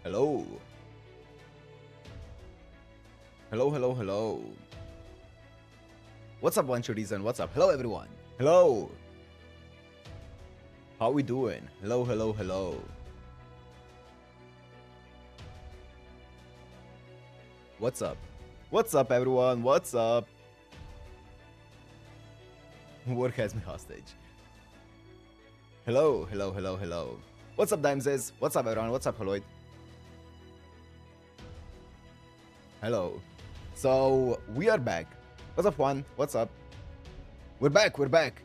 Hello. Hello, hello, hello. What's up, One Reason? What's up? Hello, everyone. Hello. How we doing? Hello, hello, hello. What's up? What's up, everyone? What's up? Work has me hostage. Hello, hello, hello, hello. What's up, Dimes's? What's up, everyone? What's up, Holoid? Hello. So, we are back. What's up, Juan? What's up? We're back, we're back.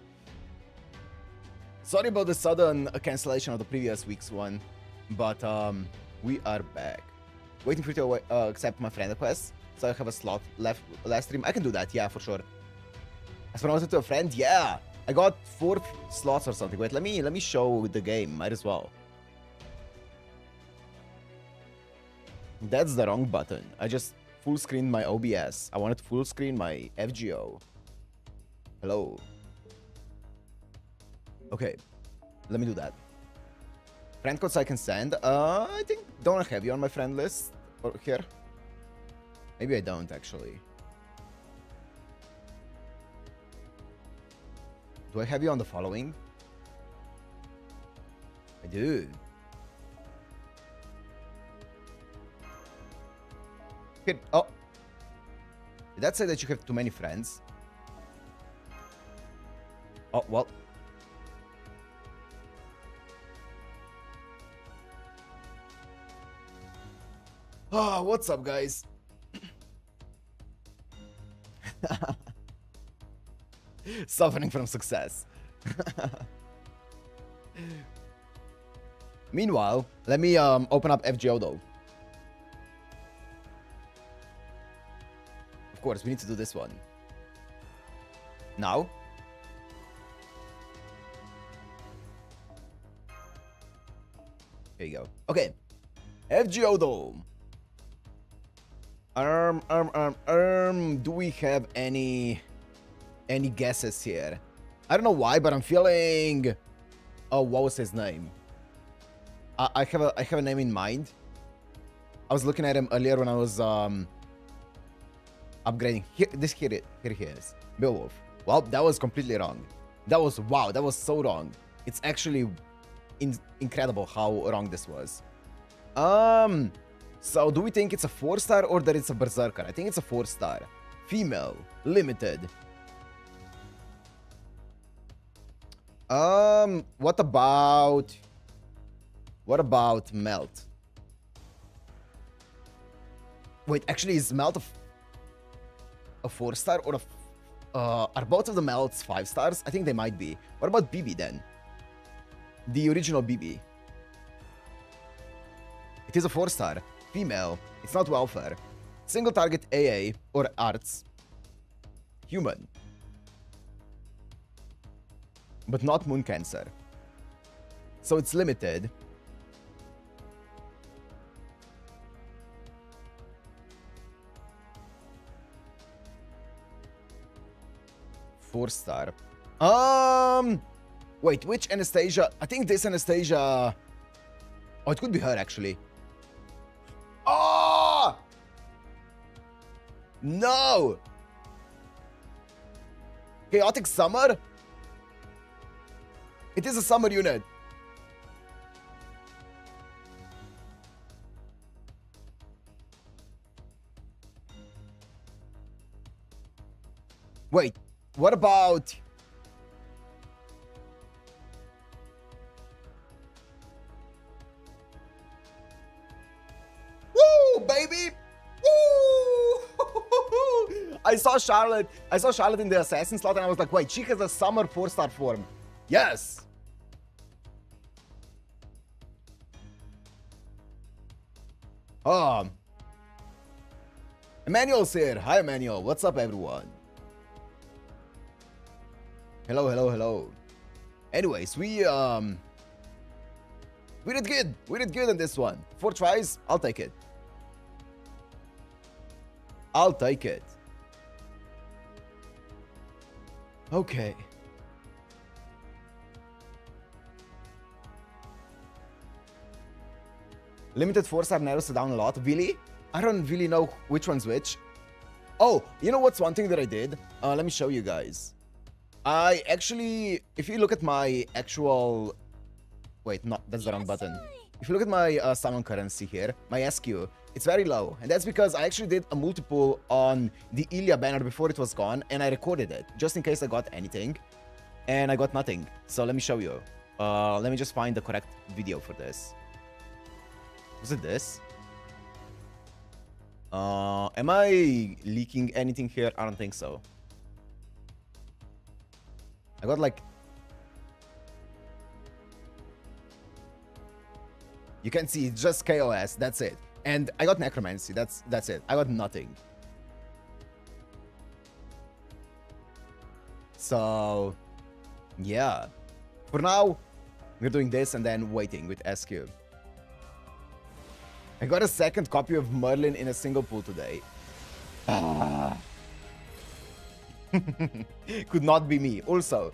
Sorry about the sudden cancellation of the previous week's one, but we are back. Waiting for you to accept my friend request, so I have a slot left last stream. I can do that, yeah, for sure. As promoted to a friend, yeah. I got 4 slots or something. Wait, let me show the game. Might as well. That's the wrong button. I just full screened my OBS. I wanted to full screen my FGO. Hello. Okay, let me do that. Friend codes I can send. I think don't I have you on my friend list or here? Maybe I don't actually. Do I have you on the following? I do. Okay. Oh, did that say that you have too many friends? Oh well. Oh, what's up, guys? Suffering from success. Meanwhile, let me open up FGO though. Of course, we need to do this one. Now? Here you go. Okay. FGO though. Do we have any guesses here? I don't know why, but I'm feeling. Oh, what was his name? I have a name in mind. I was looking at him earlier when I was upgrading. Here he is. Beowulf. Well, that was completely wrong. That was wow. That was so wrong. It's actually incredible how wrong this was. So do we think it's a 4-star or that it's a berserker? I think it's a 4-star. Female, limited. What about Melt? Wait, actually, is Melt a 4-star or are both of the Melts 5 stars? I think they might be. What about BB then? The original BB. It is a 4-star. Female. It's not welfare. Single target AA or arts. Human. But not moon cancer. So it's limited. Four-star. Wait, which Anastasia? I think this Anastasia. Oh, it could be her actually. Oh! No! Chaotic Summer? It is a summer unit. Wait, what about... Woo, baby! Woo! I saw Charlotte in the assassin slot and I was like, wait, she has a summer 4-star form. Yes! Emmanuel's here. Hi, Emmanuel. What's up, everyone? Hello, hello, hello. Anyways, we did good. We did good on this one. 4 tries. I'll take it. I'll take it. Okay. Limited 4-star narrows it down a lot. Really? I don't really know which one's which. Oh, you know what's one thing that I did? Let me show you guys. I actually, if you look at my actual... Wait, no, that's the wrong button. If you look at my summon currency here, my SQ, it's very low. And that's because I actually did a multiple on the Ilya banner before it was gone, and I recorded it, just in case I got anything. And I got nothing. So let me show you. Let me just find the correct video for this. Was it this? Am I leaking anything here? I don't think so. I got like... You can see it's just KOS, that's it. And I got Necromancy, that's it. I got nothing. So, yeah. For now, we're doing this and then waiting with SQ. I got a second copy of Merlin in a single pool today. Could not be me. Also,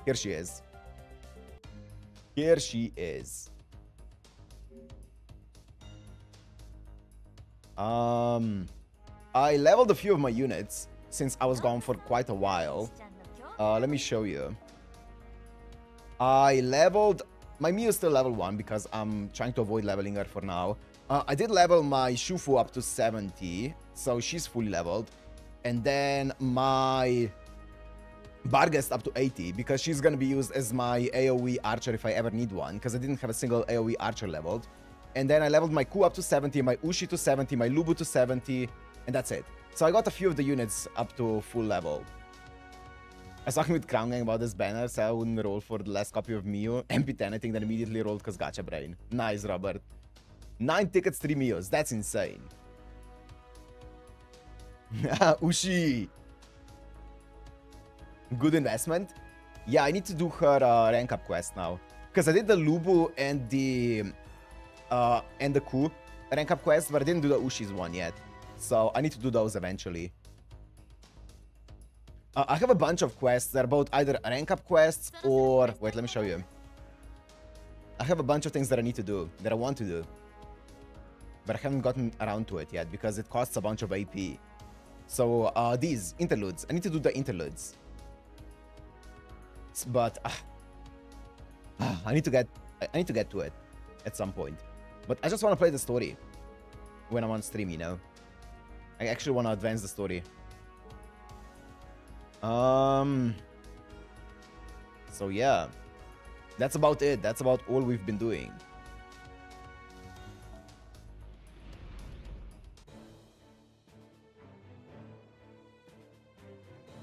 here she is. Here she is. I leveled a few of my units since I was gone for quite a while. Let me show you. I leveled... My Miu is still level 1 because I'm trying to avoid leveling her for now. I did level my Shufu up to 70, so she's fully leveled. And then my Barghest up to 80 because she's gonna be used as my AoE archer if I ever need one, because I didn't have a single AoE archer leveled. And then I leveled my Ku up to 70, my Ushi to 70, my Lubu to 70, and that's it. So I got a few of the units up to full level. I was talking with Crown Gang about this banner, so I wouldn't roll for the last copy of Miu. MP10, I think, then immediately rolled because Gacha Brain. Nice, Robert. 9 tickets, 3 Mius. That's insane. Ushi. Good investment. Yeah, I need to do her rank up quest now. Because I did the Lubu and the Ku rank up quest, but I didn't do the Ushi's one yet. So I need to do those eventually. I have a bunch of quests that are both either rank up quests or... Wait, let me show you. I have a bunch of things that I need to do, that I want to do. But I haven't gotten around to it yet because it costs a bunch of AP. So these interludes, I need to do the interludes. But I need to get to it at some point. But I just want to play the story when I'm on stream, you know. I actually want to advance the story. So yeah, that's about it. That's about all we've been doing.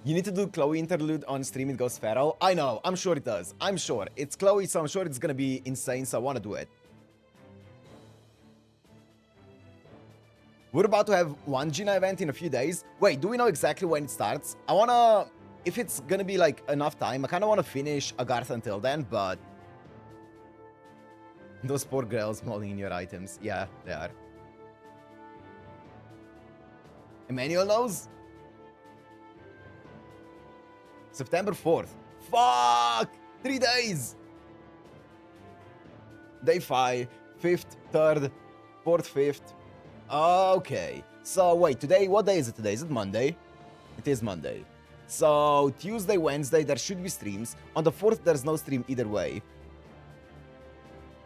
You need to do Chloe interlude on stream, it goes feral. I know, I'm sure it does. I'm sure. It's Chloe, so I'm sure it's gonna be insane, so I wanna do it. We're about to have one Gina event in a few days. Wait, do we know exactly when it starts? I wanna... If it's gonna be, like, enough time, I kinda wanna finish Agartha until then, but... Those poor girls mauling in your items. Yeah, they are. Emmanuel knows? September 4th. Fuck! 3 days! Day 5, 5th, 3rd, 4th, 5th. Okay. So, wait, today, what day is it today? Is it Monday? It is Monday. So, Tuesday, Wednesday, there should be streams. On the 4th, there's no stream either way.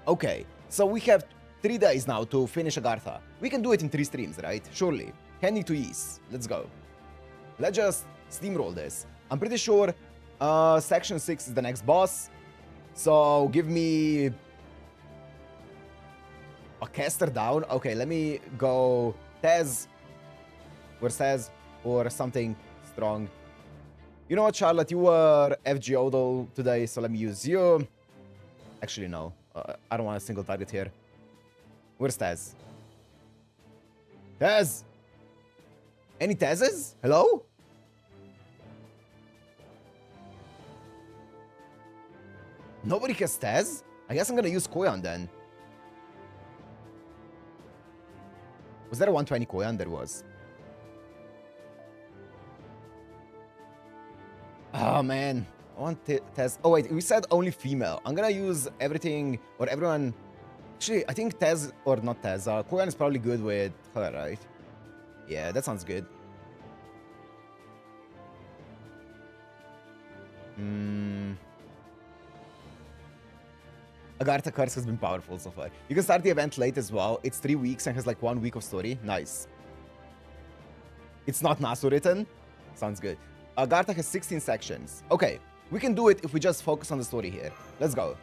Okay. So, we have 3 days now to finish Agartha. We can do it in 3 streams, right? Surely. Handing to East. Let's go. Let's just steamroll this. I'm pretty sure Section 6 is the next boss. So, give me... a caster down? Okay, let me go... Tez. Where's Tez? Or something strong. You know what, Charlotte? You were FG Odol today, so let me use you. Actually, no. I don't want a single target here. Where's Tez? Tez! Any Tezes? Hello? Nobody has Tez? I guess I'm gonna use Koyan then. Was there a 120 Koyan? There was. Oh man. I want Tez. Oh wait, we said only female. I'm gonna use everything or everyone Actually, I think Tez, or not Tez, Kogan is probably good with her, right? Yeah, that sounds good. Agartha Curse has been powerful so far. You can start the event late as well. It's 3 weeks and has like 1 week of story. Nice. It's not Nasu written. Sounds good. Agartha has 16 sections. Okay, we can do it if we just focus on the story here. Let's go.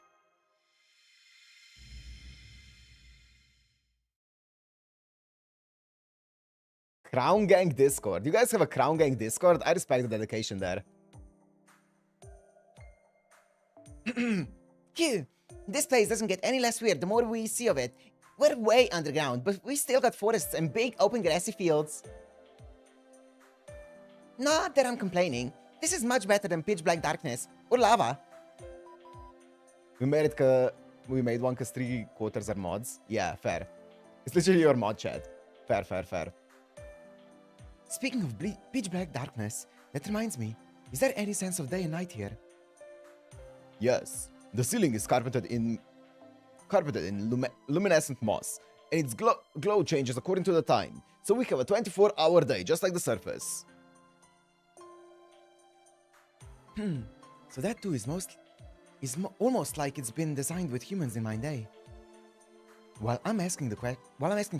Crown Gang Discord. You guys have a Crown Gang Discord? I respect the dedication there. Q, this place doesn't get any less weird the more we see of it. We're way underground, but we still got forests and big open grassy fields. Not that I'm complaining. This is much better than pitch black darkness or lava. We made it we made one because 3/4 are mods. Yeah, fair. It's literally your mod chat. Fair, fair, fair. Speaking of pitch black darkness, that reminds me, is there any sense of day and night here? Yes, the ceiling is carpeted in luminescent moss, and its glow changes according to the time. So we have a 24-hour day, just like the surface. So that too is almost like it's been designed with humans in mind, eh? While I'm asking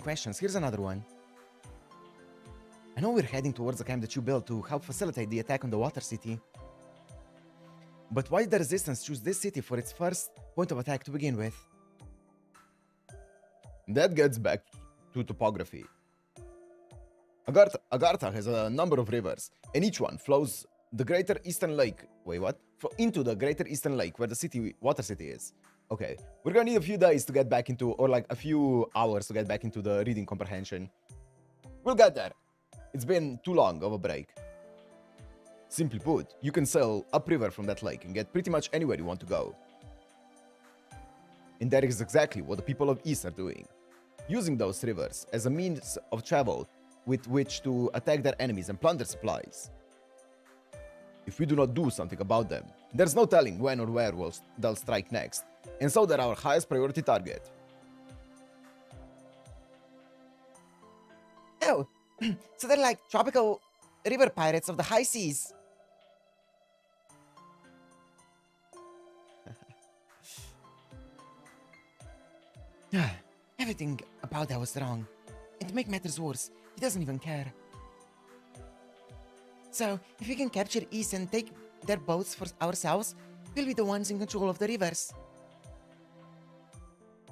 questions, here's another one. I know we're heading towards the camp that you built to help facilitate the attack on the Water City. But why did the Resistance choose this city for its first point of attack to begin with? That gets back to topography. Agartha has a number of rivers, and each one flows the Greater Eastern Lake. Wait, what? Into the Greater Eastern Lake, where the Water City is. Okay, we're gonna need a few days to get back into, or like a few hours to get back into the reading comprehension. We'll get there. It's been too long of a break. Simply put, you can sail upriver from that lake and get pretty much anywhere you want to go. And that is exactly what the people of East are doing. Using those rivers as a means of travel with which to attack their enemies and plunder supplies. If we do not do something about them, there's no telling when or where they'll strike next, and so they're our highest priority target. Oh, so they're like tropical river pirates of the high seas. Everything about that was wrong. And to make matters worse, he doesn't even care. So, if we can capture East and take their boats for ourselves, we'll be the ones in control of the rivers.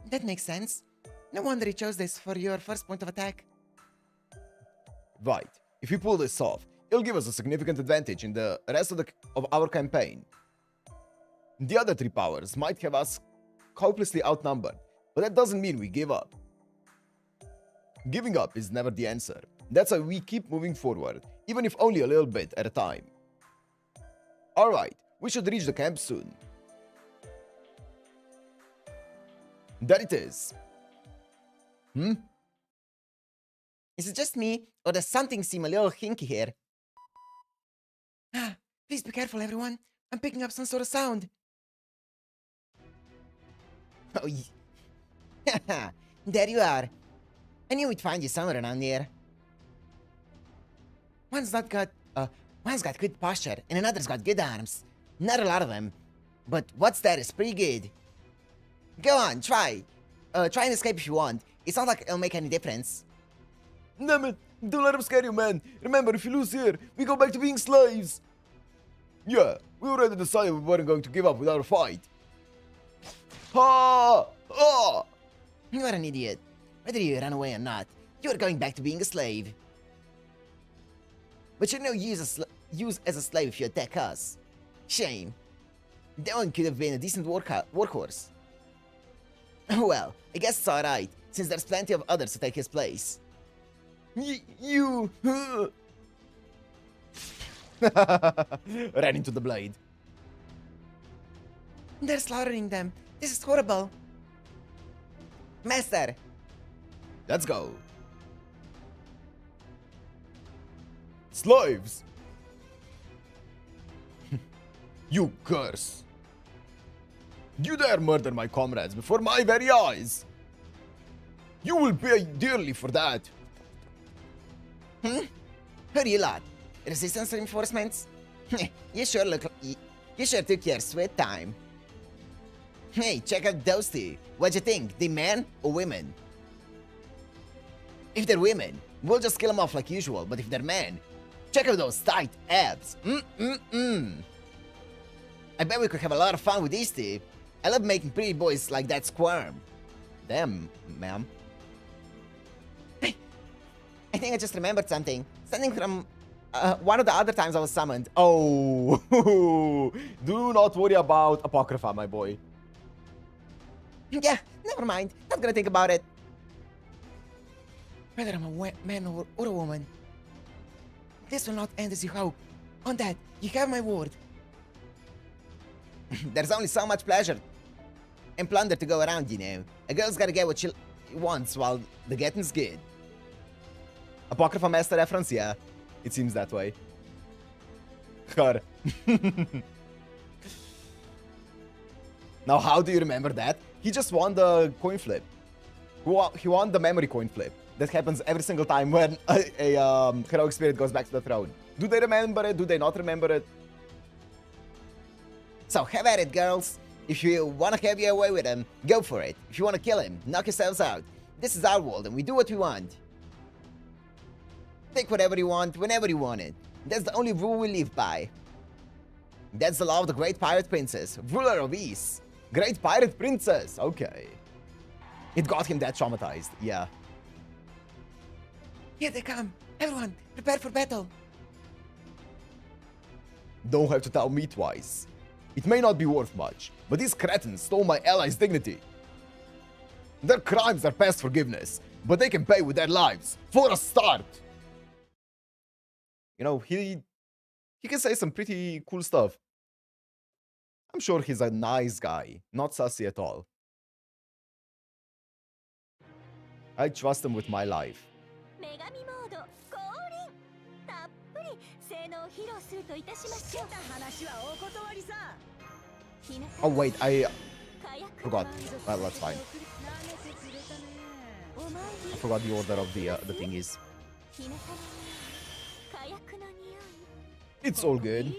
That makes sense. No wonder he chose this for your first point of attack. Right. If we pull this off, it'll give us a significant advantage in the rest of our campaign. The other three powers might have us hopelessly outnumbered, but that doesn't mean we give up. Giving up is never the answer. That's why we keep moving forward, even if only a little bit at a time. Alright, we should reach the camp soon. That it is. Is it just me, or does something seem a little hinky here? Please be careful, everyone. I'm picking up some sort of sound. Oh, yeah. There you are. I knew we'd find you somewhere around here. One's got good posture, and another's got good arms. Not a lot of them, but what's that is pretty good. Go on, try. Try and escape if you want. It's not like it'll make any difference. Damn it! Don't let him scare you, man. Remember, if you lose here, we go back to being slaves. Yeah, we already decided we weren't going to give up without a fight. Ha! Ah! You are an idiot. Whether you run away or not, you are going back to being a slave. But you're no use as a slave if you attack us. Shame. That one could have been a decent workhorse. Well, I guess it's alright, since there's plenty of others to take his place. You... Ran into the blade. They're slaughtering them. This is horrible. Master! Let's go. Slaves! You curse! You dare murder my comrades before my very eyes! You will pay dearly for that. Hurry, lad. Resistance reinforcements? You sure took your sweet time. Hey, check out those two. What'd you think? They men or women? If they're women, we'll just kill them off like usual. But if they're men, check out those tight abs. I bet we could have a lot of fun with these two. I love making pretty boys like that squirm. Damn, ma'am. Hey, I think I just remembered something. Something from one of the other times I was summoned. Oh, do not worry about Apocrypha, my boy. Yeah, never mind. Not gonna think about it. Whether I'm a man or a woman, this will not end as you hope. On that, you have my word. There's only so much pleasure and plunder to go around, you know. A girl's gotta get what she wants while the getting's good. Apocrypha Master reference, yeah. It seems that way. God. Now, how do you remember that? He just won the coin flip. He won the memory coin flip. That happens every single time when a heroic spirit goes back to the throne. Do they remember it? Do they not remember it? So have at it, girls. If you want to have your way with him, go for it. If you want to kill him, knock yourselves out. This is our world and we do what we want. Take whatever you want, whenever you want it. That's the only rule we live by. That's the law of the great pirate princess, ruler of East. Great pirate princess, okay. It got him that traumatized, yeah. Here they come. Everyone, prepare for battle. Don't have to tell me twice. It may not be worth much, but these cretins stole my allies' dignity. Their crimes are past forgiveness, but they can pay with their lives, for a start. You know, he can say some pretty cool stuff. I'm sure he's a nice guy, not sassy at all. I trust him with my life. Oh wait, I forgot. Well, that's fine. I forgot the order of the thingies. It's all good.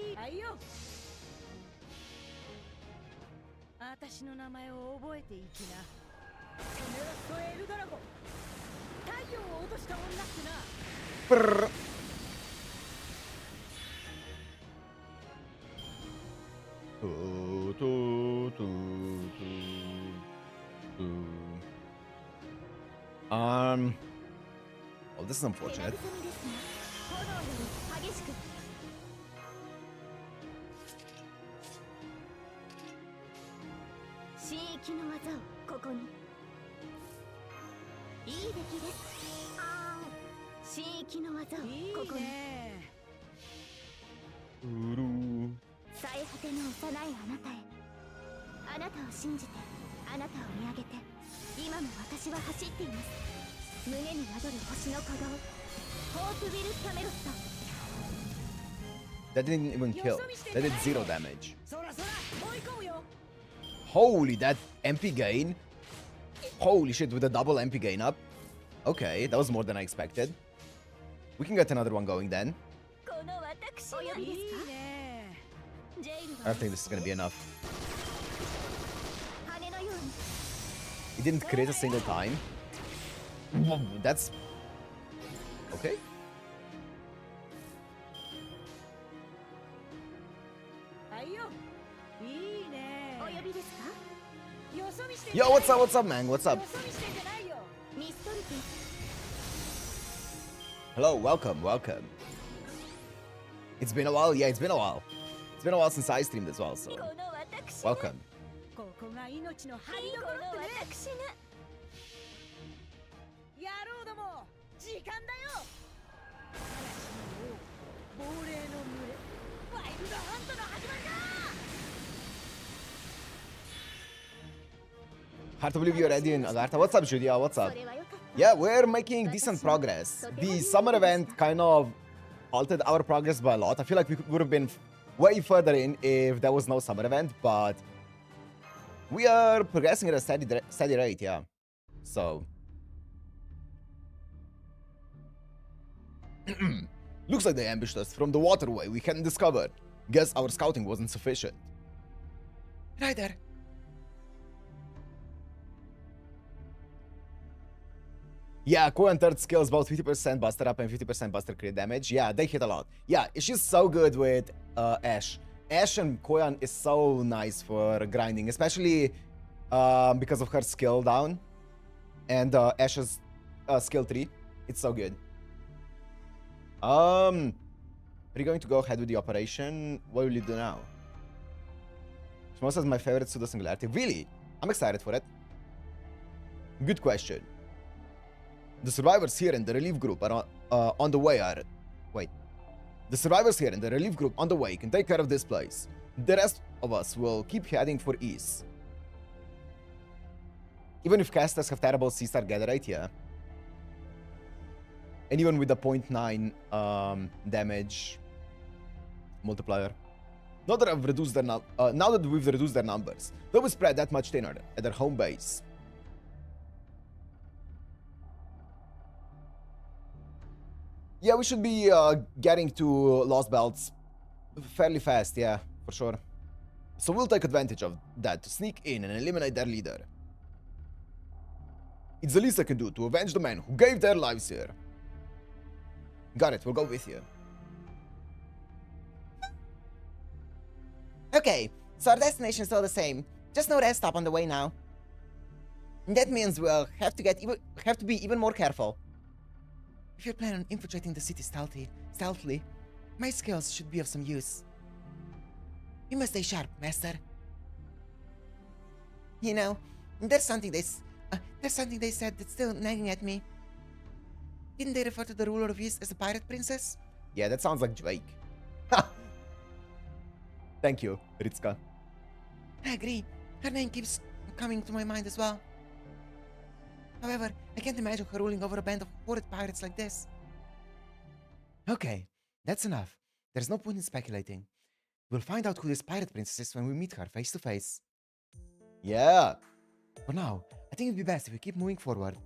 Brrr. Oh, this is unfortunate. That didn't even kill. That did 0 damage. Holy, that MP gain. Holy shit, with a double MP gain up. Okay, that was more than I expected. We can get another one going then. I don't think this is gonna be enough. It didn't crit a single time. That's... okay. Yo, what's up, man? What's up? Hello, welcome. It's been a while. Yeah, it's been a while. It's been a while since I streamed as well, so welcome. Hard to believe you're ready in Agartha. What's up, Julia? What's up? Yeah, we're making decent progress. The summer event kind of halted our progress by a lot. I feel like we would have been way further in if there was no summer event, but we are progressing at a steady rate, yeah. So, Looks like they ambushed us from the waterway we hadn't discovered. Guess our scouting wasn't sufficient. Right there. Yeah, Koyan third skill is about 50% buster up and 50% buster crit damage. Yeah, they hit a lot. Yeah, she's so good with Ashe. Ashe and Koyan is so nice for grinding, especially because of her skill down and Ashe's skill 3. It's so good. Are you going to go ahead with the operation? What will you do now? Shmos is my favorite pseudo singularity. Really? I'm excited for it. Good question. The survivors here in the relief group are on the way are... Wait. The survivors here in the relief group on the way can take care of this place. The rest of us will keep heading for east. Even if casters have terrible C-star gather rate, yeah. And even with the 0.9 damage multiplier. Now that we've reduced their numbers, they will spread that much thinner at their home base. Yeah, we should be getting to Lost Belts fairly fast, yeah, for sure. So we'll take advantage of that to sneak in and eliminate their leader. It's the least I can do to avenge the men who gave their lives here. Got it, we'll go with you. Okay, so our destination is still the same. Just no rest stop on the way now. That means we'll have to be even more careful. If you plan on infiltrating the city stealthily, my skills should be of some use. You must stay sharp, master. You know, there's something they said that's still nagging at me. Didn't they refer to the ruler of East as a pirate princess? Yeah, that sounds like Drake. Thank you, Ritska. I agree. Her name keeps coming to my mind as well. However, I can't imagine her ruling over a band of horrid pirates like this. Okay, that's enough. There's no point in speculating. We'll find out who this pirate princess is when we meet her face to face. Yeah. For now, I think it'd be best if we keep moving forward.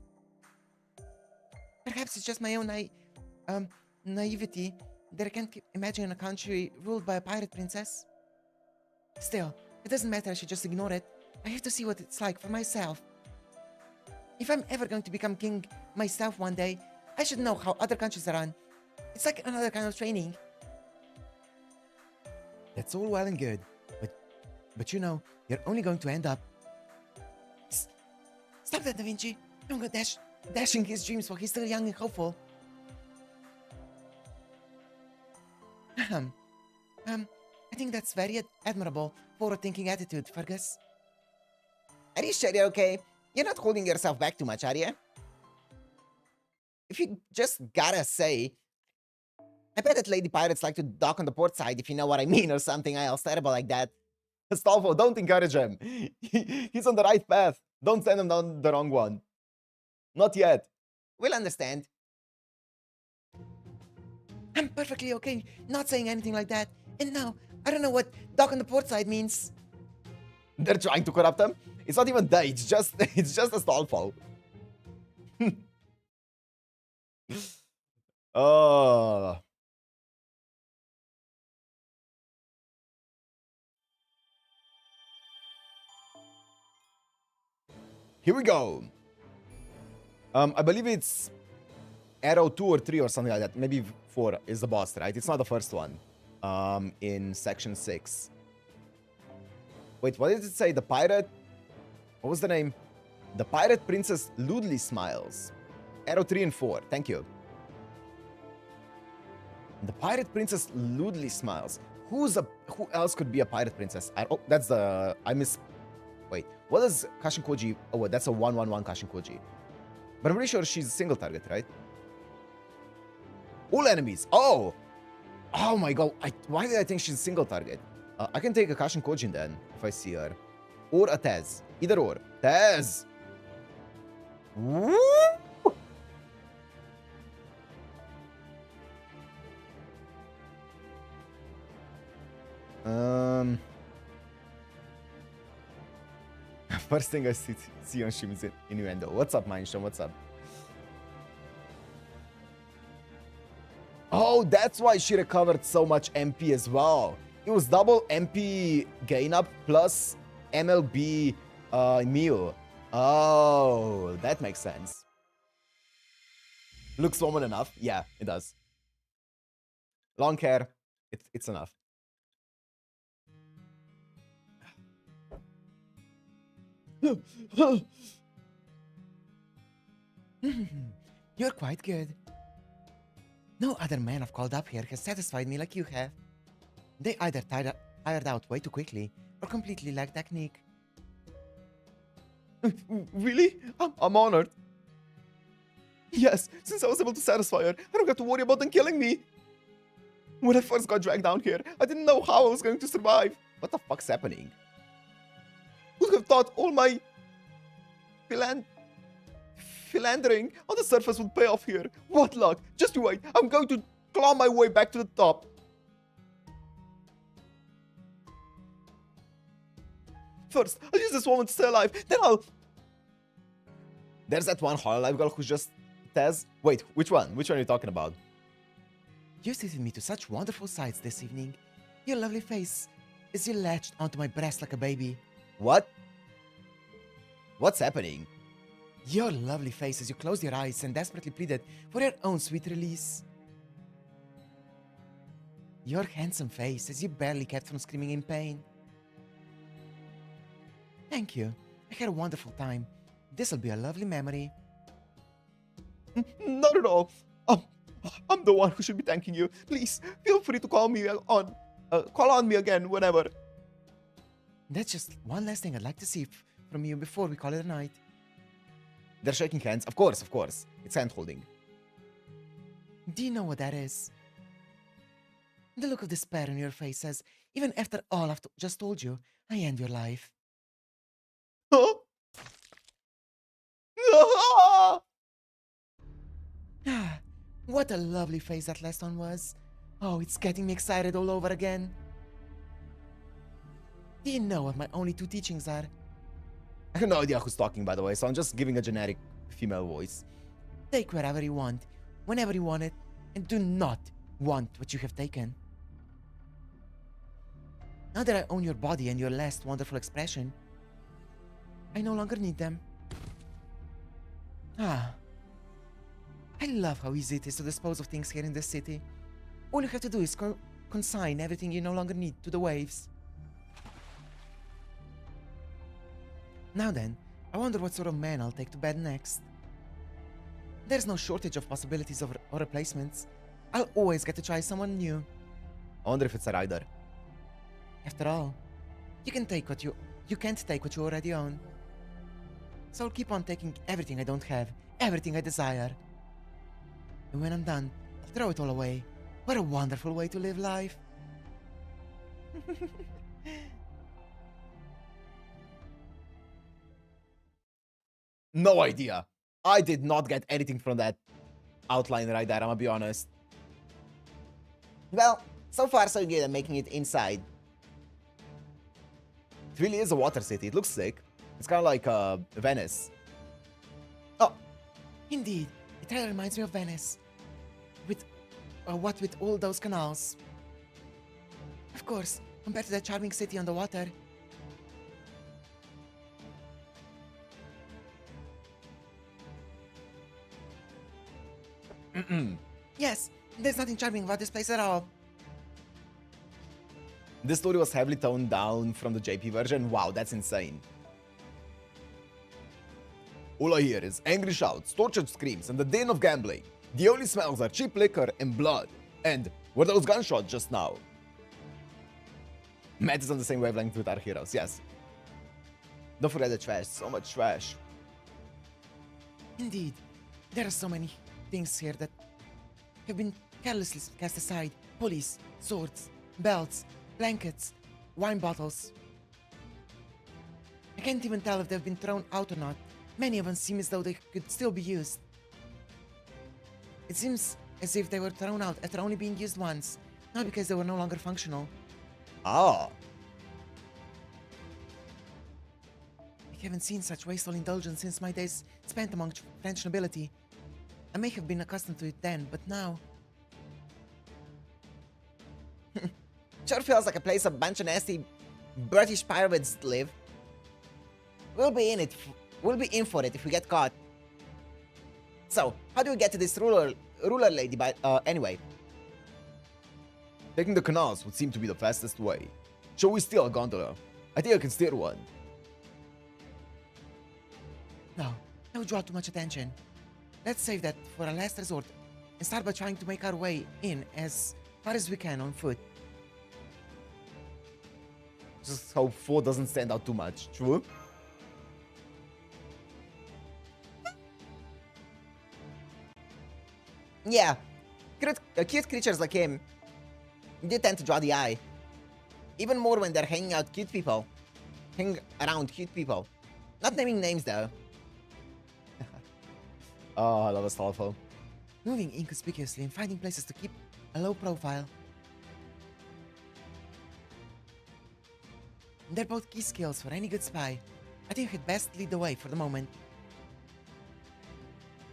Perhaps it's just my own naivety that I can't imagine a country ruled by a pirate princess. Still, it doesn't matter, I should just ignore it. I have to see what it's like for myself. If I'm ever going to become king myself one day, I should know how other countries are run. It's like another kind of training. That's all well and good, but you know, you're only going to end up... Stop that, Da Vinci. Don't go dashing his dreams while he's still young and hopeful. I think that's very admirable, forward-thinking attitude, Fergus. Are you sure you're okay? You're not holding yourself back too much, are you? If you just gotta say... I bet that lady pirates like to dock on the port side, if you know what I mean, or something else terrible like that. Astolfo, don't encourage him. He's on the right path. Don't send him down the wrong one. Not yet. We'll understand. I'm perfectly okay not saying anything like that. And now, I don't know what dock on the port side means. They're trying to corrupt him? It's not even that, it's just Astolfo. Oh. Here we go. I believe it's arrow 2 or 3 or something like that. Maybe 4 is the boss, right? It's not the first one. In section 6. Wait, what did it say? The pirate? What was the name? The pirate princess lewdly smiles. Arrow 3 and 4. Thank you. The pirate princess lewdly smiles. Who else could be a pirate princess? Oh, that's the... Wait, what is Kashin Koji? Oh, that's a 1/1/1 Kashin Koji. But I'm pretty sure she's a single target, right? All enemies. Oh! Oh my god. Why did I think she's a single target? I can take a Kashin Kojin then, if I see her. Or a Tez. Either or. Tez! Woo! First thing I see on Shim is innuendo. What's up, Mindstone? What's up? Oh, that's why she recovered so much MP as well. It was double MP gain up plus MLB meal. Oh, that makes sense. Looks woman enough. Yeah, it does. Long hair, it's enough. You're quite good. No other man I've called up here has satisfied me like you have. They either tired out way too quickly or completely lack technique. Really? I'm honored. Yes, since I was able to satisfy her, I don't have to worry about them killing me. When I first got dragged down here, I didn't know how I was going to survive. What the fuck's happening? Who'd have thought all my philandering on the surface would pay off here? What luck! Just you wait, I'm going to claw my way back to the top. First, I'll use this woman to stay alive, then I'll... There's that one Hololive girl who's just Tez. Wait, which one? Which one are you talking about? You treated me to such wonderful sights this evening. Your lovely face as you latched onto my breast like a baby. What? What's happening? Your lovely face as you closed your eyes and desperately pleaded for your own sweet release. Your handsome face as you barely kept from screaming in pain. Thank you. I had a wonderful time. This'll be a lovely memory. Not at all. I'm the one who should be thanking you. Please, feel free to call on me again whenever. That's just one last thing I'd like to see from you before we call it a night. They're shaking hands. Of course. It's hand-holding. Do you know what that is? The look of despair on your face says, even after all I've just told you, I end your life. Huh? Ah, what a lovely face that last one was. Oh, it's getting me excited all over again. Do you know what my only two teachings are? I have no idea who's talking, by the way, so I'm just giving a generic female voice. Take wherever you want, whenever you want it, and do not want what you have taken. Now that I own your body and your last wonderful expression, I no longer need them. Ah. I love how easy it is to dispose of things here in this city. All you have to do is consign everything you no longer need to the waves. Now then, I wonder what sort of man I'll take to bed next. There's no shortage of possibilities or replacements. I'll always get to try someone new. I wonder if it's a rider. After all, you can't take what you already own. So I'll keep on taking everything I don't have, everything I desire. And when I'm done, I'll throw it all away. What a wonderful way to live life. No idea. I did not get anything from that outline right there, I'm gonna be honest. Well, so far so good at making it inside. It really is a water city. It looks sick. It's kind of like Venice. Oh, indeed. It really reminds me of Venice. What with all those canals. Of course, compared to that charming city on the water. Yes, there's nothing charming about this place at all. This story was heavily toned down from the JP version. Wow, that's insane. All I hear is angry shouts, tortured screams, and the din of gambling. The only smells are cheap liquor and blood. And were those gunshots just now? Matt is on the same wavelength with our heroes, yes. Don't forget the trash, so much trash. Indeed, there are so many things here that have been carelessly cast aside. Pulleys, swords, belts, blankets, wine bottles. I can't even tell if they've been thrown out or not. Many of them seem as though they could still be used. It seems as if they were thrown out after only being used once, not because they were no longer functional. Ah. I haven't seen such wasteful indulgence since my days spent among French nobility. I may have been accustomed to it then, but now... Sure feels like a place a bunch of nasty British pirates live. We'll be in it. We'll be in for it if we get caught. So, how do we get to this ruler lady by anyway? Taking the canals would seem to be the fastest way. Shall we steal a gondola? I think I can steer one. No, that would draw too much attention. Let's save that for a last resort and start by trying to make our way in as far as we can on foot. Just hope 4 doesn't stand out too much. True? Yeah, cute creatures like him do tend to draw the eye. Even more when they're hanging around cute people. Not naming names though. Oh, I love Astolfo. Moving inconspicuously and finding places to keep a low profile. They're both key skills for any good spy. I think I'd best lead the way for the moment.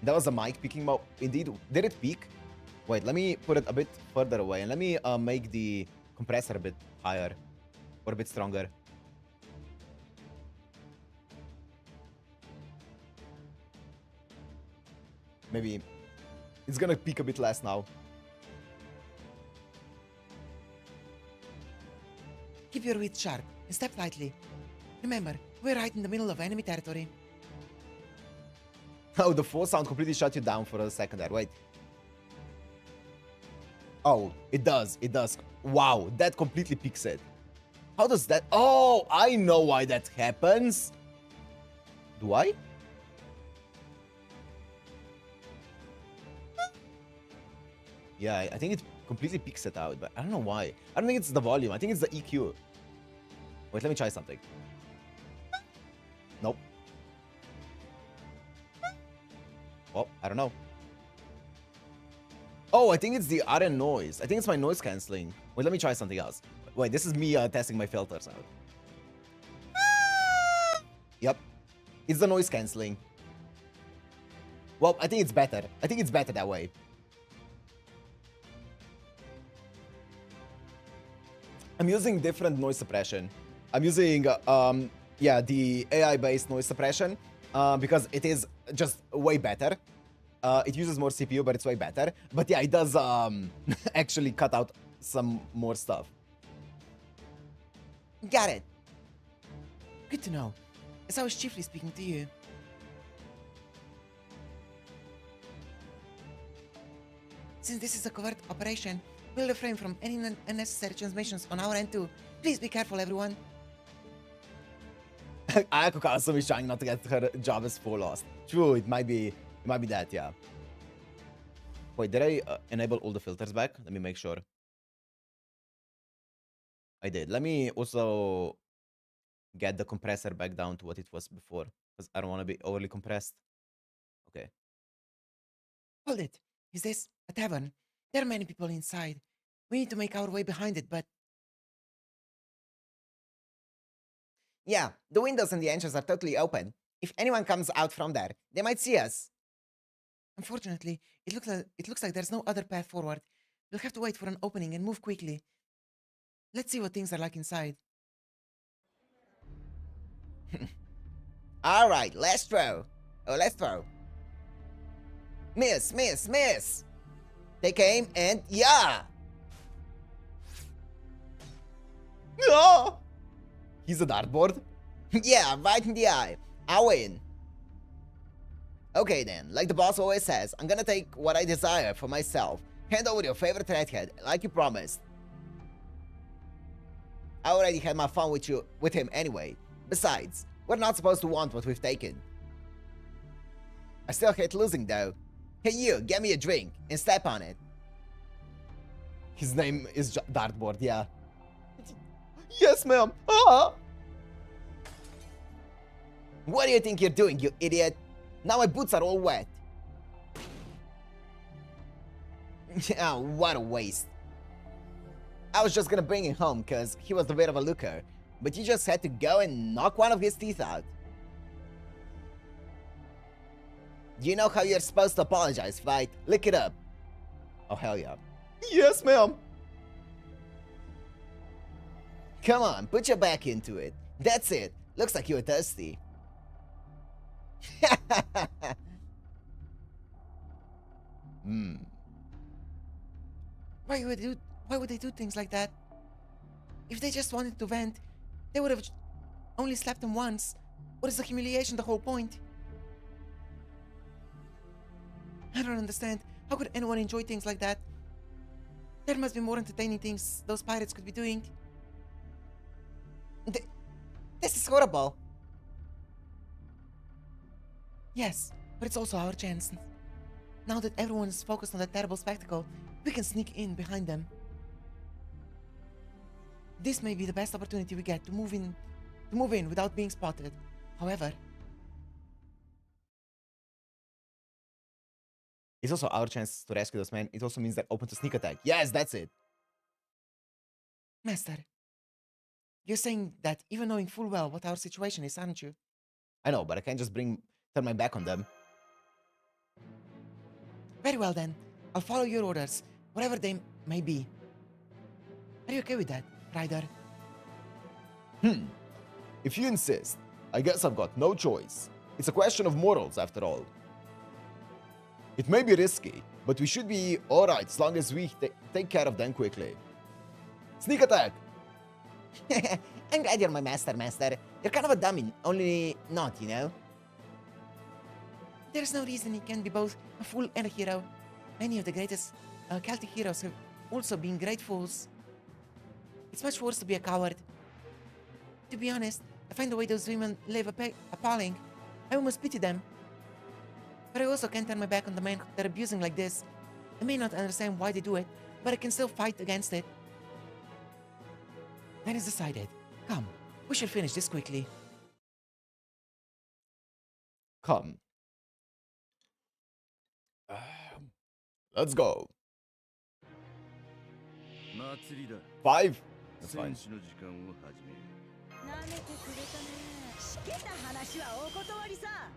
That was a mic peeking. Indeed, did it peak? Wait, let me put it a bit further away and let me make the compressor a bit higher or a bit stronger. Maybe it's gonna peak a bit less now. Keep your wits sharp and step lightly. Remember, we're right in the middle of enemy territory. Oh, the 4 sound completely shut you down for a second there. Wait. Oh, it does. It does. Wow, that completely peaks it. How does that... Oh, I know why that happens. Do I? Yeah, I think it completely peaks it out, but I don't know why. I don't think it's the volume. I think it's the EQ. Wait, let me try something. Nope. Well, I don't know. Oh, I think it's the RN noise. I think it's my noise cancelling. Wait, let me try something else. Wait, this is me testing my filters out. Yep. It's the noise cancelling. Well, I think it's better. I think it's better that way. I'm using different noise suppression. I'm using, yeah, the AI-based noise suppression because it is just way better. It uses more CPU, but it's way better. But yeah, it does actually cut out some more stuff. Got it. Good to know, as I was chiefly speaking to you. Since this is a covert operation, we'll refrain from any unnecessary transmissions on our end too. Please be careful, everyone. Ayako Kasumi is trying not to get her job as full lost. True, it might be that, yeah. Wait, did I enable all the filters back? Let me make sure. I did. Let me also get the compressor back down to what it was before, because I don't want to be overly compressed. Okay. Hold it. Is this a tavern? There are many people inside. We need to make our way behind it, but... Yeah, the windows and the entrance are totally open. If anyone comes out from there, they might see us. Unfortunately, it looks like there's no other path forward. We'll have to wait for an opening and move quickly. Let's see what things are like inside. All right, let's throw. Oh, let's throw. Miss. Take aim and yeah. No! He's a dartboard? Yeah, right in the eye. I win. Okay then, like the boss always says, I'm gonna take what I desire for myself. Hand over your favorite redhead, like you promised. I already had my fun with him anyway. Besides, we're not supposed to want what we've taken. I still hate losing though. Hey you, get me a drink and step on it. His name is Dartboard, yeah. Yes, ma'am. Ah! What do you think you're doing, you idiot? Now my boots are all wet. Oh, what a waste. I was just gonna bring him home because he was a bit of a looker, but you just had to go and knock one of his teeth out. Do you know how you're supposed to apologize, right? Look it up. Oh, hell yeah. Yes, ma'am. Come on, put your back into it. That's it. Looks like you're thirsty. Hmm. Why would they do things like that? If they just wanted to vent, they would have only slapped him once. What is the humiliation the whole point? I don't understand. How could anyone enjoy things like that? There must be more entertaining things those pirates could be doing. This is horrible. Yes, but it's also our chance. Now that everyone is focused on that terrible spectacle, we can sneak in behind them. This may be the best opportunity we get to move in without being spotted. However, It's also our chance to rescue those men. It also means they're open to sneak attack. Yes, that's it. Master, you're saying that even knowing full well what our situation is, aren't you? I know, but I can't just turn my back on them. Very well then. I'll follow your orders, whatever they may be. Are you okay with that, Ryder? If you insist, I guess I've got no choice. It's a question of morals, after all. It may be risky, but we should be alright as long as we take care of them quickly. Sneak attack! I'm glad you're my master. You're kind of a dummy, only not, you know? There's no reason he can be both a fool and a hero. Many of the greatest Celtic heroes have also been great fools. It's much worse to be a coward. To be honest, I find the way those women live appalling. I almost pity them. But I also can't turn my back on the men they're abusing like this. I may not understand why they do it, but I can still fight against it. That is decided. Come, we should finish this quickly. Come. Let's go. 祭りだ。 5? That's 戦 fine. 士の時間を始める。なめてくれたね。しけた話はお断りさ。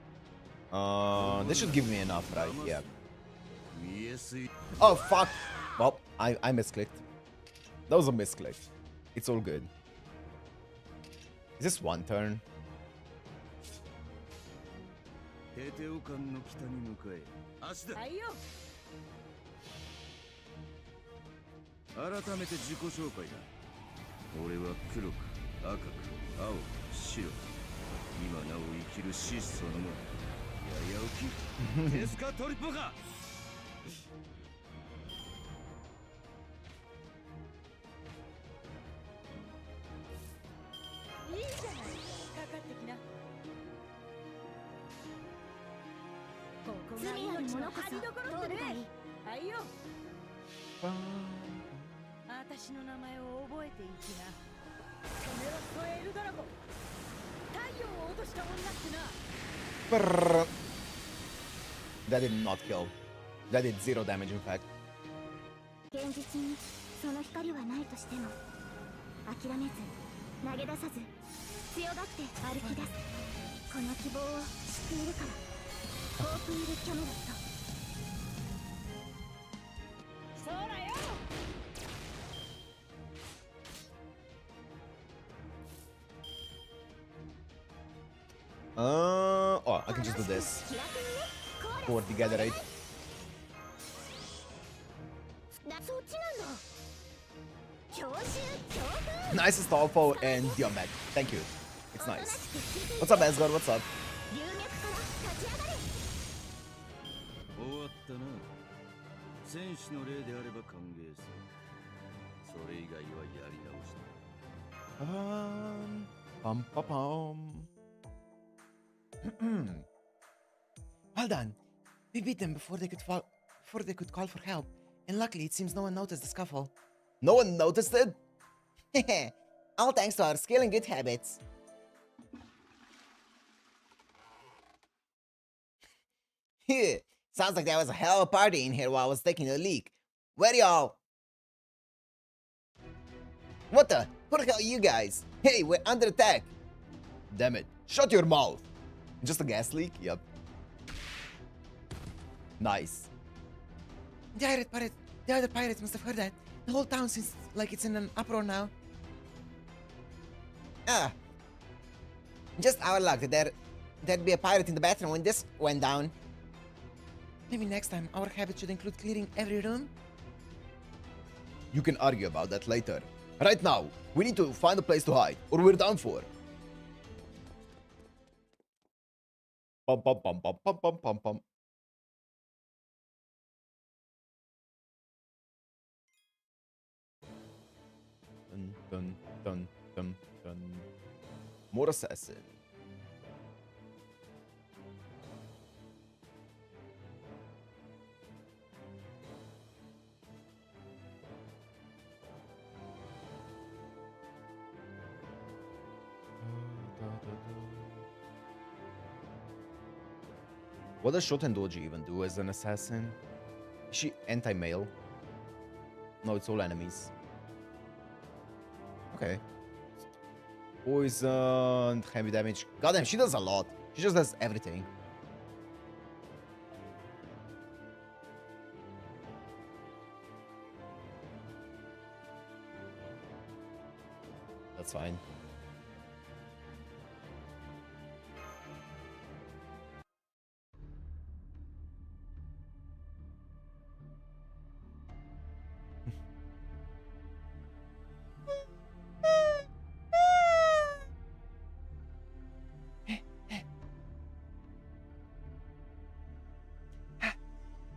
This should give me enough, right? Yeah. 見えすい。 Oh, fuck! Well, I misclicked. That was a misclick. It's all good. Is this one turn? テテオカンの北に向かえ。足だ。はいよ。改めて自己紹介だ。俺は黒く、赤く、青、白。今なお生きる死そのもの。やや起き。テスカトリポか。いいじゃない。かかってきな。ここが命の張りどころってね。はいよ。私の名前を覚えていきな。これはストエルドラゴン。太陽を落とした女ってな。 Brrr. That did not kill. That did 0 damage, in fact. 現実にその光はないとしても諦めず投げ出さず強がって歩き出すこの希望を知っているからホープイル・キャメロットそうだよ。 Oh, I can just do this. 気楽にねコーラ Forward together, right? そっちなんだ強襲強風 Nice Astolfo and Diomed. Thank you. It's nice. What's up, Asgard? What's up? 流脈から立ち上がれ終わったな。戦士の例であれば歓迎する。それ以外はやり直した。Pum, pum, pum. Well done. We beat them before they could call for help. And luckily, it seems no one noticed the scuffle. No one noticed it? All thanks to our skill and good habits. Sounds like there was a hell of a party in here while I was taking a leak. Where y'all? What the? Who the hell are you guys? Hey, we're under attack. Damn it. Shut your mouth. Just a gas leak? Yep. Nice. The other pirates must have heard that. The whole town seems like it's in an uproar now. Ah, just our luck that there'd be a pirate in the bathroom when this went down. Maybe next time our habit should include clearing every room? You can argue about that later. Right now, we need to find a place to hide, or we're done for. Pum pum pum pum pum pum pum pum. Dun dun dun dun dun. More assassin. What does Shotendoji even do as an assassin? Is she anti-male? No, it's all enemies. Okay. Poison, heavy damage. Goddamn, she does a lot. She just does everything. That's fine.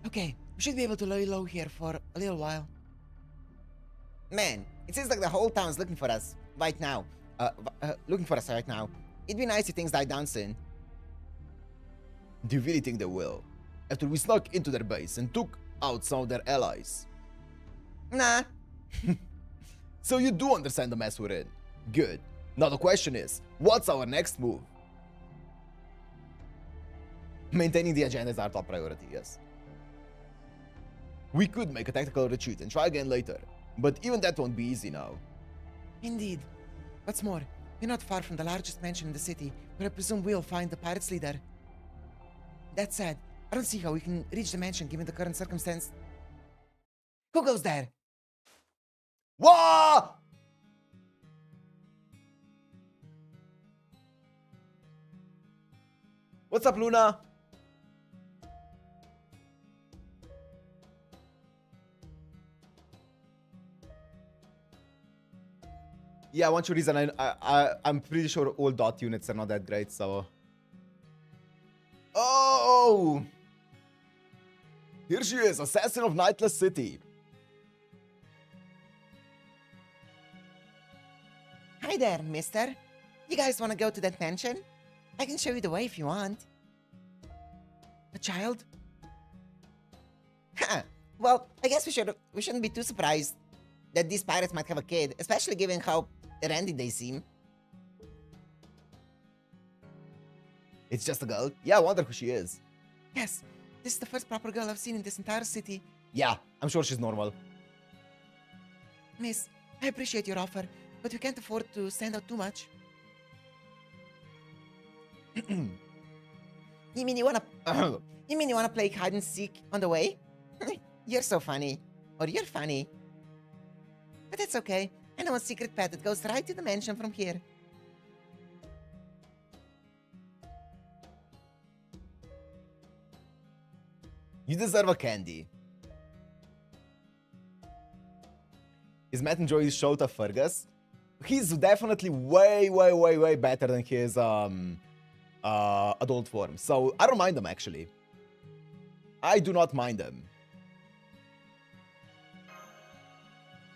Okay, we should be able to lay low here for a little while. Man, it seems like the whole town's looking for us right now. Looking for us right now. It'd be nice if things die down soon. Do you really think they will? After we snuck into their base and took out some of their allies. Nah. So you do understand the mess we're in. Good. Now the question is, what's our next move? Maintaining the agenda is our top priority, yes. We could make a tactical retreat and try again later, but even that won't be easy now. Indeed. What's more, we're not far from the largest mansion in the city, where I presume we'll find the pirates' leader. That said, I don't see how we can reach the mansion given the current circumstance. Who goes there? Whoa! What's up, Luna? Yeah, one true reason I'm pretty sure all dot units are not that great, so. Oh! Here she is, Assassin of Nightless City. Hi there, mister. You guys want to go to that mansion? I can show you the way if you want. A child? Huh. Well, I guess we shouldn't be too surprised that these pirates might have a kid, especially given how randy they seem. It's just a girl? Yeah, I wonder who she is. Yes, this is the first proper girl I've seen in this entire city. Yeah, I'm sure she's normal. Miss, I appreciate your offer, but we can't afford to stand out too much. You mean you wanna play hide and seek on the way? You're so funny. Or you're funny. But that's okay. I know a secret path that goes right to the mansion from here. You deserve a candy. Is Matt enjoying his Shota Fergus? He's definitely way better than his adult form. So I don't mind him actually. I do not mind him.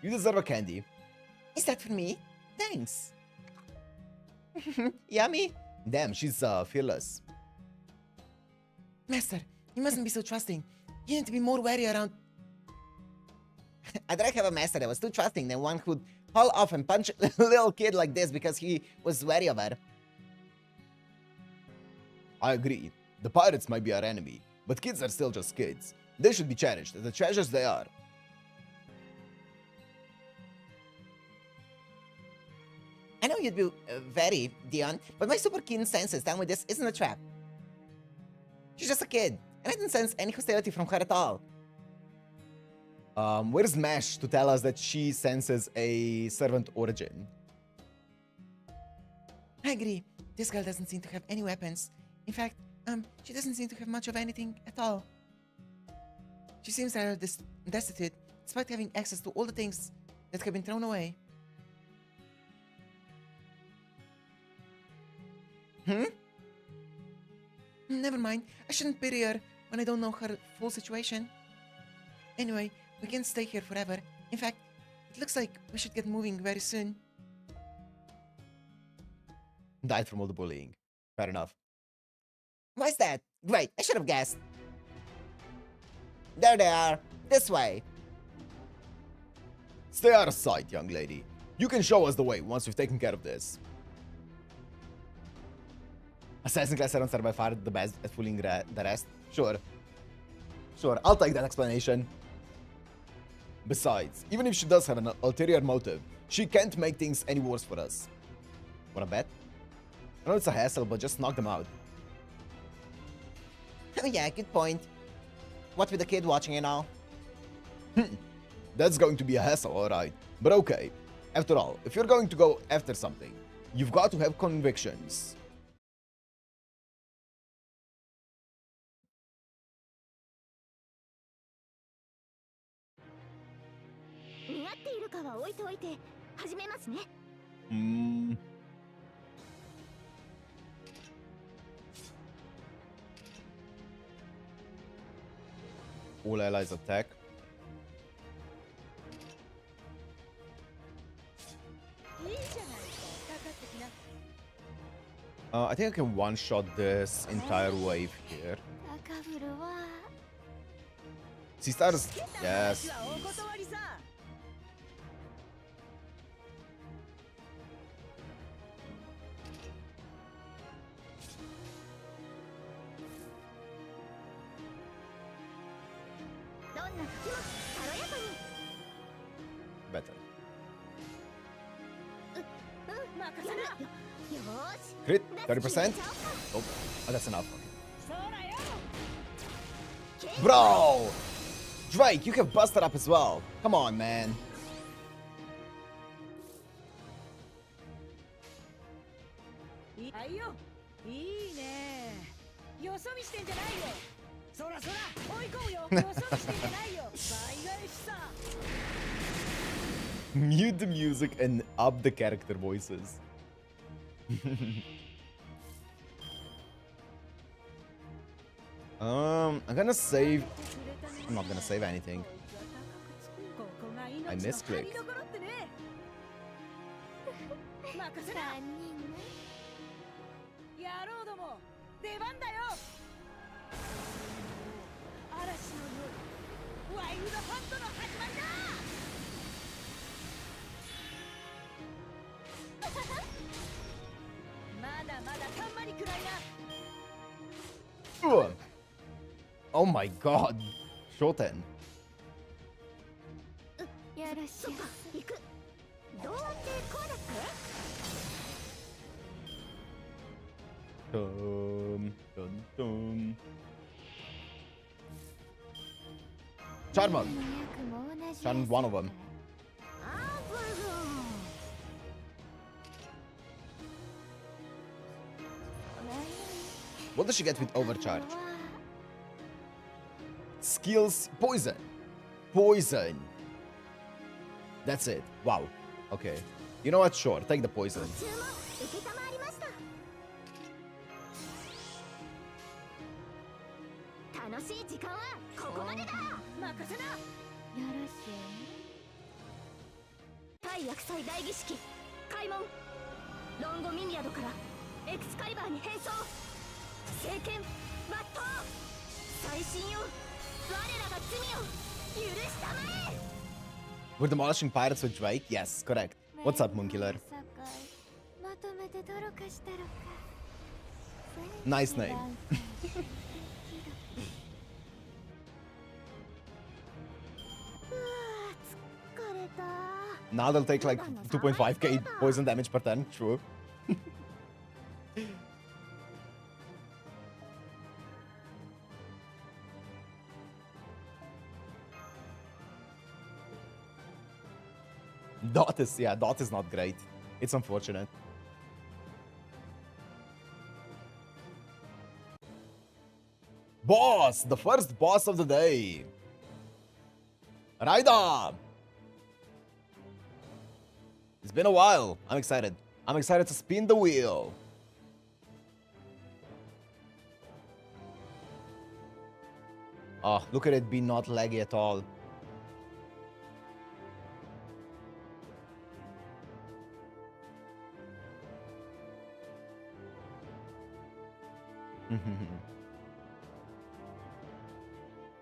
You deserve a candy. Is that for me? Thanks. Yummy. Damn, she's fearless. Master, you mustn't be so trusting. You need to be more wary around. I'd rather have a master that was too trusting than one who'd haul off and punch a little kid like this because he was wary of her. I agree. The pirates might be our enemy, but kids are still just kids. They should be cherished as the treasures they are. I know you'd be wary, Dion, but my super keen senses tell me this isn't a trap. She's just a kid, and I didn't sense any hostility from her at all. Where's Mesh to tell us that she senses a servant origin? I agree. This girl doesn't seem to have any weapons. In fact, she doesn't seem to have much of anything at all. She seems rather destitute, despite having access to all the things that have been thrown away. Never mind. I shouldn't pity her when I don't know her full situation. Anyway, we can't stay here forever. In fact, it looks like we should get moving very soon. Died from all the bullying. Fair enough. Why's that? Great, I should have guessed. There they are. This way. Stay out of sight, young lady. You can show us the way once we've taken care of this. Assassin class around Survive Fire the best at fooling the rest? Sure. Sure, I'll take that explanation. Besides, even if she does have an ulterior motive, she can't make things any worse for us. Wanna bet? I know it's a hassle, but just knock them out. Oh yeah, good point. What with the kid watching and all? That's going to be a hassle, alright. But okay. After all, if you're going to go after something, you've got to have convictions. All allies attack. I think I can one-shot this entire wave here. Sea stars. Yes. Please. Better. Crit, 30%. Oh, that's enough. Okay. Bro! Drake, you have busted up as well. Come on, man. Mute the music and up the character voices. I'm gonna save. I'm not gonna save anything. I misclicked. Ugh. Oh my god. Shoten. Dun, dun. Charmon. Charmed one of them. What does she get with overcharge? Skills poison. Poison. That's it. Wow. Okay. You know what? Sure. Take the poison. We're demolishing pirates with Drake? Yes, correct. What's up, Moonkiller? Nice name. Now they'll take like 2.5k poison damage per turn. True. Dot is not great. It's unfortunate. Boss! The first boss of the day! Raida! It's been a while. I'm excited. I'm excited to spin the wheel. Oh, look at it be not laggy at all.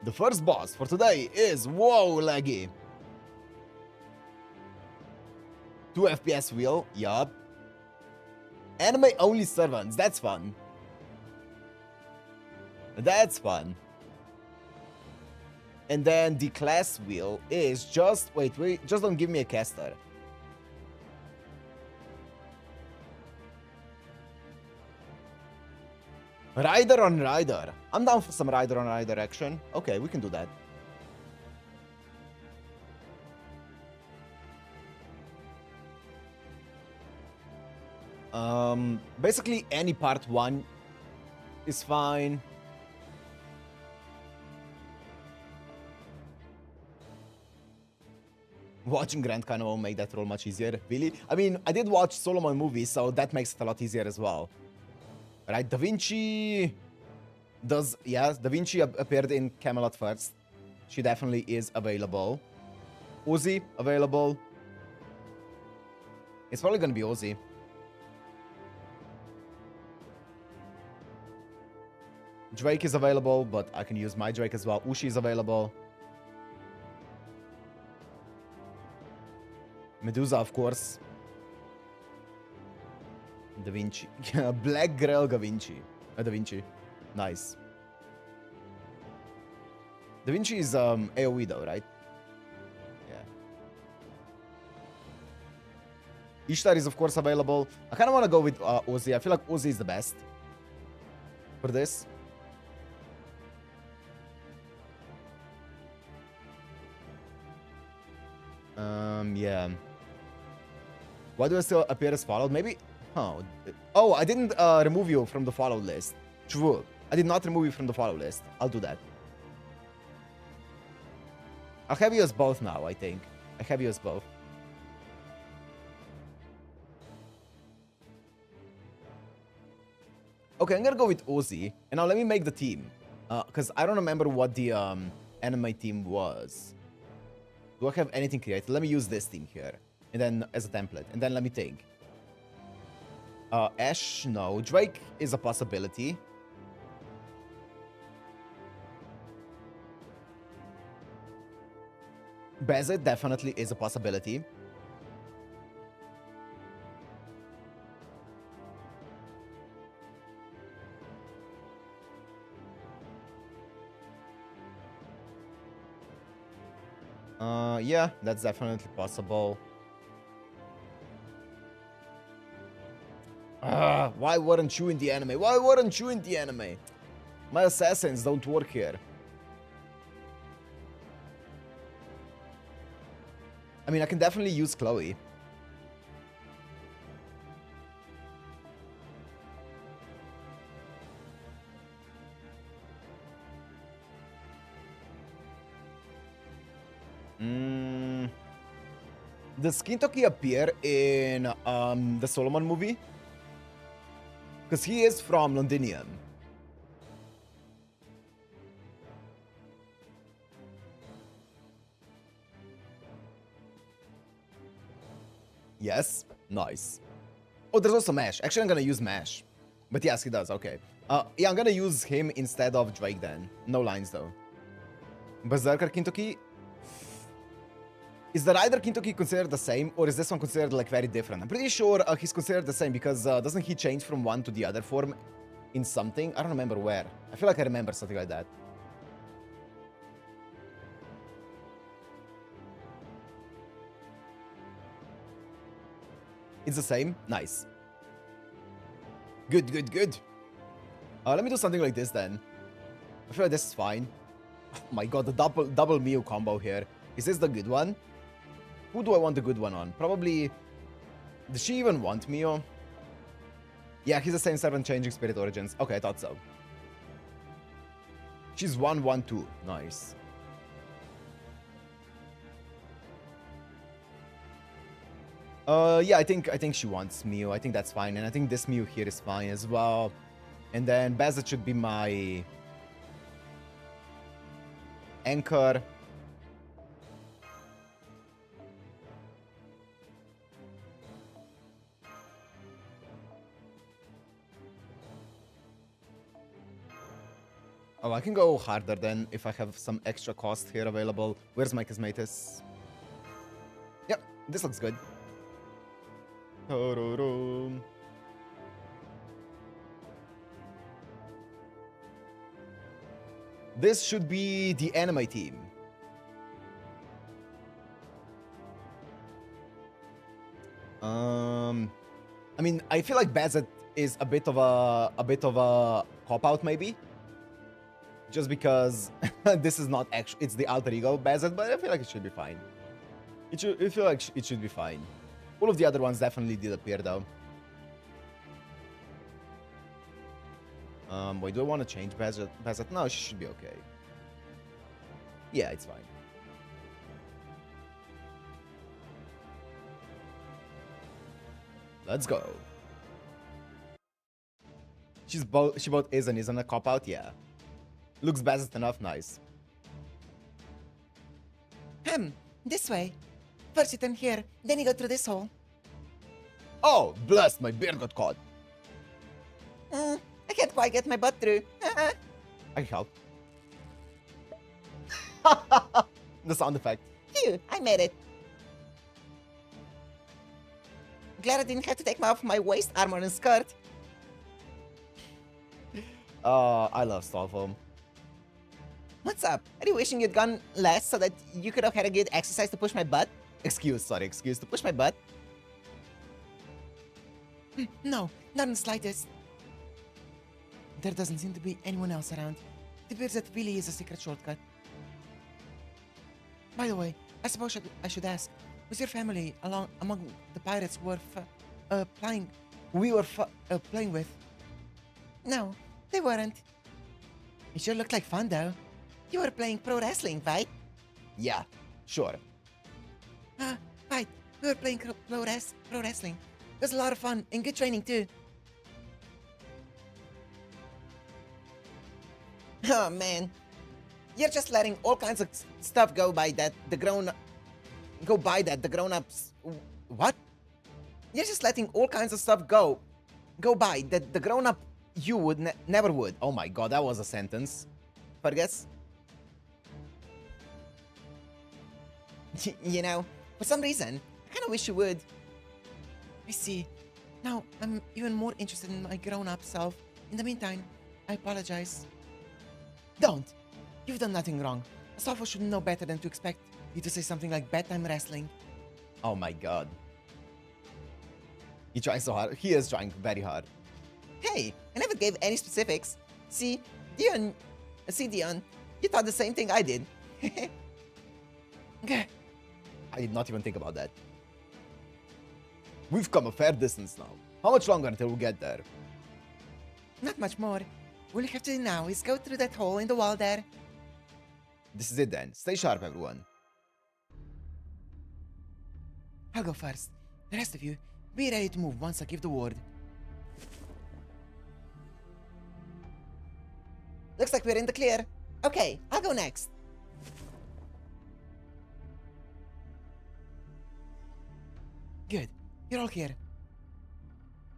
The first boss for today is whoa laggy. 2 FPS wheel, yup. Anime only servants, that's fun. That's fun. And then the class wheel is just wait, just don't give me a caster. Rider on Rider. I'm down for some Rider on Rider action. Okay, we can do that. Basically any part 1 is fine. Watching Grant kind of will make that role much easier. Really? I mean, I did watch Solomon movies, so that makes it a lot easier as well. Right, Da Vinci does, yes, Da Vinci appeared in Camelot first. She definitely is available. Uzi, available. It's probably gonna be Uzi. Drake is available, but I can use my Drake as well. Ushi is available. Medusa, of course. Da Vinci. Black Grail Da Vinci. Da Vinci. Nice. Da Vinci is AoE though, right? Yeah. Ishtar is of course available. I kind of want to go with Uzi. I feel like Uzi is the best for this. Yeah. Why do I still appear as followed? Maybe... Oh, I didn't remove you from the follow list. True. I did not remove you from the follow list. I'll do that. I'll have you as both now, I think. I have you as both. Okay, I'm gonna go with Uzi. And now let me make the team. Because I don't remember what the anime team was. Do I have anything created? Let me use this team here. And then as a template. And then let me think. Ash, no. Drake is a possibility. Bezet definitely is a possibility. Yeah, that's definitely possible. Why weren't you in the anime? Why weren't you in the anime? My assassins don't work here. I mean, I can definitely use Chloe. Does Kintoki appear in the Solomon movie? Because he is from Londinium. Yes? Nice. Oh, there's also Mash. Actually, I'm gonna use Mash. But yes, he does. Okay. Yeah, I'm gonna use him instead of Drake then. No lines, though. Berserker Kintoki. Is the Rider Kintoki considered the same, or is this one considered, like, very different? I'm pretty sure he's considered the same, because doesn't he change from one to the other form in something? I don't remember where. I feel like I remember something like that. It's the same? Nice. Good, good, good. Let me do something like this, then. I feel like this is fine. Oh my god, the double Mew combo here. Is this the good one? Who do I want the good one on? Probably... Does she even want Mew? Yeah, he's the same servant changing Spirit Origins. Okay, I thought so. She's 112. Nice. Yeah, I think she wants Mew. I think that's fine, and I think this Mew here is fine as well. And then Bazet should be my anchor. Oh, I can go harder then if I have some extra cost here available. Where's my Cosmatus? Yep, this looks good. Ta-da-dum. This should be the anime team. I mean, I feel like Bazet is a bit of a cop out maybe. Just because this is not actually, it's the alter ego Bazet, but I feel like it should be fine. I feel like it should be fine. All of the other ones definitely did appear though. Wait, do I want to change Bazet? No, she should be okay. Yeah, it's fine. Let's go. She both is and isn't a cop out, yeah. Looks Bazet enough, nice. This way. First you turn here, then you go through this hole. Oh, bless, my beard got caught. I can't quite get my butt through. I can help. The sound effect. Phew, I made it. Glad I didn't have to take off my waist armor and skirt. I love Stallfoam. What's up? Are you wishing you'd gone less so that you could have had a good exercise to push my butt? Excuse to push my butt. No, not in the slightest. There doesn't seem to be anyone else around. It appears that really is a secret shortcut. By the way, I suppose I should ask, was your family among the pirates who were playing with? No, they weren't. It sure looked like fun though. You were playing pro wrestling, right? Yeah, sure. Right. We were playing pro wrestling. It was a lot of fun and good training too. Oh man, you're just letting all kinds of stuff go by that the grown-ups. What? You're just letting all kinds of stuff go by that the grown-up you would never would. Oh my god, that was a sentence. Fergus? You know, for some reason, I kind of wish you would. I see. Now, I'm even more interested in my grown-up self. In the meantime, I apologize. Don't! You've done nothing wrong. Astolfo should know better than to expect you to say something like bedtime wrestling. Oh my god. He tries so hard. He is trying very hard. Hey, I never gave any specifics. See, Dion, you thought the same thing I did. I did not even think about that. We've come a fair distance now. How much longer until we get there? Not much more. All you have to do now is go through that hole in the wall there. This is it then. Stay sharp, everyone. I'll go first. The rest of you, be ready to move once I give the word. Looks like we're in the clear. Okay, I'll go next. Good. You're all here.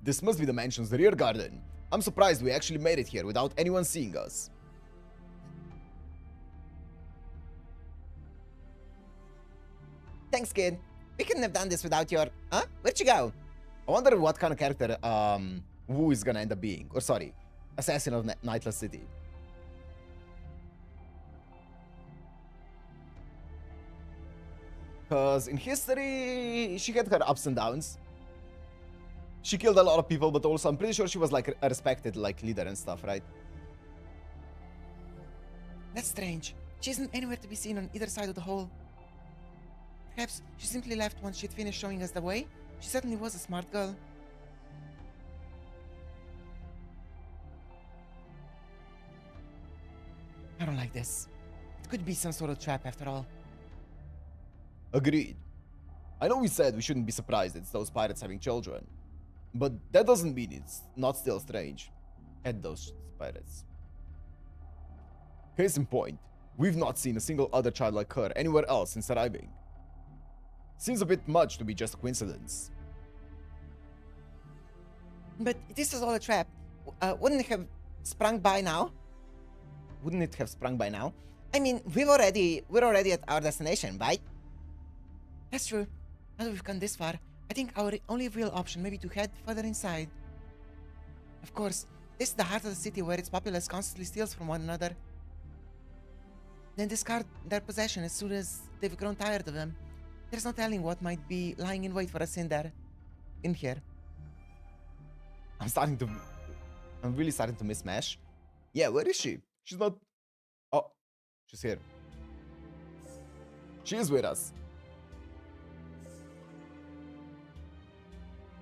This must be the mansion's rear garden. I'm surprised we actually made it here without anyone seeing us. Thanks, kid. We couldn't have done this without your... Huh? Where'd you go? I wonder what kind of character Wu is gonna end up being. Or sorry, Assassin of Nightless City. Because in history, she had her ups and downs. She killed a lot of people, but also I'm pretty sure she was like a respected like leader and stuff, right? That's strange. She isn't anywhere to be seen on either side of the hole. Perhaps she simply left once she'd finished showing us the way. She certainly was a smart girl. I don't like this. It could be some sort of trap after all. Agreed. I know we said we shouldn't be surprised it's those pirates having children, but that doesn't mean it's not still strange. At those pirates. Case in point, we've not seen a single other child like her anywhere else since arriving. Seems a bit much to be just a coincidence. But this is all a trap. Wouldn't it have sprung by now? Wouldn't it have sprung by now? I mean, we're already at our destination, right? That's true. Now that we've gone this far, I think our only real option may be to head further inside. Of course, this is the heart of the city where its populace constantly steals from one another. Then discard their possession as soon as they've grown tired of them. There's no telling what might be lying in wait for us in here. I'm really starting to miss Mash. Yeah, where is she? She's not... Oh, she's here. She is with us.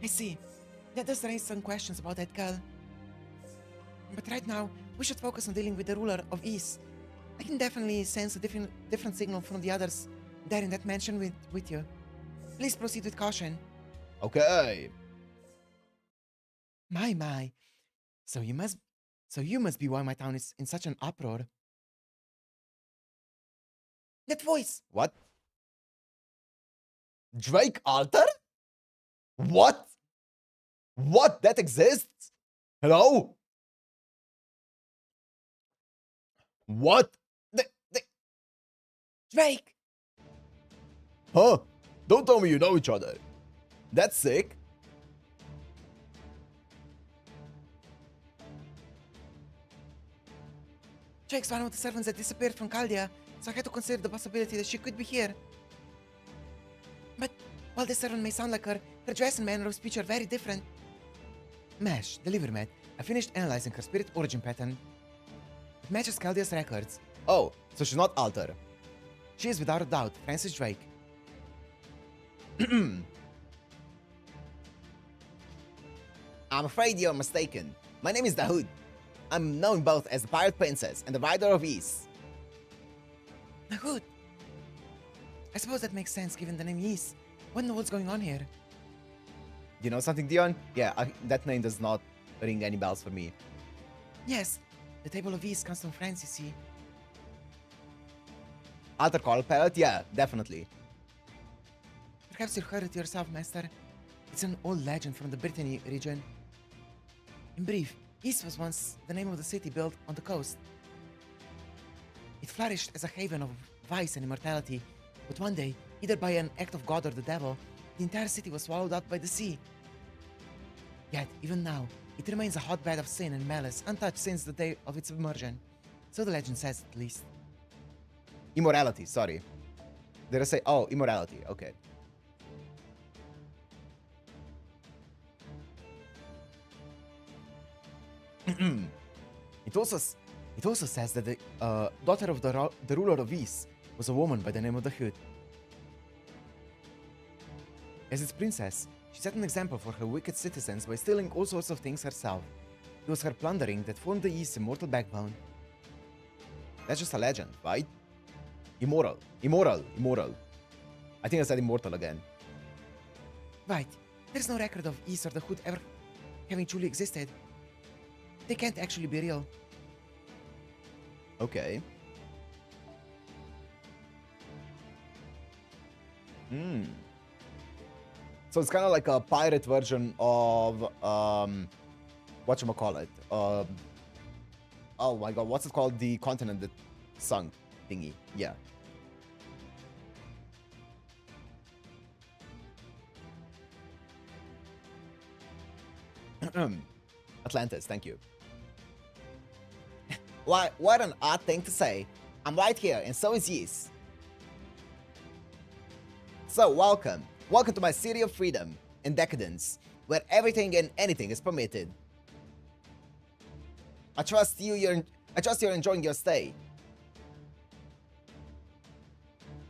I see. That does raise some questions about that girl. But right now, we should focus on dealing with the ruler of East. I can definitely sense a different signal from the others there in that mansion with you. Please proceed with caution. Okay. My. So you must be why my town is in such an uproar. That voice! What? Drake Altar? What? What? That exists? Hello? What? Drake! Huh? Don't tell me you know each other. That's sick. Drake's one of the servants that disappeared from Chaldea, so I had to consider the possibility that she could be here. But while this servant may sound like her dress and manner of speech are very different. Mash, deliver Matt. I finished analyzing her spirit origin pattern. It matches Chaldea's records. Oh, so she's not Altar. She is without a doubt Francis Drake. I'm afraid you're mistaken. My name is Dahoud. I'm known both as the Pirate Princess and the Rider of East. Good. I suppose that makes sense given the name Ys. What in the world's going on here? Do you know something, Dion? Yeah, that name does not ring any bells for me. Yes, the Table of Ys comes from France, you see. Altar Call Palette? Yeah, definitely. Perhaps you've heard it yourself, Master. It's an old legend from the Brittany region. In brief, Ys was once the name of the city built on the coast. It flourished as a haven of vice and immortality, but one day, either by an act of God or the devil, the entire city was swallowed up by the sea. Yet, even now, it remains a hotbed of sin and malice, untouched since the day of its submersion. So the legend says, at least. Immorality, sorry. Did I say... Oh, immorality, okay. It also says that the daughter of the ruler of Ys was a woman by the name of the Hood. As its princess, she set an example for her wicked citizens by stealing all sorts of things herself. It was her plundering that formed the Ys' immortal backbone. That's just a legend, right? Immoral. I think I said immortal again. Right. There's no record of Ys or the Hood ever having truly existed. They can't actually be real. Okay. So it's kind of like a pirate version of whatchamacallit. Oh my god, what's it called? The continent that sunk thingy. Yeah. Atlantis, thank you. What an odd thing to say. I'm right here, and so is Ys. So, welcome. Welcome to my city of freedom and decadence, where everything and anything is permitted. I trust you're enjoying your stay.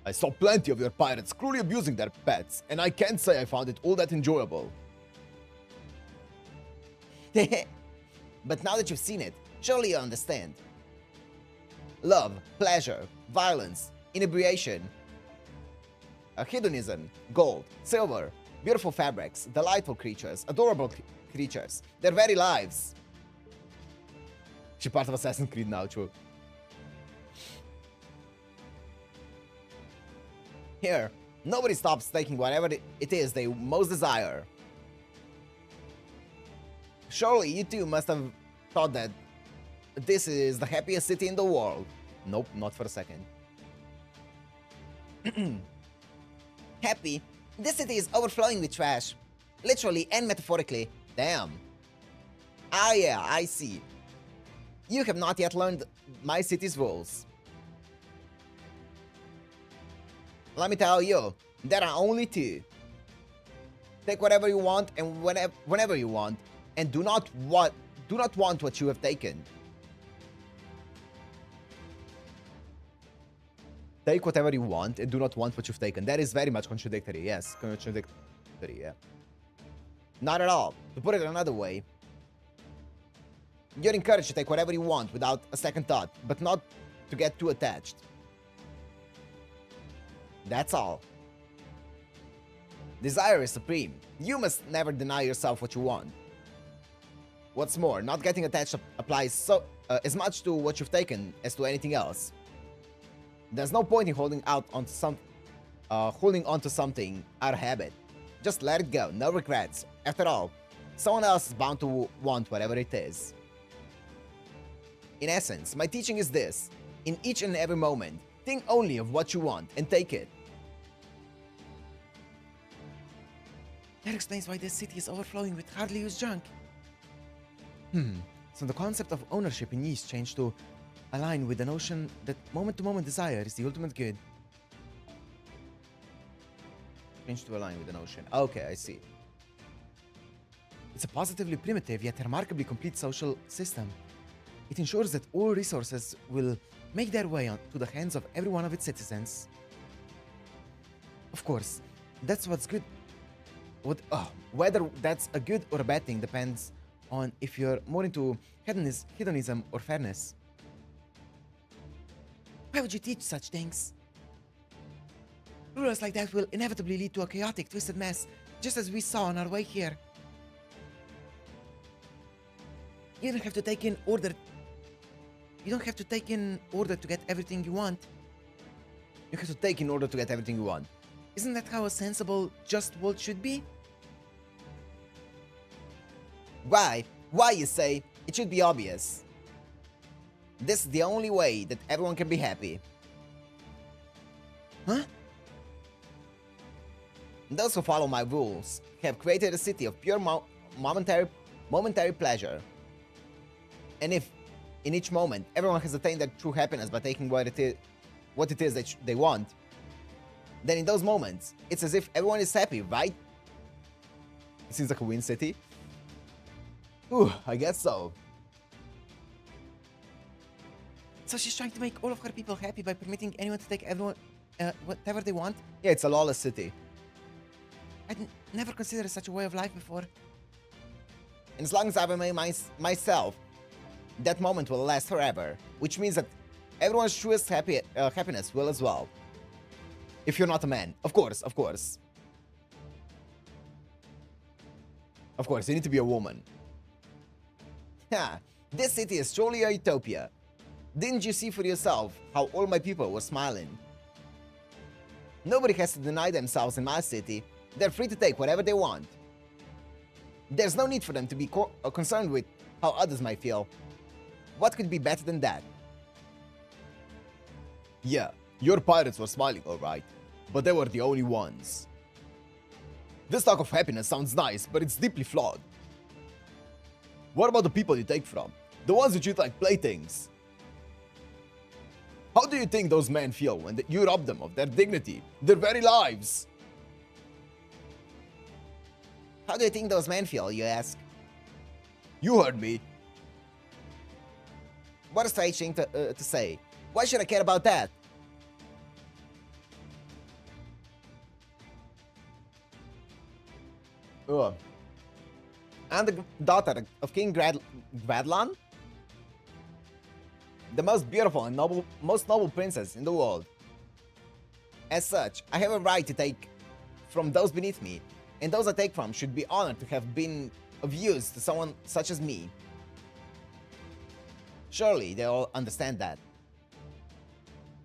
I saw plenty of your pirates cruelly abusing their pets, and I can't say I found it all that enjoyable. But now that you've seen it, surely you understand. love, pleasure, violence, inebriation, hedonism, gold, silver, beautiful fabrics, delightful creatures, adorable creatures, their very lives. She's part of Assassin's Creed now, true. Here, nobody stops taking whatever it is they most desire. Surely you too must have thought that this is the happiest city in the world. Nope, not for a second. Happy? This city is overflowing with trash. Literally and metaphorically. Damn. Ah yeah, I see. You have not yet learned my city's rules. Let me tell you, there are only two. Take whatever you want and whenever you want, and do not want what you have taken. Take whatever you want and do not want what you've taken. That is very much contradictory. Yes, contradictory. Yeah. Not at all. To put it another way, you're encouraged to take whatever you want without a second thought, but not to get too attached. That's all. Desire is supreme. You must never deny yourself what you want. What's more, not getting attached applies as much to what you've taken as to anything else. There's no point in holding onto something out of habit. Just let it go, no regrets. After all, someone else is bound to want whatever it is. In essence, my teaching is this: in each and every moment, think only of what you want and take it. That explains why this city is overflowing with hardly used junk. So the concept of ownership in Ys changed to align with the notion that moment-to-moment desire is the ultimate good. Change to align with the notion. Okay, I see. It's a positively primitive yet remarkably complete social system. It ensures that all resources will make their way to the hands of every one of its citizens. Of course, that's what's good. Whether that's a good or a bad thing depends on if you're more into hedonism or fairness. Why would you teach such things? Rules like that will inevitably lead to a chaotic, twisted mess, just as we saw on our way here. You don't have to take in order. You don't have to take in order to get everything you want. You have to take in order to get everything you want. Isn't that how a sensible, just world should be? Why? Why, you say? It should be obvious. This is the only way that everyone can be happy. Huh? Those who follow my rules have created a city of pure momentary pleasure. And if, in each moment, everyone has attained their true happiness by taking what it is that they want, then in those moments, it's as if everyone is happy, right? It seems like a win city. Ooh, I guess so. So she's trying to make all of her people happy by permitting anyone to take whatever they want? Yeah, it's a lawless city. I'd never considered such a way of life before. And as long as I remain myself, that moment will last forever, which means that everyone's truest happiness will as well. If you're not a man, of course. Of course, you need to be a woman. Ha! This city is truly a utopia. Didn't you see for yourself how all my people were smiling? Nobody has to deny themselves in my city. They're free to take whatever they want. There's no need for them to be concerned with how others might feel. What could be better than that? Yeah, your pirates were smiling, alright, but they were the only ones. This talk of happiness sounds nice, but it's deeply flawed. What about the people you take from? The ones you treat like playthings? How do you think those men feel when you rob them of their dignity, their very lives? How do you think those men feel, you ask? You heard me. What a strange thing to say. Why should I care about that? I'm the daughter of King Gradlan? the most beautiful and most noble princess in the world. As such, I have a right to take from those beneath me, and those I take from should be honored to have been of use to someone such as me. Surely they all understand that.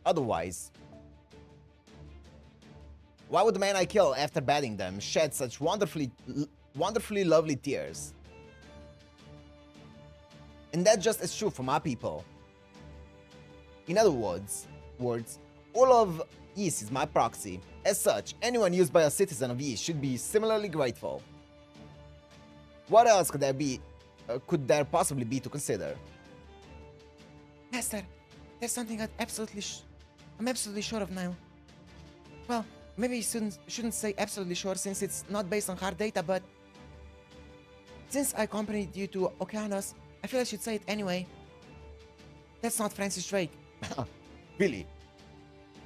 Otherwise, why would the man I kill after batting them shed such wonderfully lovely tears? And that's just as true for my people. In other words, all of Ys is my proxy. As such, anyone used by a citizen of Ys should be similarly grateful. What else could there possibly be to consider? Master, there's something I'm absolutely sure of now. Well, maybe you shouldn't say absolutely sure since it's not based on hard data, but since I accompanied you to Okeanos, I feel I should say it anyway. That's not Francis Drake. Really?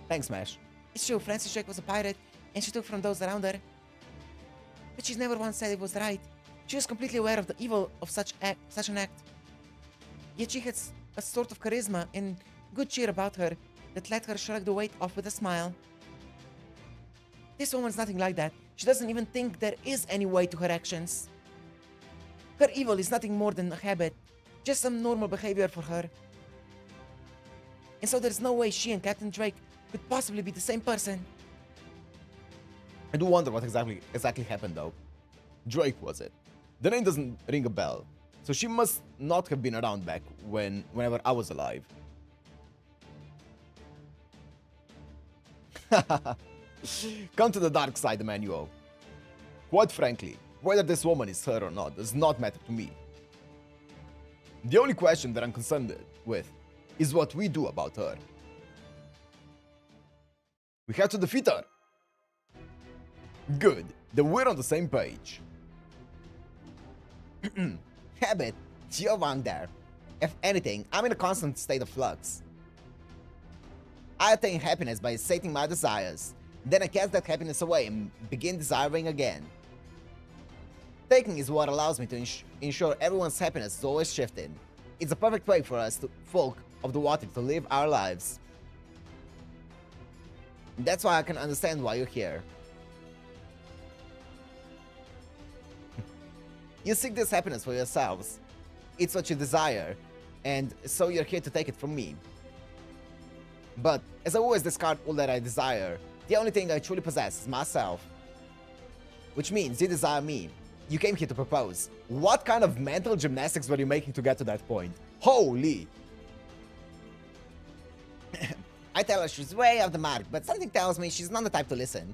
Thanks, Smash. It's true, Francis Drake was a pirate, and she took from those around her. But she's never once said it was right. She was completely aware of the evil of such an act. Yet she had a sort of charisma and good cheer about her that let her shrug the weight off with a smile. This woman's nothing like that. She doesn't even think there is any way to her actions. Her evil is nothing more than a habit, just some normal behavior for her. And so there's no way she and Captain Drake could possibly be the same person. I do wonder what exactly happened though. Drake was it? The name doesn't ring a bell, so she must not have been around back whenever I was alive. Come to the dark side, Emmanuel. Quite frankly, whether this woman is her or not does not matter to me. The only question that I'm concerned with is what we do about her. We have to defeat her. Good, then we're on the same page. Habit, you're wrong there. If anything, I'm in a constant state of flux. I attain happiness by sating my desires. Then I cast that happiness away and begin desiring again. Taking is what allows me to ensure everyone's happiness is always shifting. It's a perfect way for us, folk of the water, to live our lives. That's why I can understand why you're here. You seek this happiness for yourselves. It's what you desire, and so you're here to take it from me. But as I always discard all that I desire, the only thing I truly possess is myself. Which means you desire me. You came here to propose. What kind of mental gymnastics were you making to get to that point? Holy! I tell her she's way off the mark, but something tells me she's not the type to listen.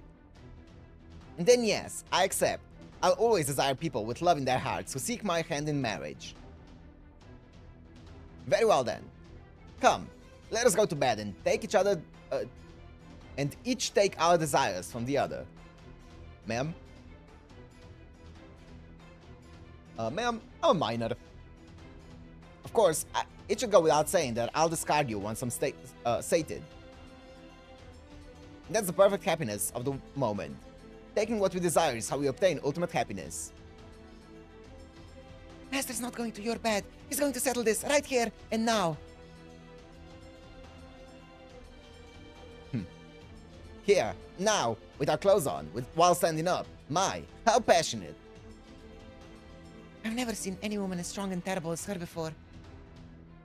And then yes, I accept. I'll always desire people with love in their hearts who seek my hand in marriage. Very well then. Come, let us go to bed and take each other... and each take our desires from the other. Ma'am? Ma'am, I'm a minor. Of course, it should go without saying that I'll discard you once I'm sated. That's the perfect happiness of the moment. Taking what we desire is how we obtain ultimate happiness. Master's not going to your bed. He's going to settle this right here and now. Here, now, with our clothes on, while standing up. My, how passionate. I've never seen any woman as strong and terrible as her before.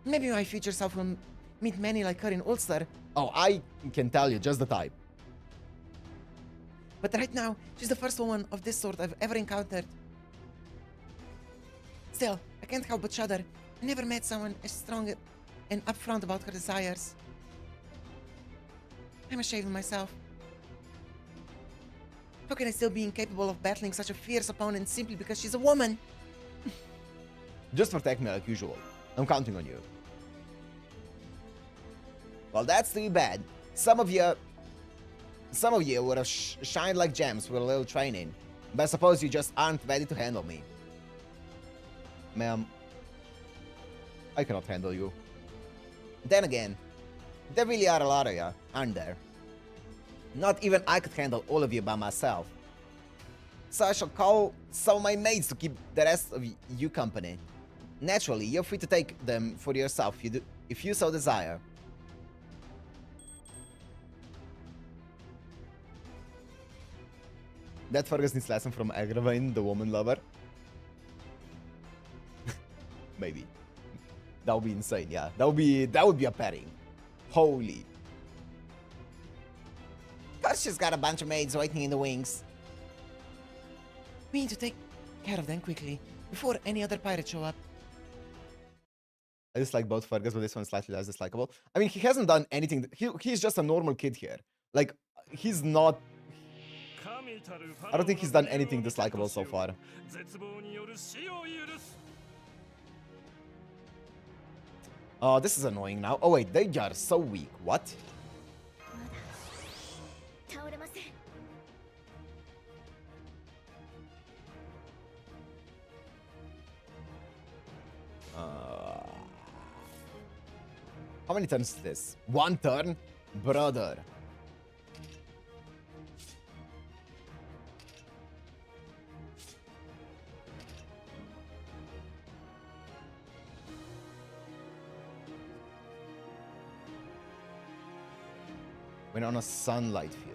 Maybe my future self will meet many like her in Ulster. Oh, I can tell you just the type. But right now, she's the first woman of this sort I've ever encountered. Still, I can't help but shudder. I never met someone as strong and upfront about her desires. I'm ashamed of myself. How can I still be incapable of battling such a fierce opponent simply because she's a woman? Just protect me like usual. I'm counting on you. Well, that's too bad. Some of you would have shined like gems with a little training, but I suppose you just aren't ready to handle me. Ma'am, I cannot handle you. Then again, there really are a lot of you, aren't there? Not even I could handle all of you by myself. So I shall call some of my mates to keep the rest of you company. Naturally, you're free to take them for yourself if you so desire. That Fergus needs lesson from Agravain, the woman lover. Maybe. That would be insane, yeah. That would be a pairing. Holy. First, she's got a bunch of maids waiting in the wings. We need to take care of them quickly before any other pirates show up. I dislike both Fergus, but this one's slightly less dislikable. I mean, he hasn't done anything. He's just a normal kid here. Like, he's not... I don't think he's done anything dislikable so far. Oh, this is annoying now. Oh wait, they are so weak. What? 倒れません。 How many turns is this? One turn? Brother. When on a sunlight field.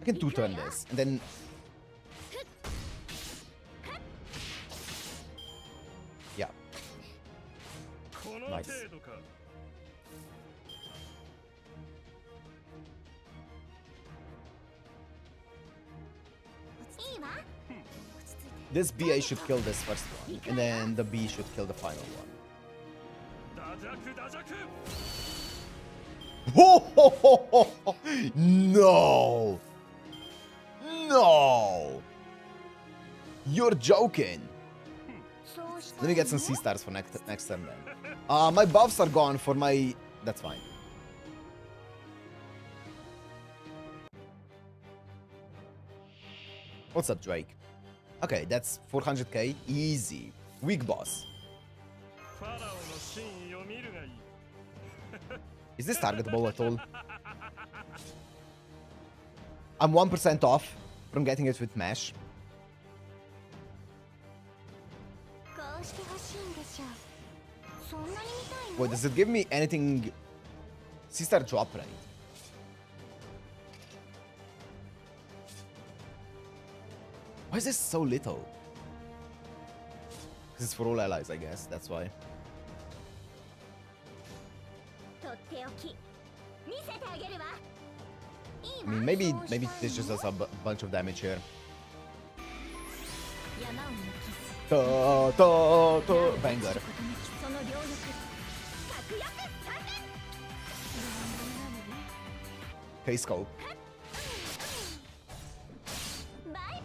I can two-turn this, and then... Yeah. Nice. This BA should kill this first one, and then the B should kill the final one. No! No! You're joking! Let me get some C stars for next turn then. My buffs are gone for my... That's fine. What's up, Drake? Okay, that's 400k. Easy. Weak boss. Is this targetable at all? I'm 1% off from getting it with Mesh. Wait, does it give me anything? C-star drop rate. Why is this so little? Because it's for all allies, I guess. That's why. I mean, maybe this just does a bunch of damage here. Banger. Okay, scope.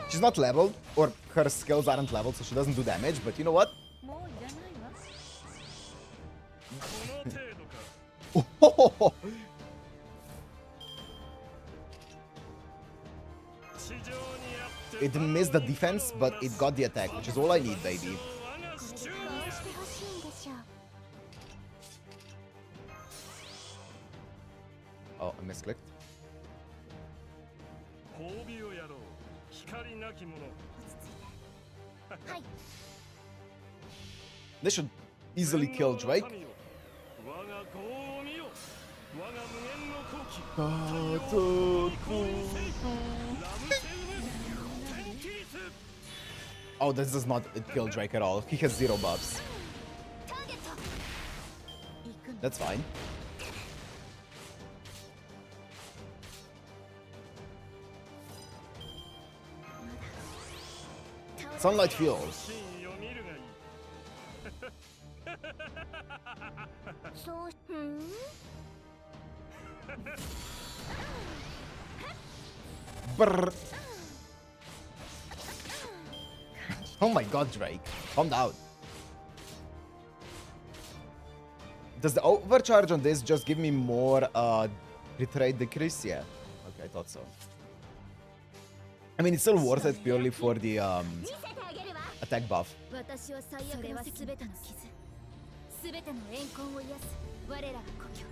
She's not leveled, or her skills aren't leveled, so she doesn't do damage, but you know what? It missed the defense, but it got the attack, which is all I need, baby. Oh, I misclicked. This should easily kill Drake. Oh, this does not kill Drake at all. He has 0 buffs. That's fine. Sunlight fuels. Brr. Oh my god, Drake. Calm down. Does the overcharge on this just give me more hit rate decrease? Yeah. Okay, I thought so. I mean, it's still worth it purely for the 見せてあげるわ attack buff. 私を最悪のすべての傷すべての怨恨を癒す我らが故郷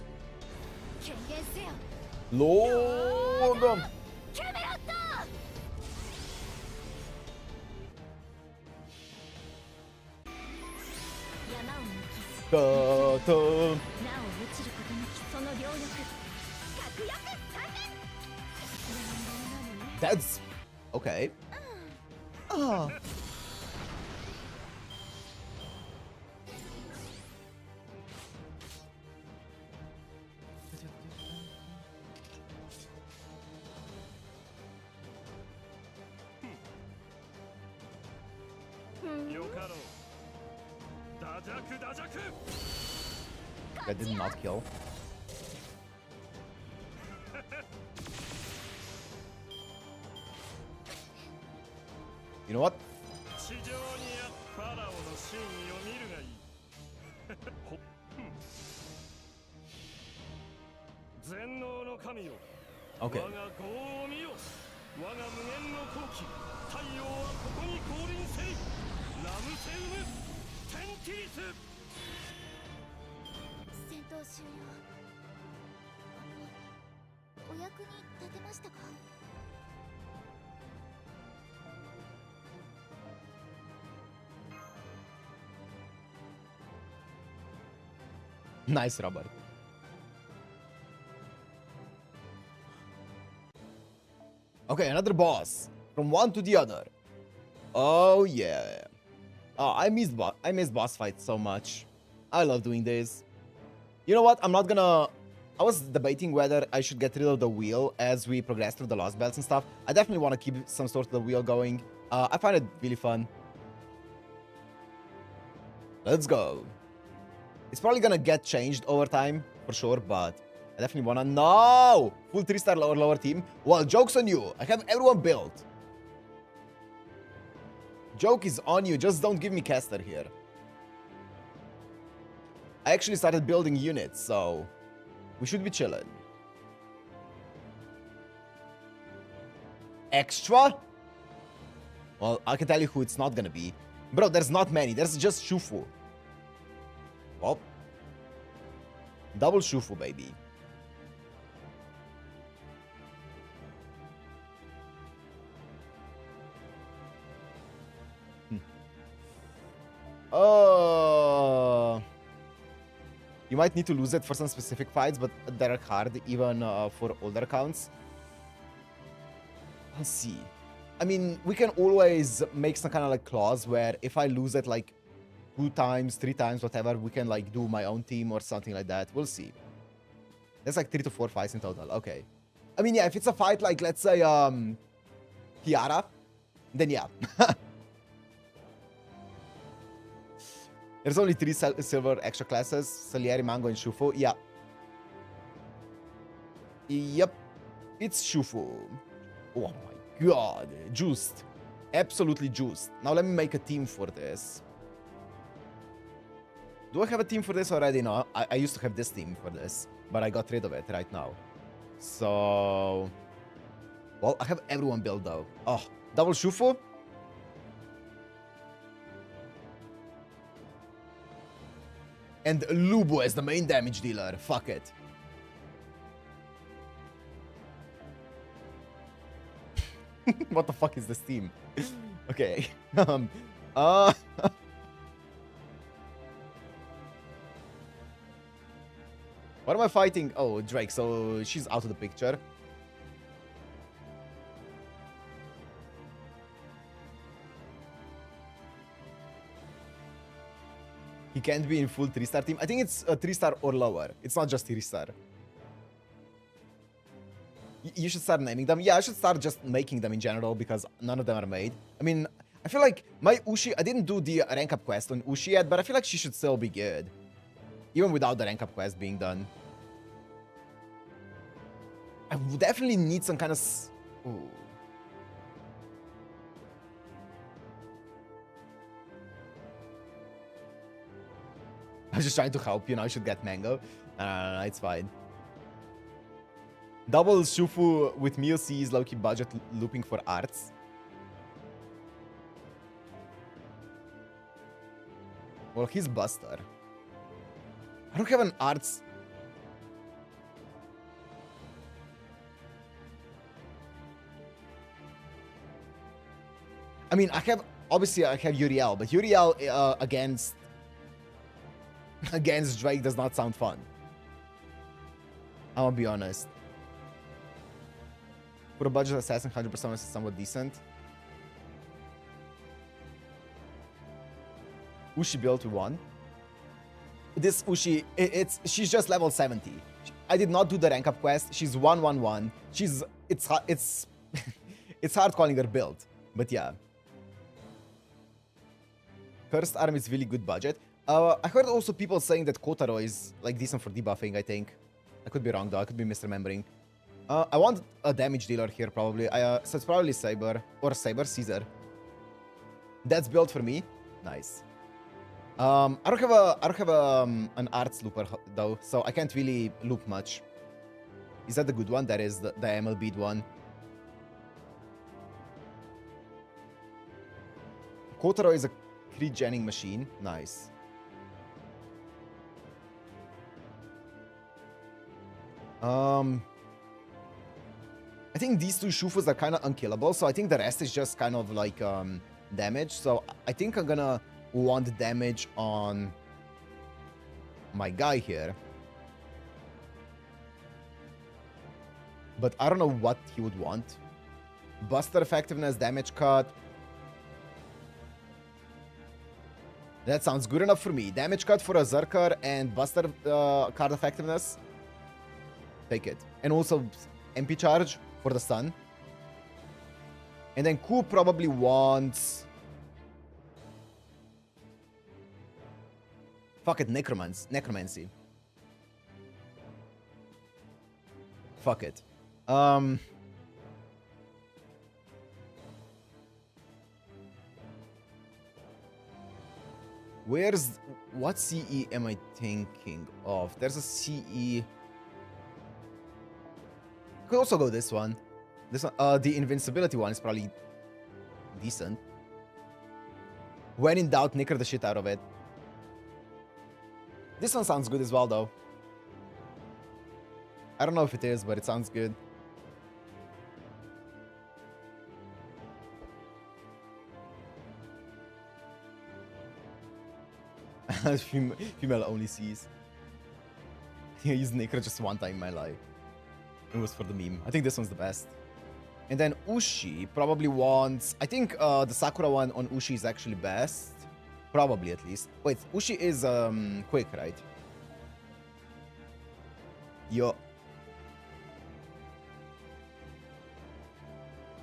権限せよ Lord! キャメロット 山を抜き Ta-ta. なお落ちることなきその両翼確約3年 That's okay. Ah. That did not kill. You know what? 地上にあファラオの真意を見るがいいほ全能の神よ Okay. 我が業を見よ我が無限の好機太陽はここに降臨せいラムセウムテンティリス戦闘終了お役に立てましたか Nice, Robert. Okay, another boss. From one to the other. Oh yeah. Oh, I miss boss fights so much. I love doing this. You know what? I'm not gonna... I was debating whether I should get rid of the wheel as we progress through the lost belts and stuff. I definitely want to keep some sort of the wheel going. I find it really fun. Let's go. It's probably gonna get changed over time, for sure, but I definitely wanna... No! Full 3-star lower team? Well, joke's on you. I have everyone built. Joke is on you. Just don't give me caster here. I actually started building units, so we should be chilling. Extra? Well, I can tell you who it's not gonna be. Bro, there's not many. There's just Shufu. Oh. Double Shufu, baby. You might need to lose it for some specific fights, but they're hard, even for older accounts. Let's see. I mean, we can always make some kind of like clause where if I lose it like 2 times, 3 times, whatever, we can like do my own team or something like that. We'll see. There's like 3 to 4 fights in total. Okay. I mean, yeah, if it's a fight like, let's say, Tiara, then yeah. There's only 3 silver extra classes. Salieri, Mango, and Shufu. Yeah. Yep. It's Shufu. Oh my god. Juiced. Absolutely juiced. Now let me make a team for this. Do I have a team for this already? No. I used to have this team for this, but I got rid of it right now. So... Well, I have everyone built though. Oh, double Shufu? And Lubu as the main damage dealer. Fuck it. What the fuck is this team? Okay. What am I fighting? Oh, Drake. So she's out of the picture. He can't be in full 3-star team. I think it's a 3-star or lower. It's not just 3-star. You should start naming them. Yeah, I should start just making them in general because none of them are made. I mean, I feel like my Ushi... I didn't do the rank up quest on Ushi yet, but I feel like she should still be good. Even without the rank up quest being done. I would definitely need some kind of... Ooh. I was just trying to help you. Now I should get Mango. No, it's fine. Double Shufu with Mio C is low-key budget looping for arts. Well, he's Buster. I don't have an arts. I mean, obviously I have Uriel, but Uriel against Drake does not sound fun. I'll be honest. For a budget assassin, 100% is somewhat decent. Ushi built with 1. This Ushi, she's just level 70. I did not do the rank up quest. She's 111. It's it's hard calling her build, but yeah. Cursed Arm is really good budget. I heard also people saying that Kotaro is like decent for debuffing, I think. I could be wrong though, I could be misremembering. I want a damage dealer here probably. So it's probably Saber or Caesar. That's built for me. Nice. I don't have an arts looper though, so I can't really loop much. Is that the good one? That is the MLB one. Kotaro is a crit genning machine. Nice. I think these two Shufus are kind of unkillable, so I think the rest is just kind of like damage. So I think I'm gonna want damage on my guy here. But I don't know what he would want. Buster effectiveness, damage cut. That sounds good enough for me. Damage cut for a Zerker and Buster card effectiveness. Take it. And also MP charge for the stun. And then Ku probably wants... Fuck it, Necromancy. Fuck it. What CE am I thinking of? There's a CE. Could also go this one. This one, the invincibility one is probably decent. When in doubt, knicker the shit out of it. This one sounds good as well, though. I don't know if it is, but it sounds good. Female only sees. I used Necro just one time in my life. It was for the meme. I think this one's the best. And then Ushi probably wants... I think the Sakura one on Ushi is actually best. Probably, at least. Wait, Ushi is quick, right? Yo.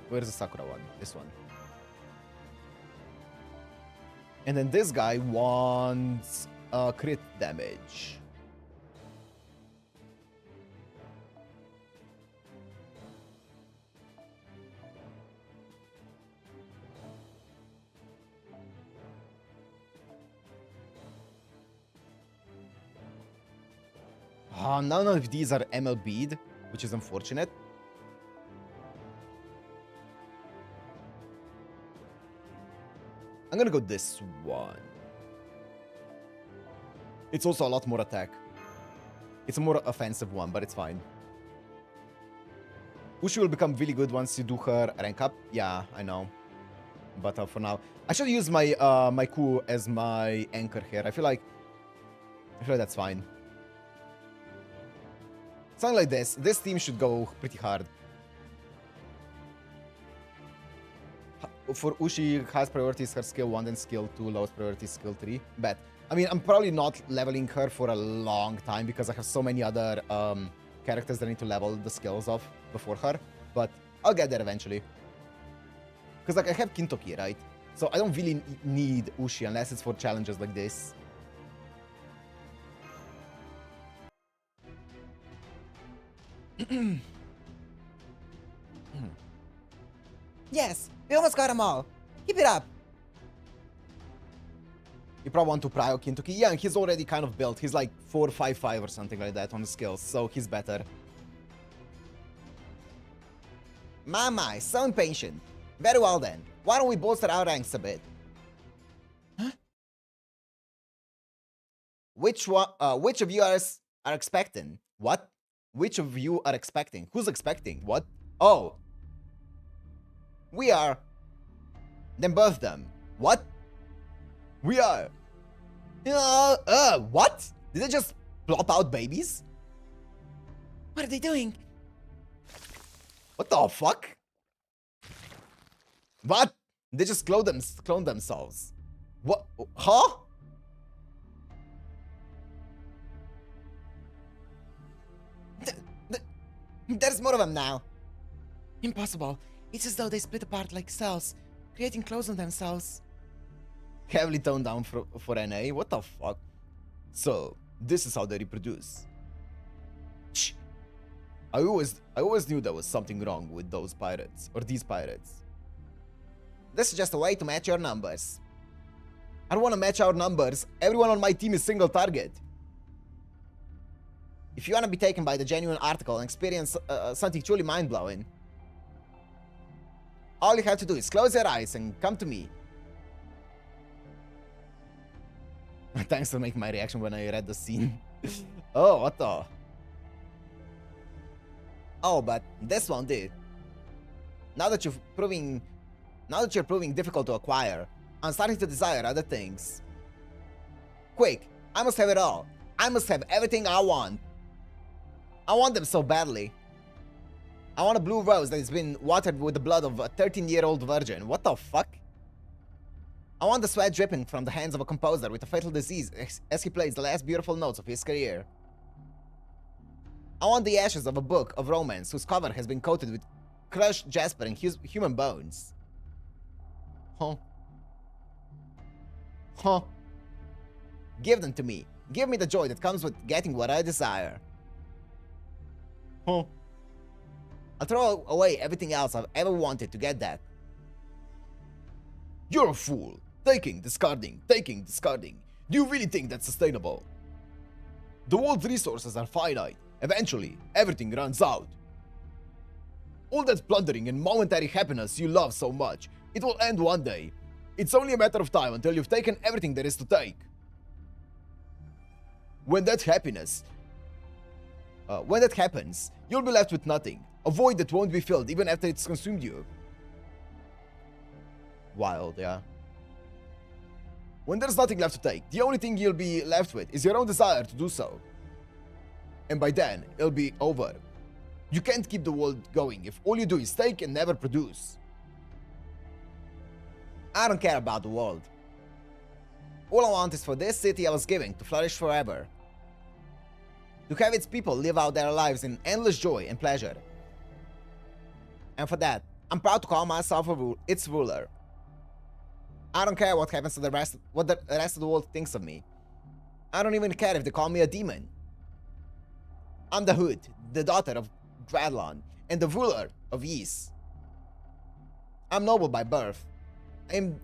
Where's the Sakura one? This one. And then this guy wants crit damage. None of these are MLB'd, which is unfortunate. I'm gonna go this one. It's also a lot more attack. It's a more offensive one, but it's fine. Ushi will become really good once you do her rank up. Yeah, I know. But for now, I should use my my Ku as my anchor here. I feel like that's fine. Something like this. This team should go pretty hard. For Ushi, highest priority is her skill 1, then skill 2, lowest priority is skill 3. Bet. I mean, I'm probably not leveling her for a long time because I have so many other characters that I need to level the skills of before her. But I'll get there eventually. Because like I have Kintoki, right? So I don't really need Ushi unless it's for challenges like this. Yes, we almost got them all. Keep it up. You probably want to prio Kintoki. Yeah, and he's already kind of built. He's like 4-5-5 or something like that on the skills, so he's better. My, so impatient. Very well then. Why don't we bolster our ranks a bit? Which one? Which of you are expecting? What? Which of you are expecting? Who's expecting? What? Oh, we are. Then birth them. What? We are. What? Did they just plop out babies? What are they doing? What the fuck? What? They just clone themselves. What? Huh? There's more of them now. Impossible. It's as though they split apart like cells, creating clones of themselves. Heavily toned down for NA? What the fuck? So, this is how they reproduce. Shh. I always knew there was something wrong with those pirates, or these pirates. This is just a way to match your numbers. I don't want to match our numbers. Everyone on my team is single target. If you want to be taken by the genuine article and experience something truly mind-blowing, all you have to do is close your eyes and come to me. Thanks for making my reaction when I read the scene. Oh, what the? Oh, but this won't do. Now that you're proving difficult to acquire, I'm starting to desire other things. Quick, I must have it all. I must have everything I want. I want them so badly. I want a blue rose that has been watered with the blood of a 13-year-old virgin. What the fuck? I want the sweat dripping from the hands of a composer with a fatal disease as he plays the last beautiful notes of his career. I want the ashes of a book of romance whose cover has been coated with crushed jasper and human bones. Huh? Huh? Give them to me. Give me the joy that comes with getting what I desire. Huh? I'll throw away everything else I've ever wanted to get that. You're a fool. Taking, discarding, taking, discarding. Do you really think that's sustainable? The world's resources are finite. Eventually, everything runs out. All that plundering and momentary happiness you love so much, it will end one day. It's only a matter of time until you've taken everything there is to take. When that happens, you'll be left with nothing. A void that won't be filled even after it's consumed you. Wild, yeah. When there's nothing left to take, the only thing you'll be left with is your own desire to do so. And by then, it'll be over. You can't keep the world going if all you do is take and never produce. I don't care about the world. All I want is for this city I was given to flourish forever. To have its people live out their lives in endless joy and pleasure. And for that, I'm proud to call myself its ruler. I don't care what happens to the rest of the world thinks of me. I don't even care if they call me a demon. I'm the Hood, the daughter of Dradlon, and the ruler of Ys. I'm noble by birth. I'm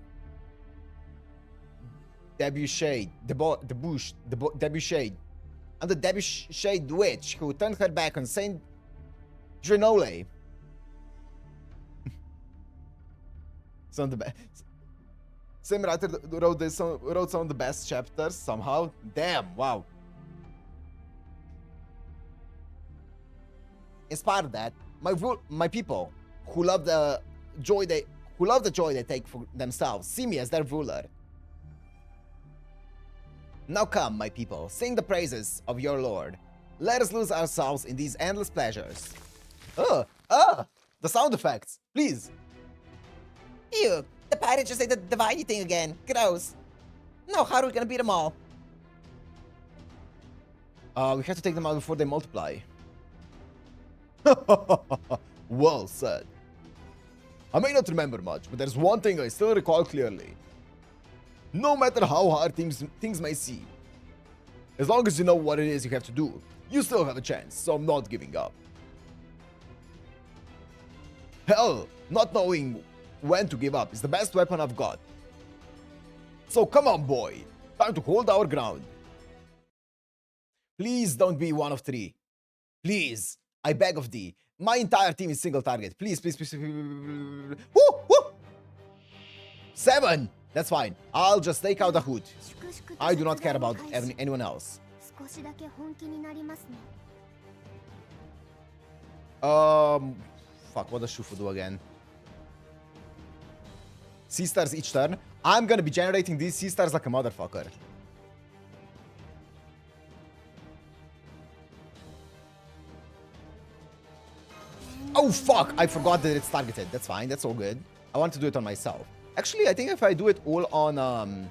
Debauchade, Debauchade. I'm the Debauchade witch who turned her back on Saint Drenole. Some of the best. Same writer wrote some of the best chapters somehow. Damn, wow. Inspired of that, my people who love the joy they take for themselves see me as their ruler. Now come, my people, sing the praises of your Lord. Let us lose ourselves in these endless pleasures. The sound effects, please. Ew, the pirate just did the dividey thing again. Gross. Now how are we gonna beat them all? We have to take them out before they multiply. Well said. I may not remember much, but there's one thing I still recall clearly. No matter how hard things may seem, as long as you know what it is you have to do, you still have a chance, so I'm not giving up. Hell, not knowing when to give up is the best weapon I've got. So come on, boy. Time to hold our ground. Please don't be one of three. Please, I beg of thee. My entire team is single target. Please, please, please. Woo! Woo! 7! That's fine. I'll just take out the hood. 粛々と I do not 切 care 断を about 開始 anyone else. 少しだけ本気になりますね Fuck, what does Shufu do again? C stars each turn. I'm gonna be generating these C stars like a motherfucker. Oh fuck, I forgot that it's targeted. That's fine, that's all good. I want to do it on myself. Actually, I think if I do it all on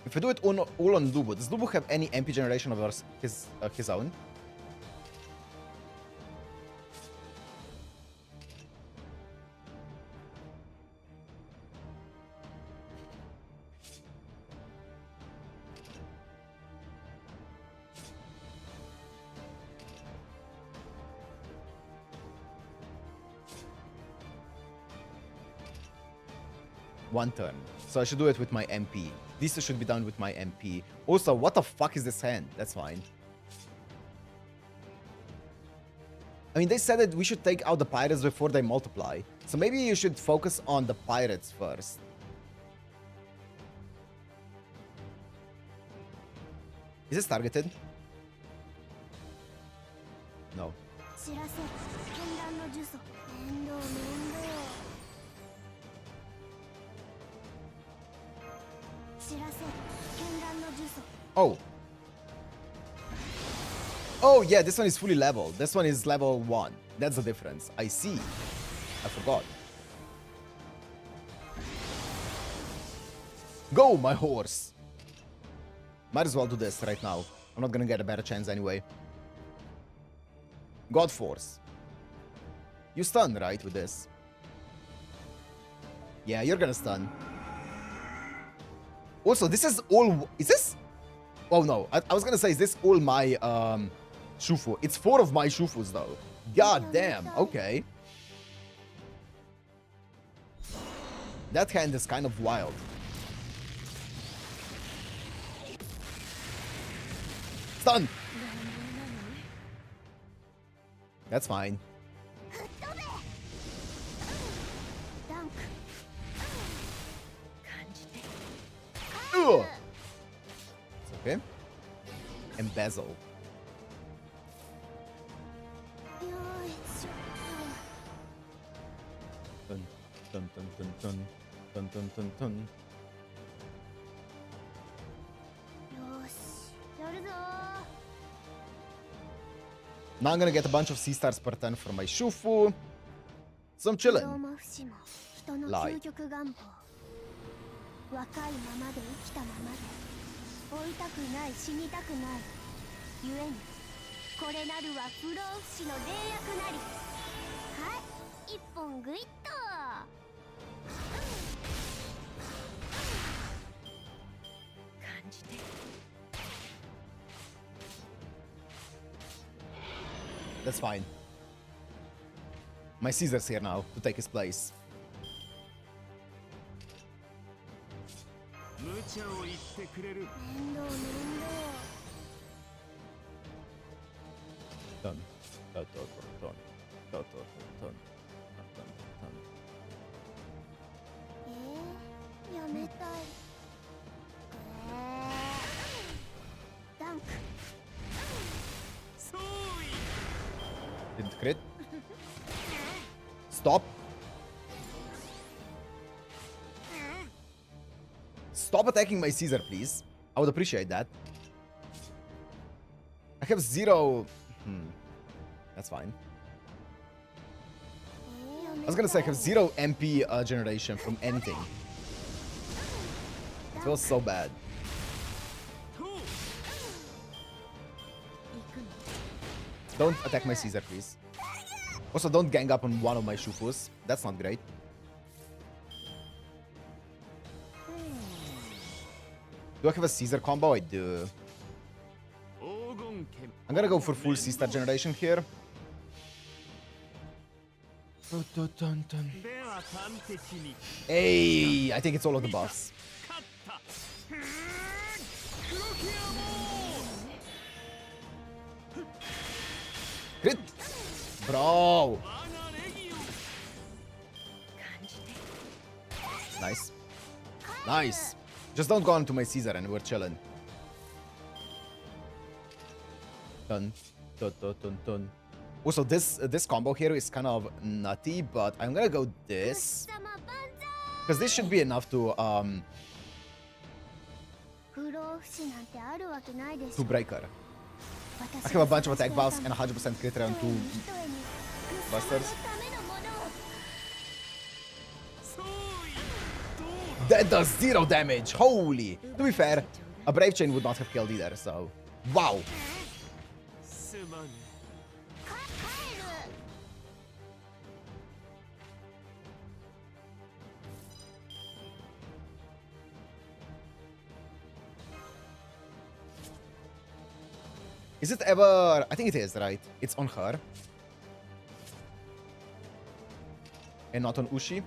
if I do it all on Lubu, does Lubu have any MP generation of his own? One turn. So I should do it with my MP. This should be done with my MP. Also, what the fuck is this hand? That's fine. I mean, they said that we should take out the pirates before they multiply. So maybe you should focus on the pirates first. Is this targeted? No. 知らせ剣断の呪詛面倒面倒知らせ剣断の呪詛 Oh. Oh, yeah, this one is fully leveled. This one is level 1. That's the difference. I see. I forgot. Go, my horse. Might as well do this right now. I'm not gonna get a better chance anyway. God Force. You stun, right, with this? Yeah, you're gonna stun. Also, this is all... Is this... Oh, no. I was gonna say, is this all my, Shufu? It's 4 of my Shufus, though. God damn. Okay. That hand is kind of wild. Stun! That's fine. ダンク Ugh. It's okay. Embezzle. よいしょ Dun, dun, dun, dun, dun. Dun, dun, dun, dun. よしやるぞ Now I'm gonna get a bunch of C stars per turn for my Shufu. So I'm chilling. 不動も不死も人の究極願望若いままで生きたままで老いたくない死にたくないゆえにこれなるは不老不死の霊薬なりはい一本グイッと That's fine. My Caesar's here now to take his place. 無茶を言ってくれる 面倒面 Dun, dun, dun, dun, dun, dun, dun, dun, dun. 倒やめたいダンク そうい Didn't crit. Stop. Stop attacking my Caesar, please. I would appreciate that. I have 0... That's fine. I was gonna say I have 0 MP generation from anything. It feels so bad. Don't attack my Caesar, please. Also, don't gang up on one of my Shufus. That's not great. Do I have a Caesar combo? I do. 黄金剣 I'm gonna go for full C-star generation here. では端的に Hey, I think it's all of the buffs. 勝った黒木アモ Crit! Bro! 我が礼儀を Nice. Nice. Just don't go onto my Caesar and we're chilling. Dun, dun, dun, dun, dun. Also, this combo here is kind of nutty, but I'm gonna go this. Because this should be enough to break her. I have a bunch of attack buffs and 100% crit rate on 2 busters. That does 0 damage! Holy! To be fair, a Brave Chain would not have killed either, so... Wow! すまぬ Is it ever... I think it is, right? It's on her. And not on Ushi.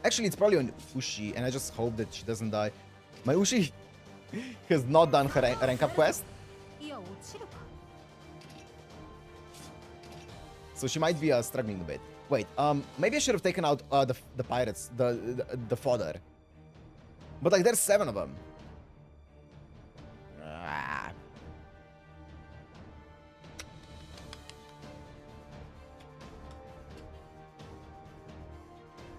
Actually, it's probably on Ushi, and I just hope that she doesn't die. My Ushi has not done her rank up quest. So she might be struggling a bit. Wait, maybe I should have taken out the pirates, the fodder. But like, there's 7 of them. Ah.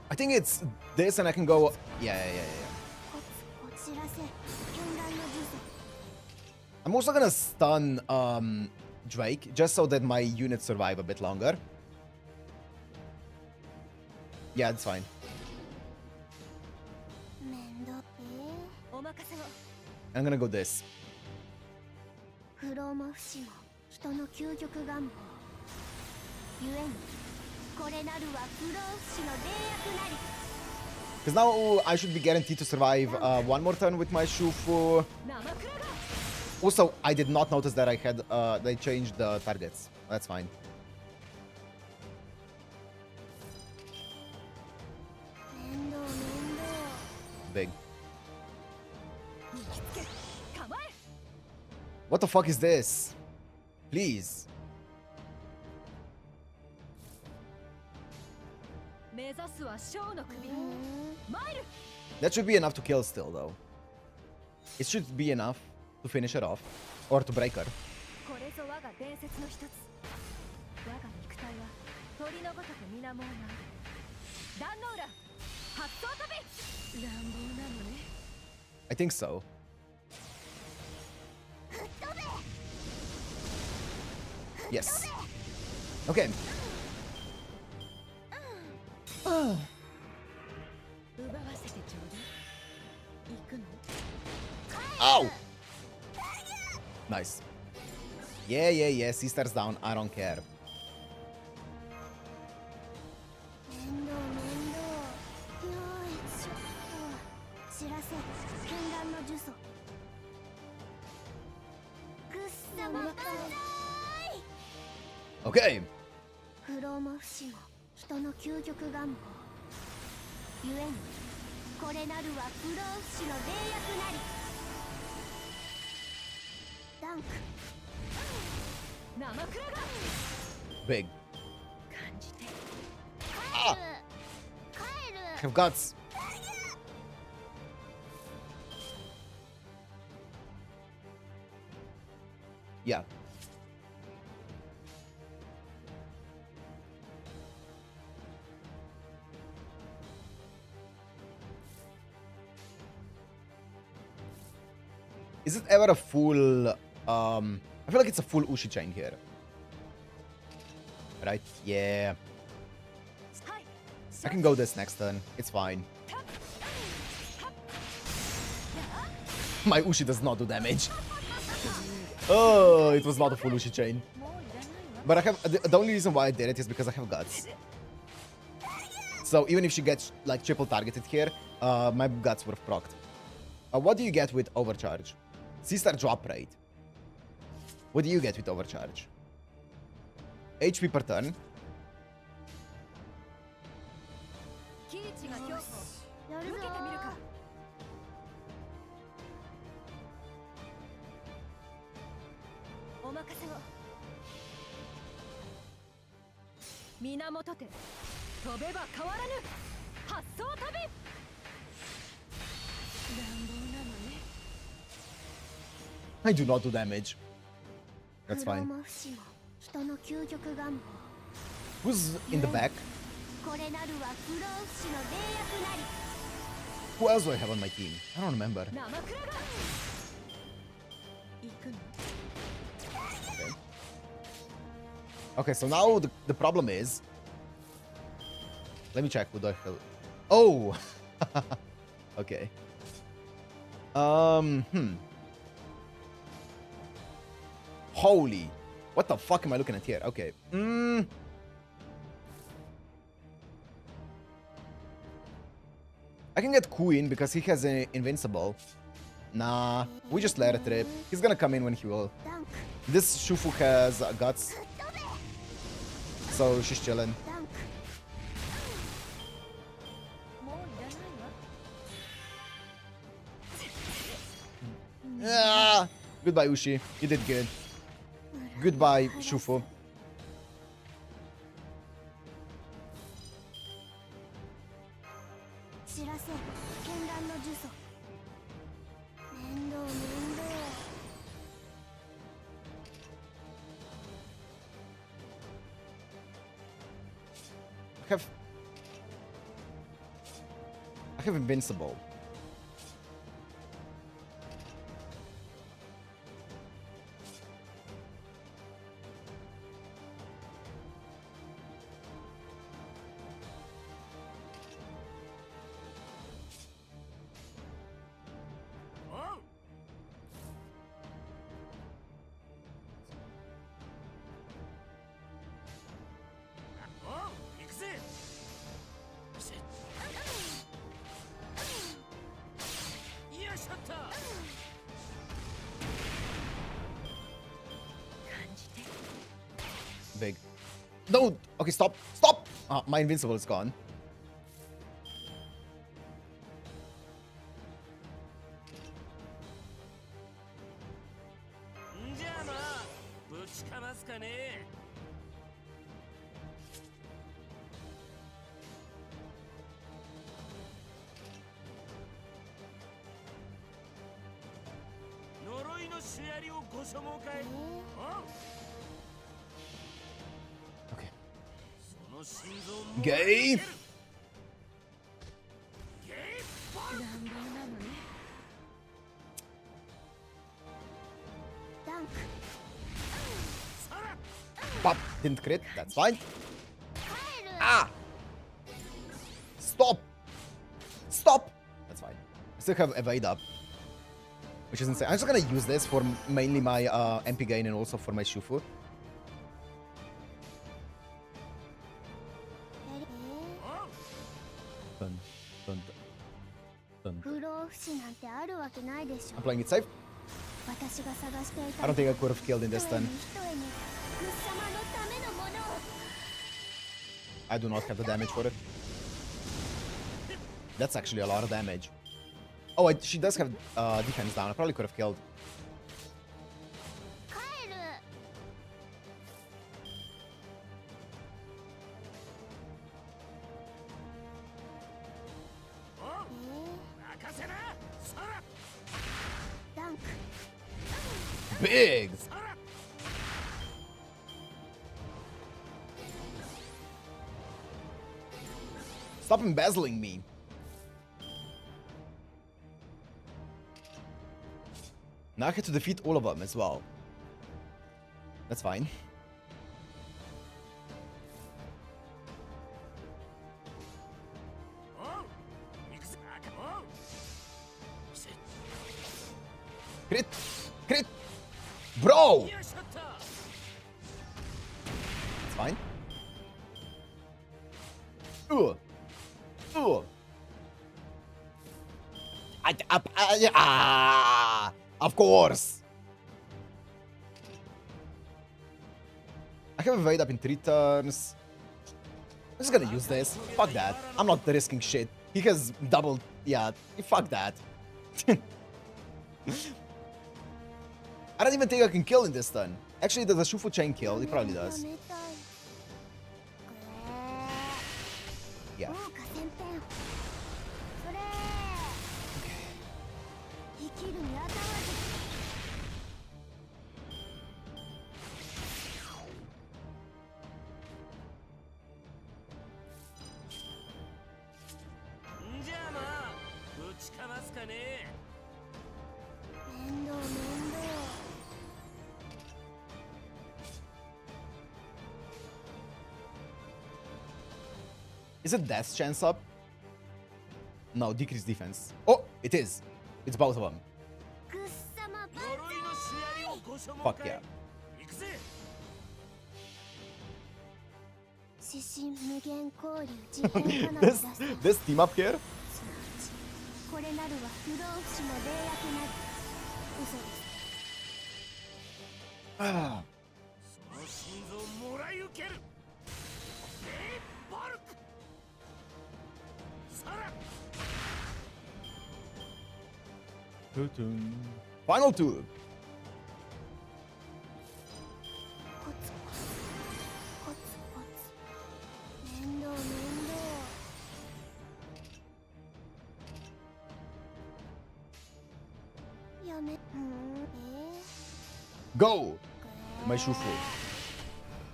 I think it's this, and I can go. Yeah. I'm also gonna stun Drake just so that my units survive a bit longer. Yeah, it's fine. I'm gonna go this. Because now I should be guaranteed to survive one more turn with my Shufu. Also, I did not notice that I had they changed the targets. That's fine. Big. What the fuck is this? Please. That should be enough to kill still, though. It should be enough to finish her off. Or to break her. I think so. Yes. Okay. Ow! Nice. Yeah. C-Star's down. I don't care. Okay. Big. Ah! I have guts. Yeah. Is it ever a full, I feel like it's a full Ushi chain here. Right? Yeah. I can go this next turn. It's fine. My Ushi does not do damage. Oh, it was not a full Ushi chain. But I have, the only reason why I did it is because I have guts. So even if she gets like triple targeted here, my guts would have procced. What do you get with overcharge? C-Star drop rate. What do you get with overcharge? HP per turn. 源手飛べば変わらぬ発想旅乱暴なのね I do not do damage. That's 不老 fine. も不死も人の究極願望 Who's in the back? これなるは不老不死の霊薬なり Who else do I have on my team? I don't remember. 生クラが行くの Okay, so now the problem is... Let me check who the hell... Oh! Okay. Holy. What the fuck am I looking at here? Okay. I can get Queen because he has an invincible. Nah, we just let it rip. He's gonna come in when he will. ダンク This Shufu has guts, 飛べ so she's chilling. ダンクもういらないわ Ah! Goodbye, Ushi. You did good. Goodbye, Shufu. 知らせ絢爛の呪詛面倒面倒 I have invincible. Big. No! Okay, stop! Stop! My invincible is gone. Okay. Gay! 乱暴なのね ダンク Pop! Didn't crit. That's fine. Ah! Stop! Stop! That's fine. I still have evade up, which is insane. I'm just gonna use this for mainly my MP gain and also for my Shufu. Dun, dun, dun. 不老不死なんてあるわけないでしょ I'm playing it safe. 私が探していた I don't think I could have killed in 一 this 重 turn. に一重にグッ様のためのものを I do not have the damage for it. That's actually a lot of damage. Oh, she does have defense down. I probably could have killed. 帰る ダンク Big! Stop embezzling me. Now I have to defeat all of them as well. That's fine. Crit! Crit! Bro! It's fine. Ugh. Ugh. Of course. I have evade up in 3 turns. I'm just gonna use this. Fuck that. I'm not risking shit. He has doubled. Yeah, fuck that. I don't even think I can kill in this turn. Actually, does a Shufu chain kill? He probably does. やめたい Yeah. 豪華旋変それ生きるにあたわず じゃあまあぶちかますかね。面倒面倒 Is it death chance up? No, decrease defense. Oh, it is. It's both of them. くっさまば 呪いの試合をご所望 Fuck かい。 yeah. 行くぜ。指針無限交流自変かなる This だせ this team up here? すなわちこれなるは不動不死の霊薬なり嘘です Ah. その心臓もらい受ける。レイバルク。さら。 Final two. コツコツコツコツ面倒面倒やめGo. My shufu.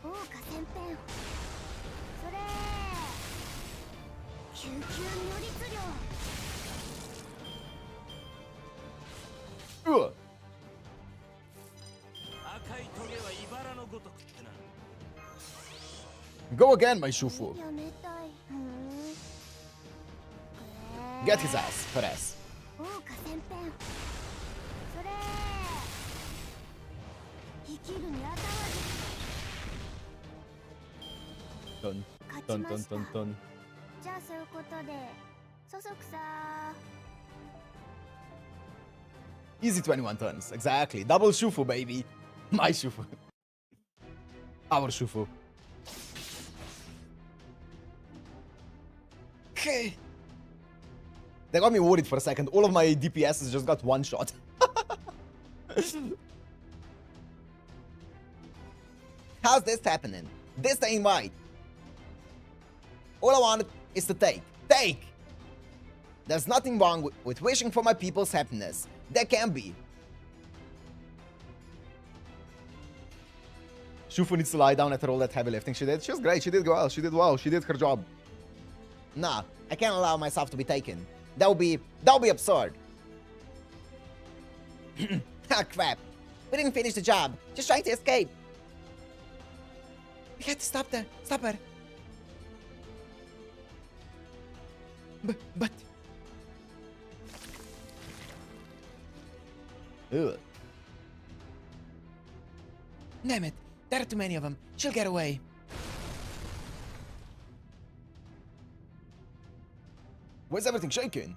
豪華旋変それ救急如律令 Ugh. 赤いトゲは茨のごとくってな。 Go again, my shufu. やめたい Get his ass, Perez. 豪華旋変それ生きるにあたわ Dun ず勝ち dun ま dun した dun dun. じゃあそういうことでそそくさ Easy 21 turns. Exactly. Double shufu, baby. My shufu. Our shufu. Okay. They got me worried for a second. All of my DPSs just got one shot. How's this happening? This ain't right. All I wanted is to take. Take! There's nothing wrong with wishing for my people's happiness. There can be. Shufu needs to lie down after all that heavy lifting she did. She was great. She did well. She did well. She did her job. Nah, I can't allow myself to be taken. That would be absurd. Ah, crap. We didn't finish the job. Just trying to escape. We had to stop her. Stop her. But Ugh. damn it, there are too many of them. She'll get away. Where's everything shaking?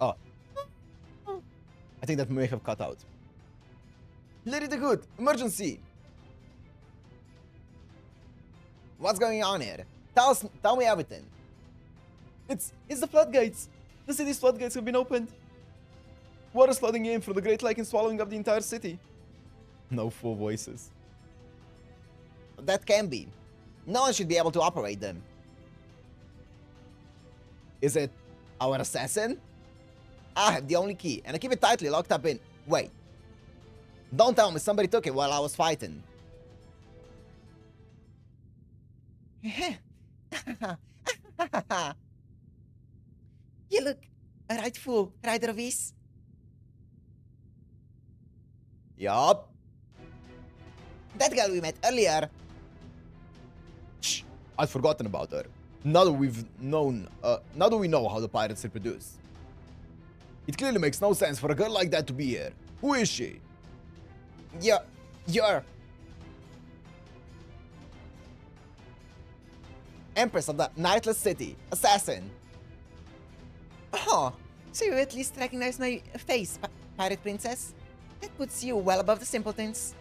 Oh. I think that may have cut out. Lady the Good, emergency! What's going on here? Tell me everything. It's the floodgates! The city's floodgates have been opened! Water's flooding in through the Great Lake and swallowing up the entire city. No four voices. That can be. No one should be able to operate them. Is it our assassin? I have the only key, and I keep it tightly locked up in... Wait. Don't tell me somebody took it while I was fighting. You look a rightful rider of East. Yup. That girl we met earlier. Shh! I'd forgotten about her. Now that we know how the pirates reproduce. It clearly makes no sense for a girl like that to be here. Who is she? You're... Empress of the Nightless City. Assassin. Oh, so you at least recognize my face, Pirate Princess? That puts you well above the simpletons.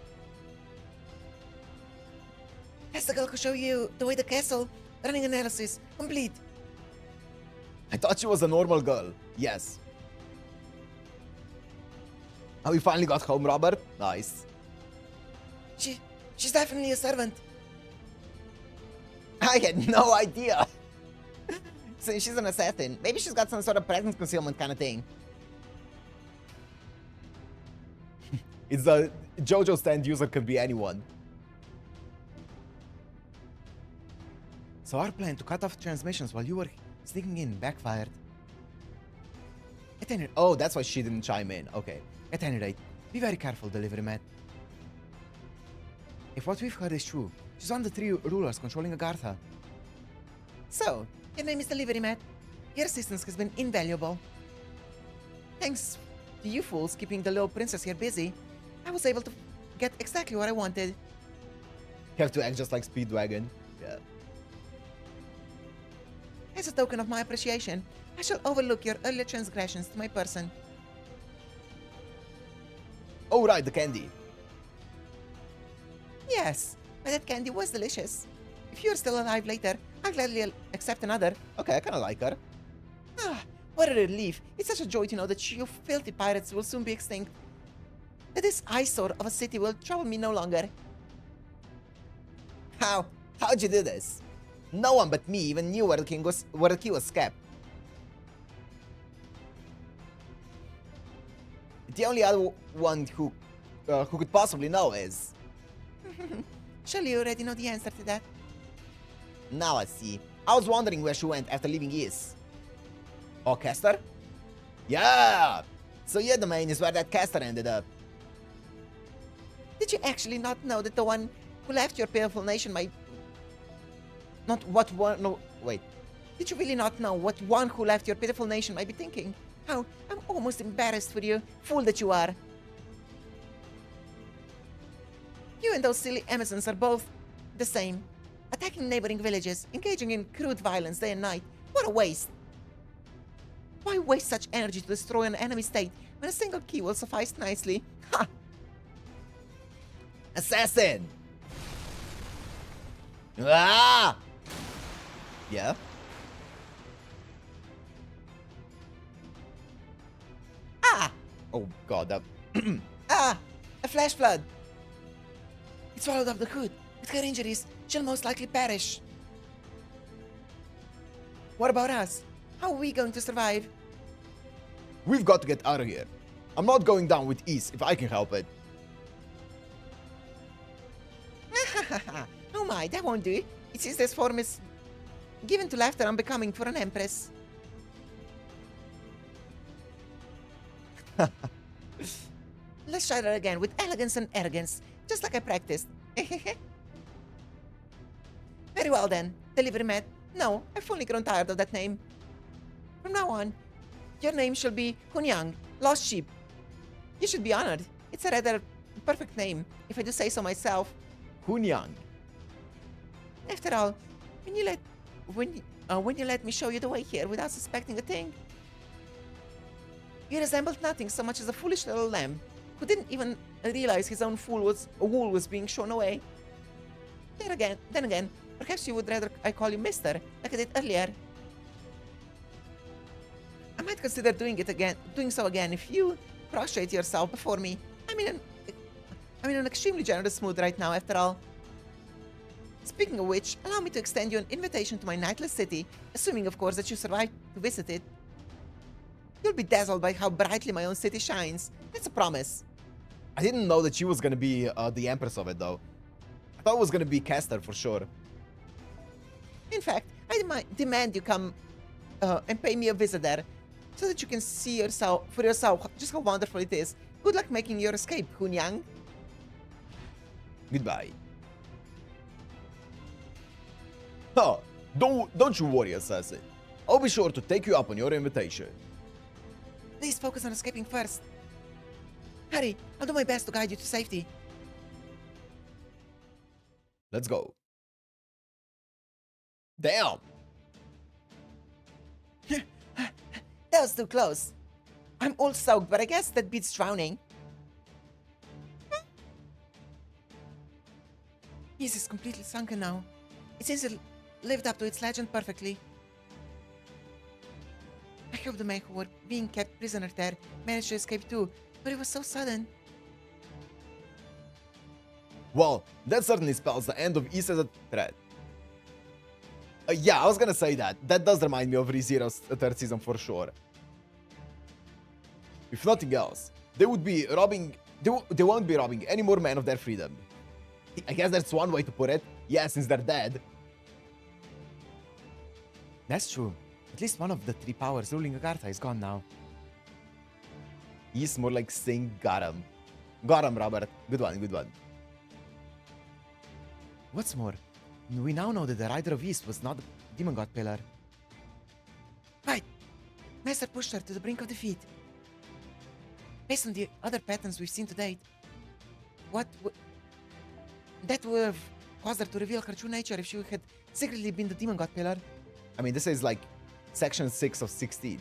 That's the girl who showed you the way to the castle. Running analysis. Complete. I thought she was a normal girl. Yes. Oh, we finally got home, Robert. Nice. She's definitely a servant. I had no idea. So she's an assassin. Maybe she's got some sort of presence concealment kind of thing. It's a JoJo stand user could be anyone. So our plan to cut off transmissions while you were sneaking in backfired. Oh, that's why she didn't chime in. Okay. At any rate, be very careful, Delivery Matt. If what we've heard is true, she's one of the 3 rulers controlling Agartha. So, your name is Delivery Matt. Your assistance has been invaluable. Thanks to you fools keeping the little princess here busy, I was able to get exactly what I wanted. You have to act just like Speedwagon. Yeah. As a token of my appreciation, I shall overlook your earlier transgressions to my person. Oh, right, the candy. Yes, but that candy was delicious. If you're still alive later, I'll gladly accept another. Okay, I kind of like her. Ah, what a relief. It's such a joy to know that you filthy pirates will soon be extinct. That this eyesore of a city will trouble me no longer. How'd you do this? No one but me even knew where the key was kept. The only other one who could possibly know is... Surely you already know the answer to that. Now I see. I was wondering where she went after leaving East. Oh, Caster? Yeah! So your domain is where that caster ended up. Did you actually not know that the one who left your pitiful nation might... Not what one... No, wait. Did you really not know what one who left your pitiful nation might be thinking? How I'm almost embarrassed for you, fool that you are. You and those silly Amazons are both the same. Attacking neighboring villages, engaging in crude violence day and night. What a waste! Why waste such energy to destroy an enemy state when a single key will suffice nicely? Ha! Assassin! Ah! Yeah? Ah! Oh, God, that... Ah! A flash flood! It swallowed up the hood. With her injuries, she'll most likely perish. What about us? How are we going to survive? We've got to get out of here. I'm not going down with ease if I can help it. Oh my, that won't do. It seems this form is given to laughter unbecoming for an empress. Let's try that again with elegance and arrogance, just like I practiced. Very well then, Delivery Matt. No, I've fully grown tired of that name. From now on, your name shall be Hunyang, Lost Sheep. You should be honored. It's a rather perfect name, if I do say so myself. Hunyang. After all, when you let me show you the way here without suspecting a thing, you resembled nothing so much as a foolish little lamb who didn't even realize his own wool was being shown away. Then again, perhaps you would rather I call you Mister, like I did earlier. I might consider doing so again if you prostrate yourself before me. I'm in an extremely generous mood right now, after all. Speaking of which, allow me to extend you an invitation to my nightless city, assuming, of course, that you survive to visit it. You'll be dazzled by how brightly my own city shines. That's a promise. I didn't know that she was gonna be the Empress of it, though. I thought it was gonna be Caster for sure. In fact, I demand you come and pay me a visit there, so that you can see for yourself just how wonderful it is. Good luck making your escape, Hunyang. Goodbye. Huh, don't you worry, Assassin. I'll be sure to take you up on your invitation. Please focus on escaping first. Hurry, I'll do my best to guide you to safety. Let's go. Damn! That was too close. I'm all soaked, but I guess that beats drowning. Yes, it's completely sunken now. It seems it lived up to its legend perfectly. I hope the men who were being kept prisoner there managed to escape too, but it was so sudden. Well, that certainly spells the end of East as a threat. Yeah, I was gonna say that. That does remind me of ReZero's third season for sure. If nothing else, they would be robbing... They won't be robbing any more men of their freedom. I guess that's one way to put it. Yeah, since they're dead. That's true. At least one of the three powers ruling Agartha is gone now. He's more like saying got him. Got him, Robert. Good one, good one. What's more, we now know that the Rider of East was not the Demon God Pillar. Right! Master pushed her to the brink of defeat. Based on the other patterns we've seen to date, that would have caused her to reveal her true nature if she had secretly been the Demon God Pillar. I mean, this is like section 6 of 16.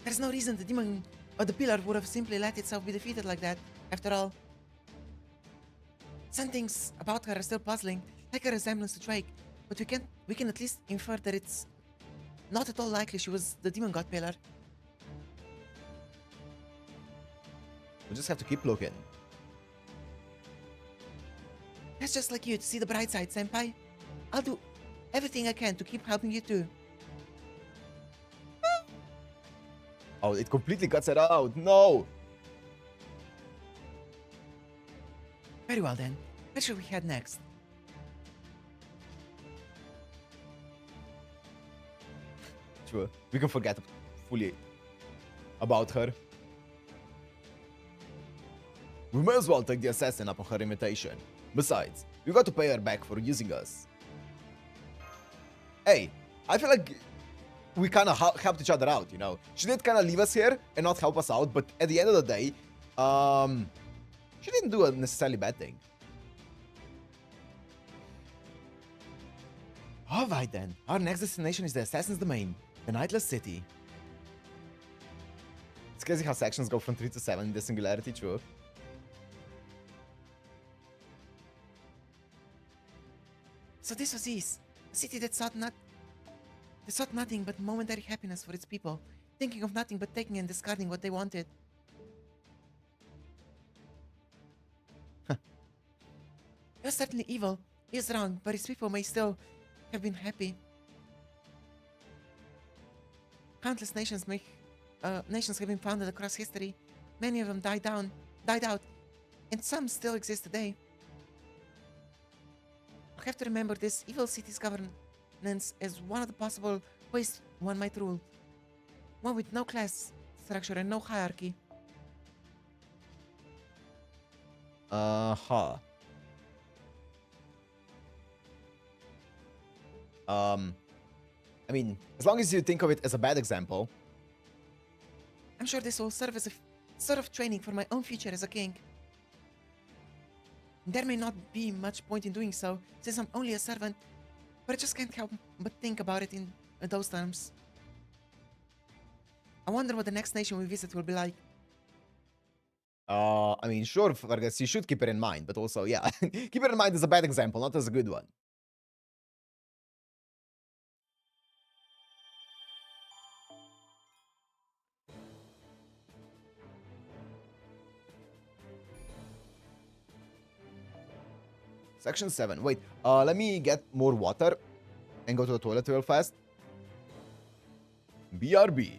There's no reason the Demon or the Pillar would have simply let itself be defeated like that, after all. Some things about her are still puzzling, like her resemblance to Drake, but we can at least infer that it's not at all likely she was the Demon God Pillar. We just have to keep looking. That's just like you to see the bright side, Senpai. I'll do everything I can to keep helping you too. Oh, it completely cuts it out. No! Very well then. Where should we head next? Sure, we can forget fully about her. We may as well take the assassin up on her invitation. Besides, we got to pay her back for using us. Hey, I feel like we kind of helped each other out, you know? She did kind of leave us here and not help us out, but at the end of the day, she didn't do a necessarily bad thing. Alright then. Our next destination is the Assassin's Domain, the Nightless City. It's crazy how sections go from 3 to 7 in the Singularity, true. So this was East, a city that sought nothing but momentary happiness for its people, thinking of nothing but taking and discarding what they wanted. It was certainly evil, he is wrong, but its people may still have been happy. Countless nations have been founded across history. Many of them died out, and some still exist today. I have to remember this evil city's governance as one of the possible ways one might rule. One with no class structure and no hierarchy. Uh-huh. I mean, as long as you think of it as a bad example. I'm sure this will serve as a sort of training for my own future as a king. There may not be much point in doing so, since I'm only a servant, but I just can't help but think about it in those terms. I wonder what the next nation we visit will be like. I mean, sure, Vargas, you should keep it in mind, but also, yeah, keep it in mind as a bad example, not as a good one. Section 7. Wait, let me get more water and go to the toilet real fast. BRB.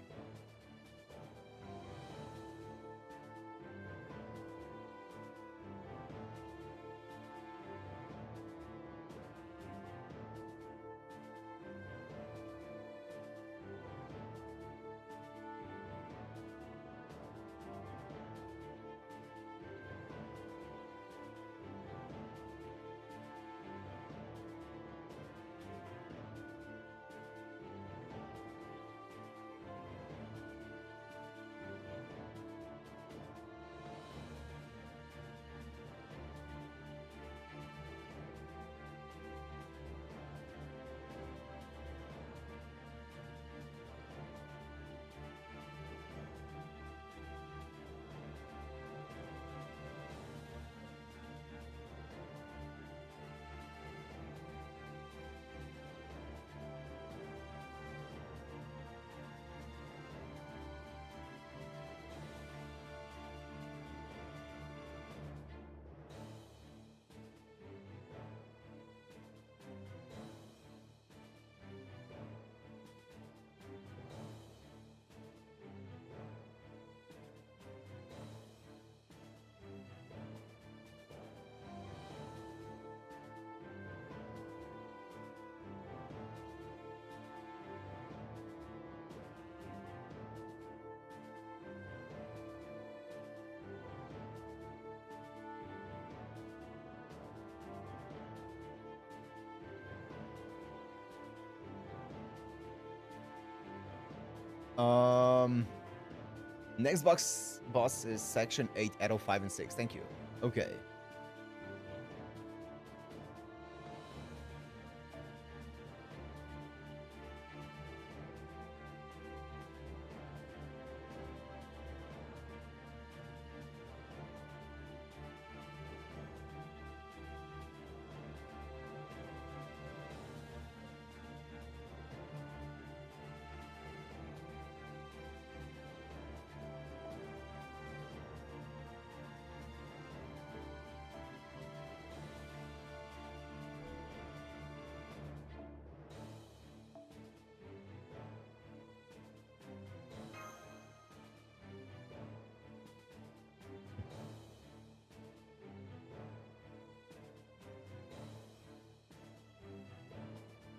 Next boss is section 8, arrow 5 and 6. Thank you. Okay.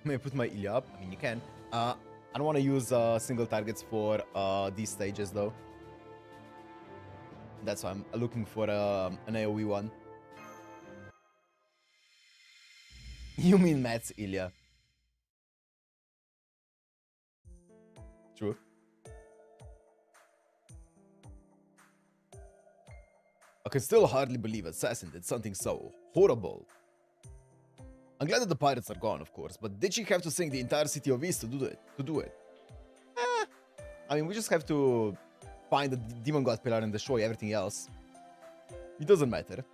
May I put my Ilya up? I mean, you can. I don't want to use single targets for these stages, though. That's why I'm looking for an AoE one. You mean Matt's Ilya? True. I can still hardly believe Assassin did something so horrible. I'm glad that the pirates are gone, of course, but did she have to sink the entire city of East to do it? I mean, we just have to find the demon god pillar and destroy everything else. It doesn't matter.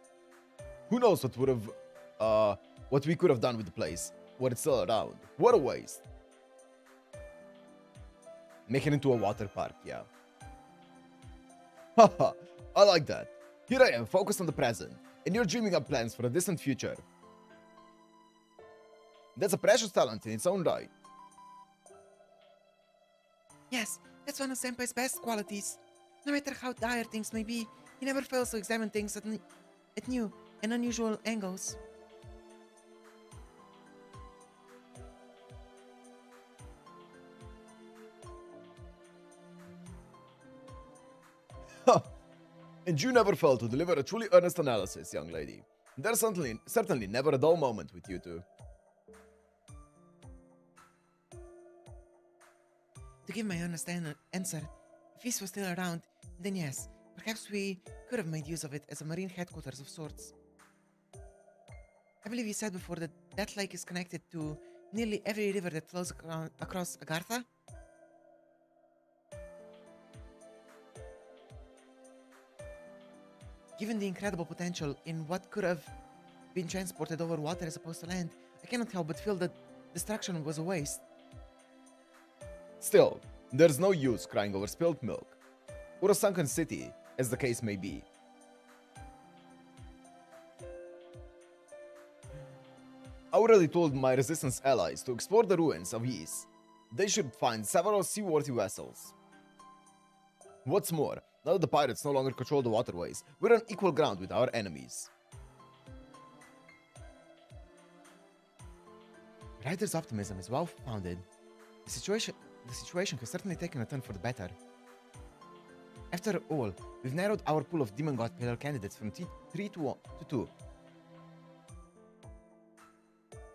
Who knows what would have, what we could have done with the place, were it still around. What a waste. Make it into a water park, yeah. Haha, I like that. Here I am, focused on the present, and you're dreaming up plans for a distant future. That's a precious talent in its own right. Yes, that's one of Senpai's best qualities. No matter how dire things may be, he never fails to examine things at new and unusual angles. Ha! And you never fail to deliver a truly earnest analysis, young lady. There's certainly never a dull moment with you two. To give my honest answer, if East was still around, then yes, perhaps we could have made use of it as a marine headquarters of sorts. I believe you said before that that lake is connected to nearly every river that flows across Agartha? Given the incredible potential in what could have been transported over water as opposed to land, I cannot help but feel that destruction was a waste. Still, there's no use crying over spilled milk, or a sunken city, as the case may be. I already told my resistance allies to explore the ruins of Ys. They should find several seaworthy vessels. What's more, now that the pirates no longer control the waterways, we're on equal ground with our enemies. Ryder's optimism is well founded. The situation has certainly taken a turn for the better. After all, we've narrowed our pool of Demon God Pillar candidates from 3 to 2.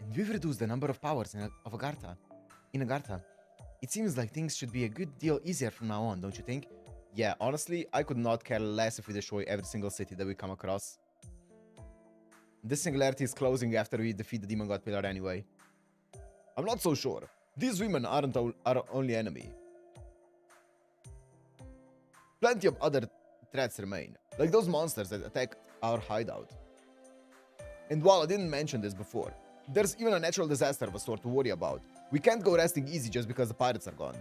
And we've reduced the number of powers in Agartha. It seems like things should be a good deal easier from now on, don't you think? Yeah, honestly, I could not care less if we destroy every single city that we come across. This singularity is closing after we defeat the Demon God Pillar anyway. I'm not so sure. These women aren't our only enemy. Plenty of other threats remain, like those monsters that attacked our hideout. And while I didn't mention this before, there's even a natural disaster of a sort to worry about. We can't go resting easy just because the pirates are gone.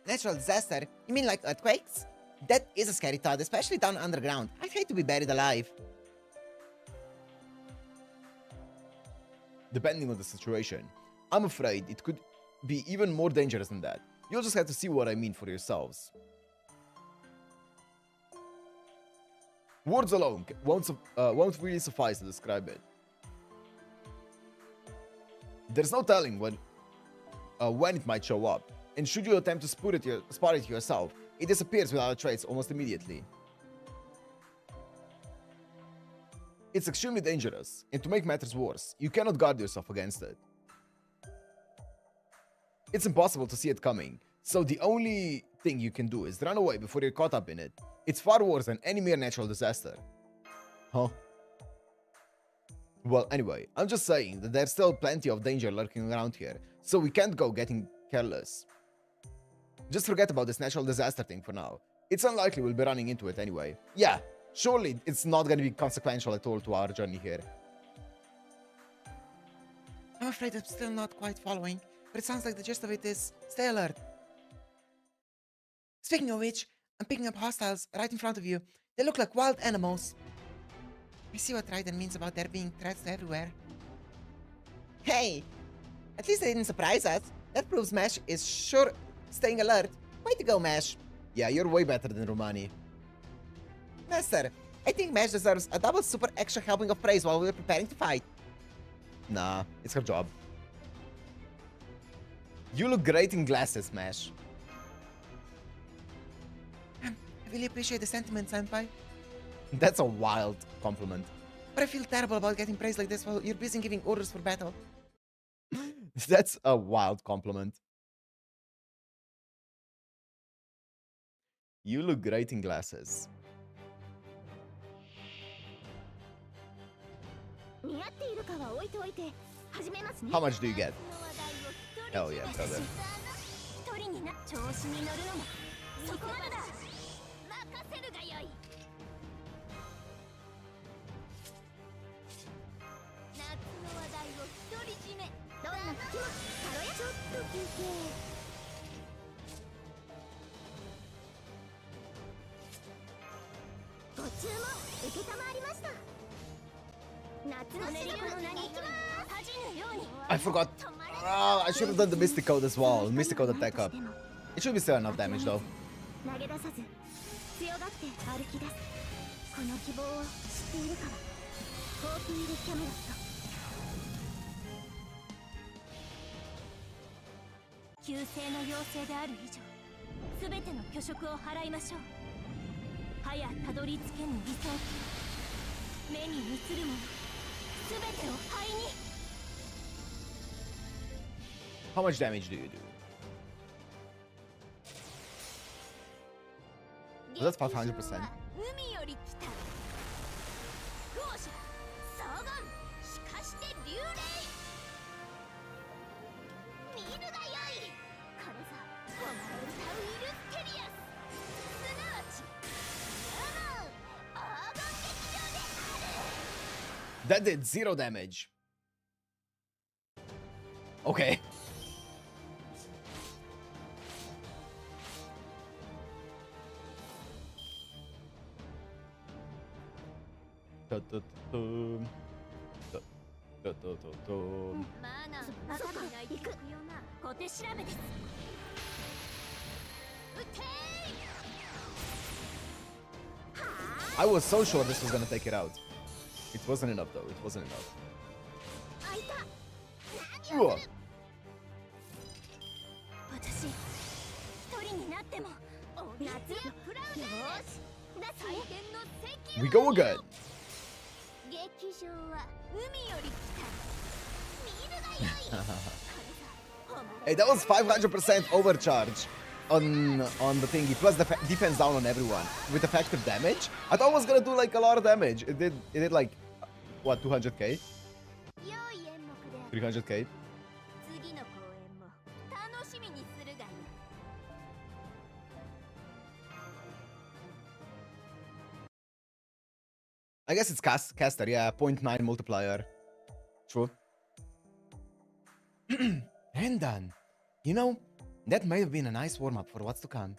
Natural disaster? You mean like earthquakes? That is a scary thought, especially down underground. I'd hate to be buried alive. Depending on the situation, I'm afraid it could be even more dangerous than that. You'll just have to see what I mean for yourselves. Words alone won't really suffice to describe it. There's no telling when it might show up, and should you attempt to spot it yourself, it disappears without a trace almost immediately. It's extremely dangerous, and to make matters worse, you cannot guard yourself against it. It's impossible to see it coming, so the only thing you can do is run away before you're caught up in it. It's far worse than any mere natural disaster. Huh? Well, anyway, I'm just saying that there's still plenty of danger lurking around here, so we can't go getting careless. Just forget about this natural disaster thing for now. It's unlikely we'll be running into it anyway. Yeah, surely it's not going to be consequential at all to our journey here. I'm afraid I'm still not quite following, but it sounds like the gist of it is stay alert. Speaking of which, I'm picking up hostiles right in front of you. They look like wild animals. I see what Raiden means about there being threats everywhere. Hey, at least they didn't surprise us. That proves Mesh is sure staying alert. Way to go, Mesh. Yeah, you're way better than Romani. Master, I think Mesh deserves a double super extra helping of praise while we're preparing to fight. Nah, it's her job. You look great in glasses, Mesh. I really appreciate the sentiment, Senpai. That's a wild compliment. But I feel terrible about getting praised like this while you're busy giving orders for battle. That's a wild compliment. You look great in glasses. How much do you get? Hell yeah, brother. I forgot. Oh, I should have done the Mystic Code as well. Mystic Code attack up. It should be still enough damage though. How much damage do you do? Well, that's 500%. That did 0 damage. Okay. I was so sure this was gonna take it out. It wasn't enough though, it wasn't enough. Ugh. We go again. Hey, that was 500% overcharge on the thingy, plus the defense down on everyone with effective damage. I thought it was gonna do like a lot of damage. It did like what, 200k, 300k. I guess it's caster, yeah, 0.9 multiplier. True. Rendan, you know, that might have been a nice warm-up for what's to come.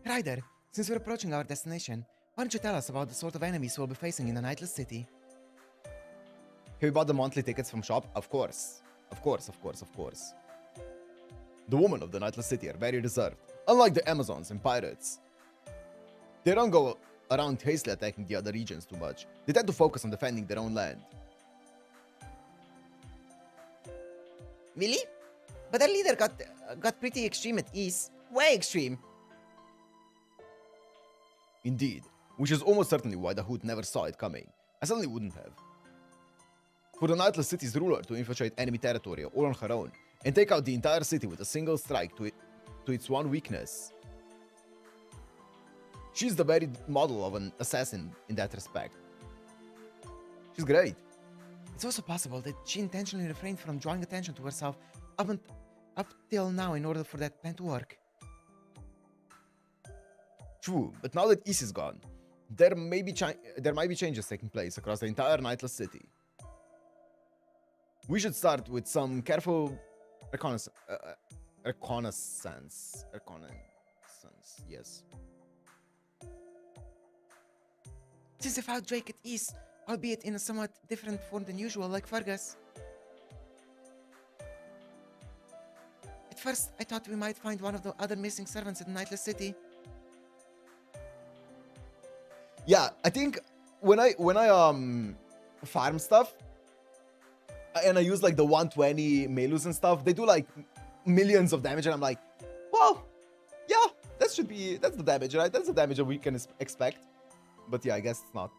Ryder, since we're approaching our destination, why don't you tell us about the sort of enemies we'll be facing in the Nightless City? Have you bought the monthly tickets from shop? Of course. Of course, of course, of course. The women of the Nightless City are very reserved, unlike the Amazons and pirates. They don't go around hastily attacking the other regions too much. They tend to focus on defending their own land. Really? But our leader got pretty extreme at ease. Way extreme. Indeed, which is almost certainly why the Hood never saw it coming. I certainly wouldn't have. For the Nightless City's ruler to infiltrate enemy territory all on her own and take out the entire city with a single strike to its one weakness. She's the very model of an assassin in that respect. She's great. It's also possible that she intentionally refrained from drawing attention to herself up till now in order for that plan to work. True, but now that Is is gone, there might be changes taking place across the entire Nightless City. We should start with some careful reconnaissance. Yes. Since I found Drake at East, albeit in a somewhat different form than usual, like Fergus. At first, I thought we might find one of the other missing servants in the Nightless City. Yeah, I think when I farm stuff and I use like the 120 Melus and stuff, they do like millions of damage, and I'm like, well, yeah, that's the damage, right? That's the damage that we can expect. But yeah, I guess it's not.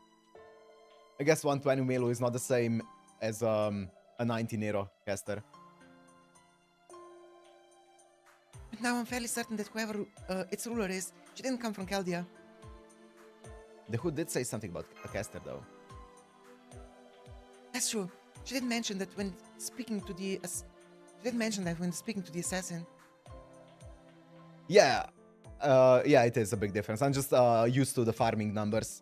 I guess 120 Melu is not the same as a 90 Nero caster. But now I'm fairly certain that whoever its ruler is, she didn't come from Chaldea. The Hood did say something about a caster though. That's true. She did mention that when speaking to the assassin. Yeah. Yeah, it is a big difference. I'm just used to the farming numbers.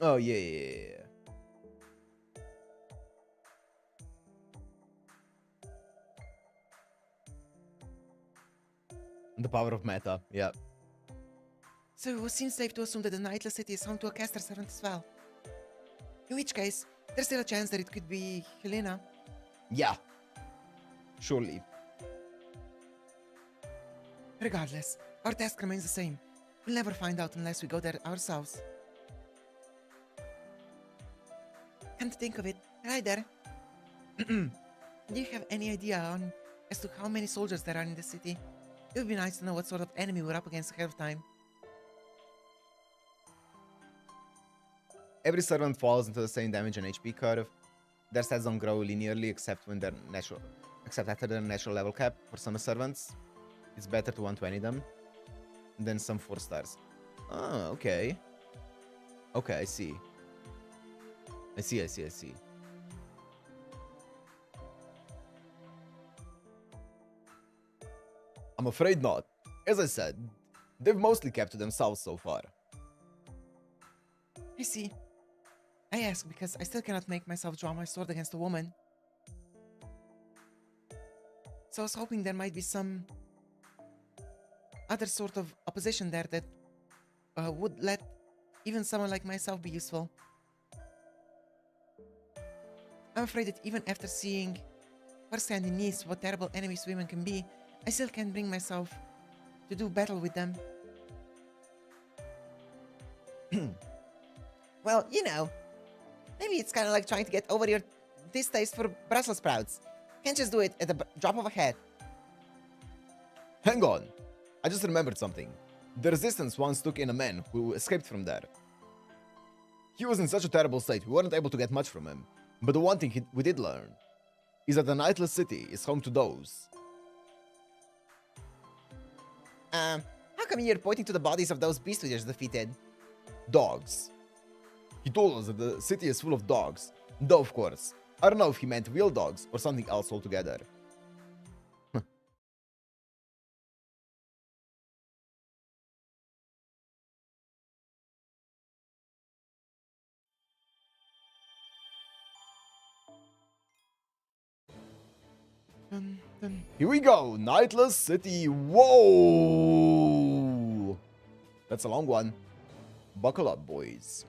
Oh, yeah. The power of meta, yeah. So it would seem safe to assume that the Nightless City is home to a caster servant as well. In which case, there's still a chance that it could be Helena. Yeah. Surely. Regardless, our task remains the same. We'll never find out unless we go there ourselves. Can't think of it. Right there. Do you have any idea as to how many soldiers there are in the city? It would be nice to know what sort of enemy we're up against ahead of time. Every servant falls into the same damage and HP curve. Their stats don't grow linearly except after their natural level cap. For some servants, it's better to 120 them than some 4 stars. Oh, okay. Okay, I see. I see. I'm afraid not. As I said, they've mostly kept to themselves so far. I see. I ask because I still cannot make myself draw my sword against a woman. So I was hoping there might be some other sort of opposition there that would let even someone like myself be useful. I'm afraid that even after seeing firsthand in Nice what terrible enemies women can be, I still can't bring myself to do battle with them. Well, you know, maybe it's kind of like trying to get over your distaste for Brussels sprouts. Can't just do it at the drop of a hat. Hang on. I just remembered something. The Resistance once took in a man who escaped from there. He was in such a terrible state, we weren't able to get much from him. But the one thing we did learn is that the Nightless City is home to those. How come you're pointing to the bodies of those beasts we just defeated? Dogs. He told us that the city is full of dogs. Though, of course, I don't know if he meant real dogs or something else altogether. Here we go, Nightless City. Whoa! That's a long one. Buckle up, boys.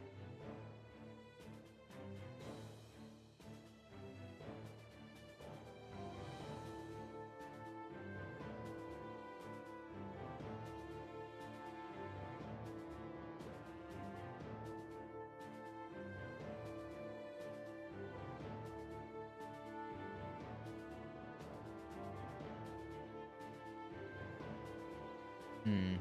Hmm.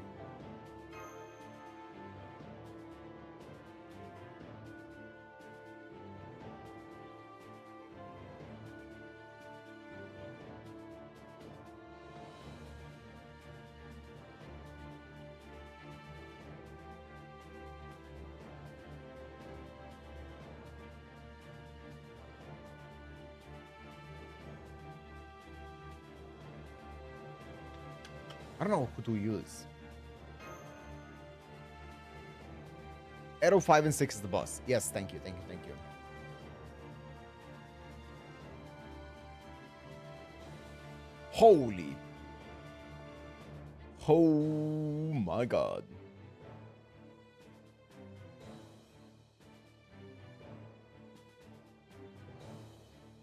I don't know who to use. Arrow 5 and 6 is the boss. Yes, thank you, thank you, thank you. Holy. Oh my god.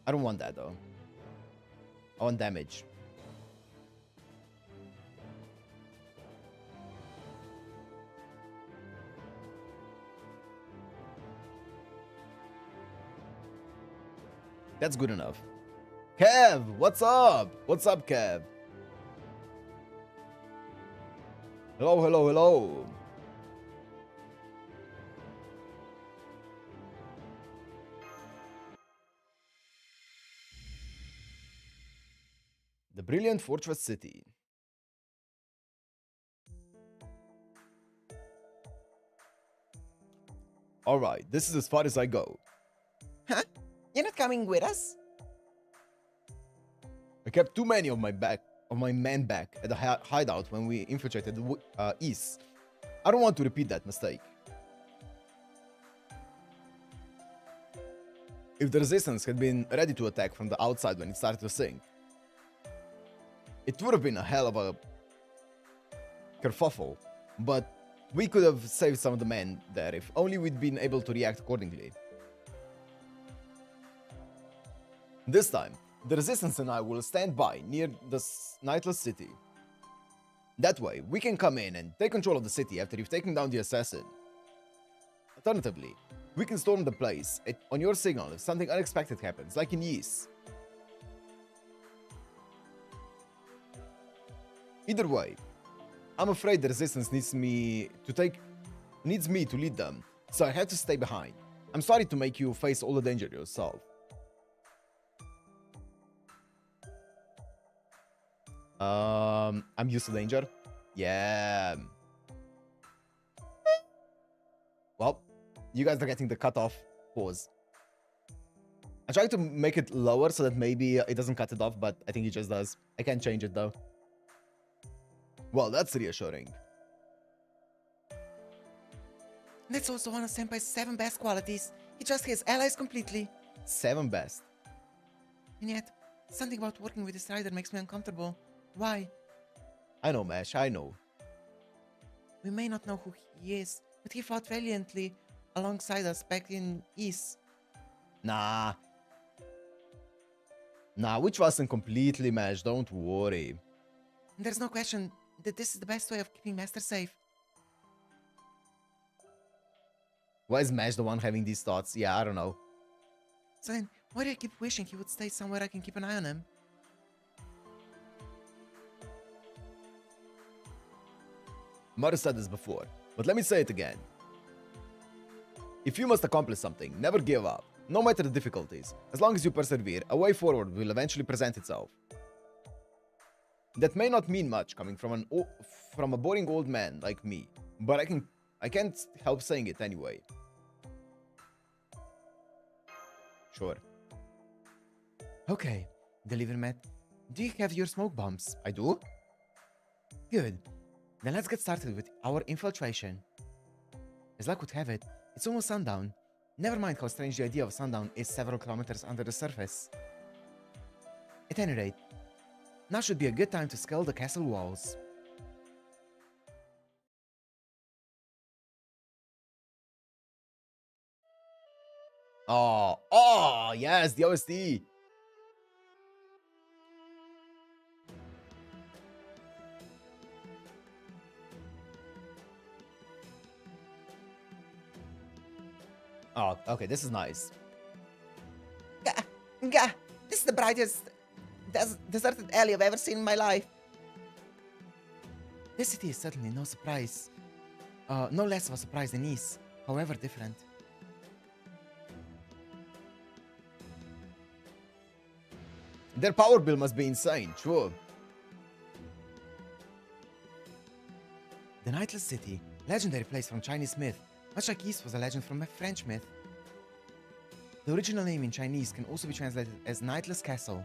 I don't want that though. I want damage. That's good enough. Kev, what's up? What's up, Kev? Hello, hello, hello. The Brilliant Fortress City. Alright, this is as far as I go. Huh? You're not coming with us? I kept too many of my men back at the hideout when we infiltrated the east. I don't want to repeat that mistake. If the resistance had been ready to attack from the outside when it started to sink, it would have been a hell of a kerfuffle, but we could have saved some of the men there if only we'd been able to react accordingly. This time, the Resistance and I will stand by near the Nightless City. That way, we can come in and take control of the city after you've taken down the assassin. Alternatively, we can storm the place on your signal if something unexpected happens, like in Ys. Either way, I'm afraid the Resistance needs me to lead them, so I have to stay behind. I'm sorry to make you face all the danger yourself. I'm used to danger. Yeah. Well, you guys are getting the cutoff pause. I tried to make it lower so that maybe it doesn't cut it off, but I think it just does. I can't change it though. Well, that's reassuring. That's also one of Senpai's 7 best qualities. He trusts his allies completely. 7 best. And yet, something about working with this rider makes me uncomfortable. Why? I know, Mesh, I know. We may not know who he is, but he fought valiantly alongside us back in Ys. Nah, which wasn't completely Mesh, don't worry. There's no question that this is the best way of keeping Master safe. Why is Mesh the one having these thoughts? Yeah, I don't know. So then, why do I keep wishing he would stay somewhere I can keep an eye on him? Mother said this before, but let me say it again. If you must accomplish something, never give up. No matter the difficulties, as long as you persevere, a way forward will eventually present itself. That may not mean much coming from a boring old man like me, but I can't help saying it anyway. Sure. Okay, Deliver Matt. Do you have your smoke bombs? I do? Good. Then let's get started with our infiltration. As luck would have it, it's almost sundown. Never mind how strange the idea of sundown is several kilometers under the surface. At any rate, now should be a good time to scale the castle walls. Oh, yes, the OST. Oh, okay, this is nice. Gah, this is the brightest deserted alley I've ever seen in my life. This city is certainly no surprise. No less of a surprise than East, however different. Their power bill must be insane, true. The Nightless City, legendary place from Chinese myth, much like East was a legend from a French myth. The original name in Chinese can also be translated as Nightless Castle.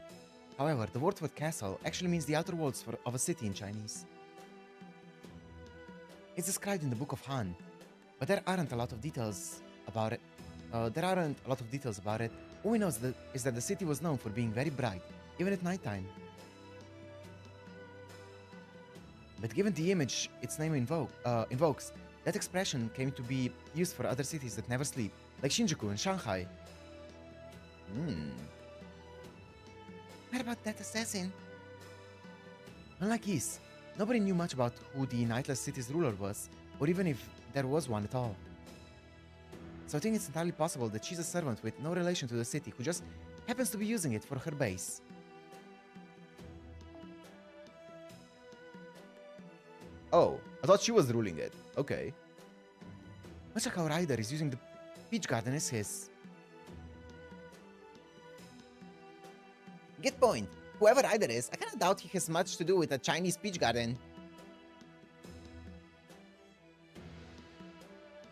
However, the word for castle actually means the outer walls of a city in Chinese. It's described in the Book of Han, but there aren't a lot of details about it. All we know is that the city was known for being very bright, even at nighttime. But given the image its name invokes, that expression came to be used for other cities that never sleep, like Shinjuku and Shanghai. What about that assassin? Unlike East, nobody knew much about who the Nightless City's ruler was, or even if there was one at all. So I think it's entirely possible that she's a servant with no relation to the city who just happens to be using it for her base. Oh, I thought she was ruling it. Okay. Much like how Ryder is using the Peach Garden as his. Good point. Whoever Ryder is, I kinda doubt he has much to do with a Chinese peach garden.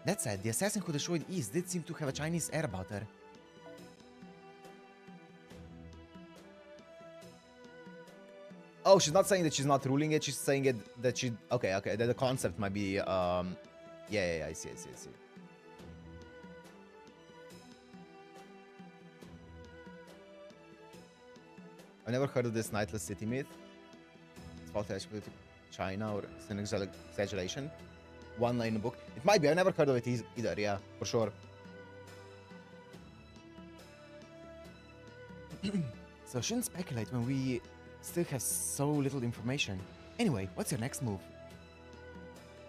That said, the assassin who destroyed East did seem to have a Chinese air about her. Oh, she's not saying that she's not ruling it. She's saying it that she. Okay, okay. That the concept might be. Yeah. I see. I've never heard of this Nightless City myth. It's false attributed to China, or it's an exaggeration. One line in the book. It might be. I've never heard of it either. Yeah, for sure. So shouldn't speculate when we still have so little information. Anyway, what's your next move?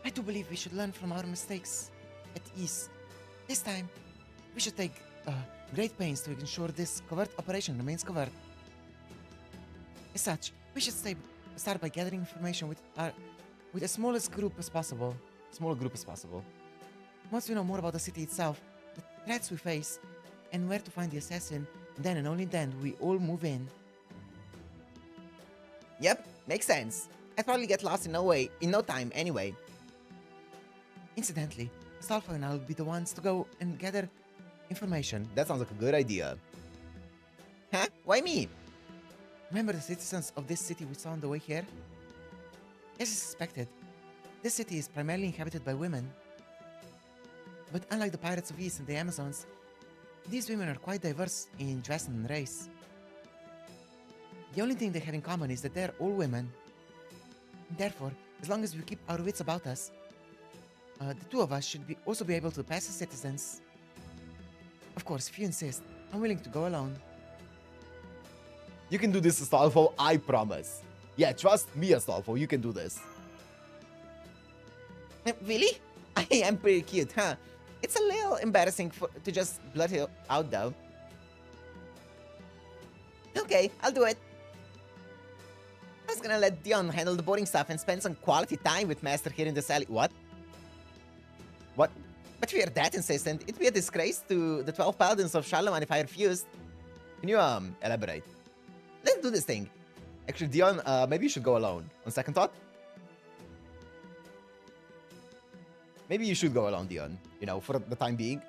I do believe we should learn from our mistakes at East. This time, we should take great pains to ensure this covert operation remains covert. As such, we should start by gathering information with the smallest group as possible. Once we know more about the city itself, the threats we face, and where to find the assassin, then and only then we all move in. Yep, makes sense. I'd probably get lost in no time anyway. Incidentally, Astolfo and I will be the ones to go and gather information. That sounds like a good idea. Huh? Why me? Remember the citizens of this city we saw on the way here? As suspected, this city is primarily inhabited by women. But unlike the pirates of East and the Amazons, these women are quite diverse in dress and race. The only thing they have in common is that they're all women. Therefore, as long as we keep our wits about us, the two of us should also be able to pass as citizens. Of course, if you insist, I'm willing to go alone. You can do this, Astolfo. I promise. Yeah, trust me, Astolfo. You can do this. Really? I am pretty cute, huh? It's a little embarrassing to just blurt it out, though. Okay, I'll do it. I was gonna let Dion handle the boring stuff and spend some quality time with Master here in the alley. What? What? But if you're that insistent, it'd be a disgrace to the 12 Paladins of Charlemagne if I refused. Can you elaborate? Let's do this thing. Actually, Dion, maybe you should go alone. On second thought? Maybe you should go alone, Dion. You know, for the time being.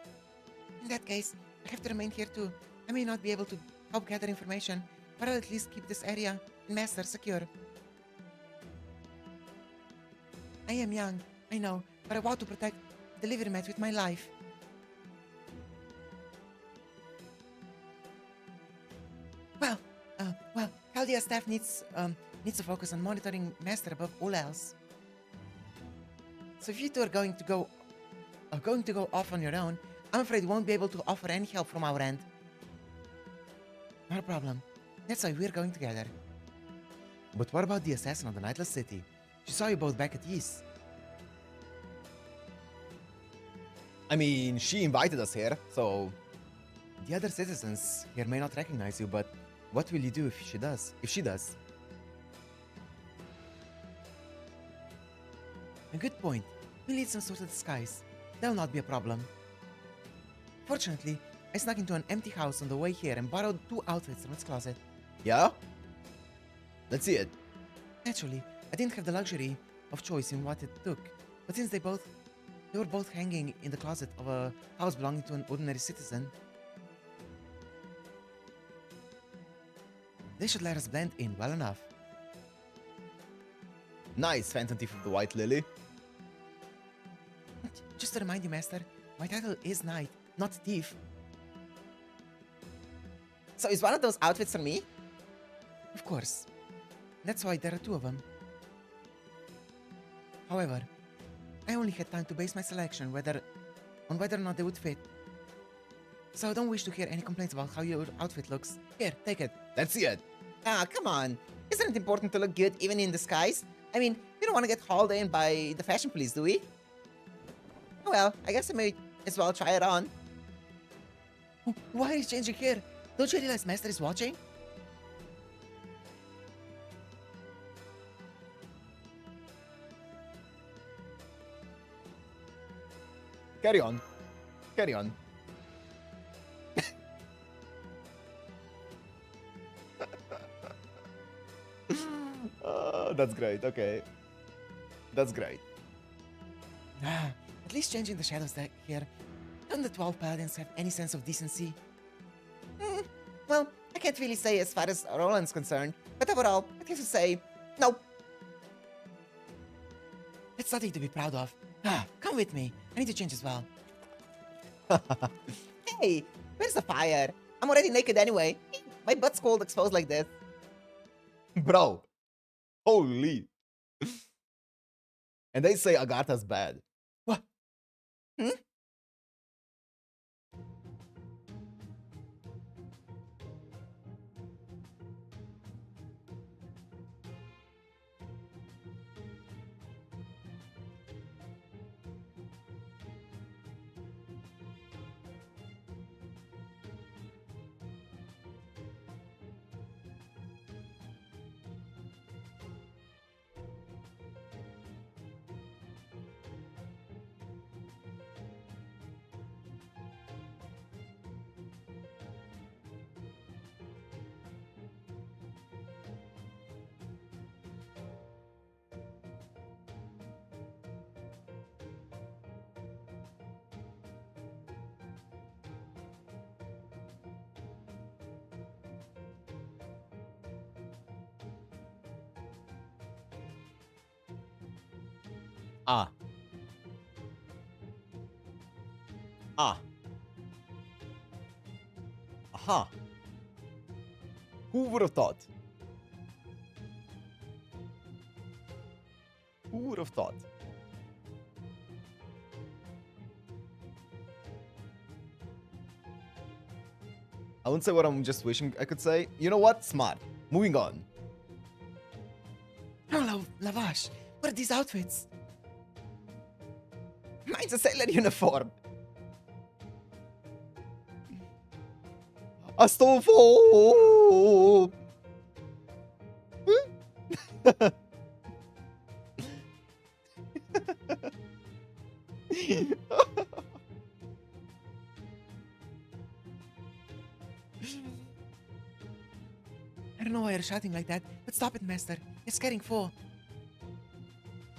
In that case, I have to remain here too. I may not be able to help gather information, but I'll at least keep this area and Master secure. I am young, I know, but I want to protect the delivery mat with my life. Well, Chaldea's staff needs to focus on monitoring Master above all else. So if you two are going to go off on your own, I'm afraid we won't be able to offer any help from our end. Not a problem. That's why we're going together. But what about the assassin of the Nightless City? She saw you both back at East. I mean, she invited us here, so... The other citizens here may not recognize you, but what will you do if she does? A good point. We need some sort of disguise. That'll not be a problem. Fortunately, I snuck into an empty house on the way here and borrowed 2 outfits from its closet. Yeah? Let's see it. Naturally, I didn't have the luxury of choice in what it took, but since they were both hanging in the closet of a house belonging to an ordinary citizen, they should let us blend in well enough. Nice, Phantom Thief of the White Lily. Just to remind you, Master, my title is Knight, not Thief. So is one of those outfits for me? Of course. That's why there are 2 of them. However, I only had time to base my selection on whether or not they would fit. So I don't wish to hear any complaints about how your outfit looks. Here, take it. Let's see it. Ah, come on. Isn't it important to look good even in disguise? I mean, we don't want to get hauled in by the fashion police, do we? Well, I guess I may as well try it on. Oh, why are you changing here? Don't you realize Master is watching? Carry on. Carry on. That's great. Okay. That's great. Ah, at least changing the shadows here. Don't the 12 paladins have any sense of decency? Well, I can't really say as far as Roland's concerned, but overall, I have to say, no. That's nothing to be proud of. Ah, come with me. I need to change as well. Hey, where's the fire? I'm already naked anyway. My butt's cold exposed like this. Bro. Holy. And they say Agartha's bad. What? Ah. Ah. Aha. Who would have thought? Who would have thought? I wouldn't say what I'm just wishing I could say. You know what? Smart. Moving on. Oh, Lavash, what are these outfits? Mine's a sailor uniform. Astolfo! I don't know why you're shouting like that, but stop it, Master. It's getting full.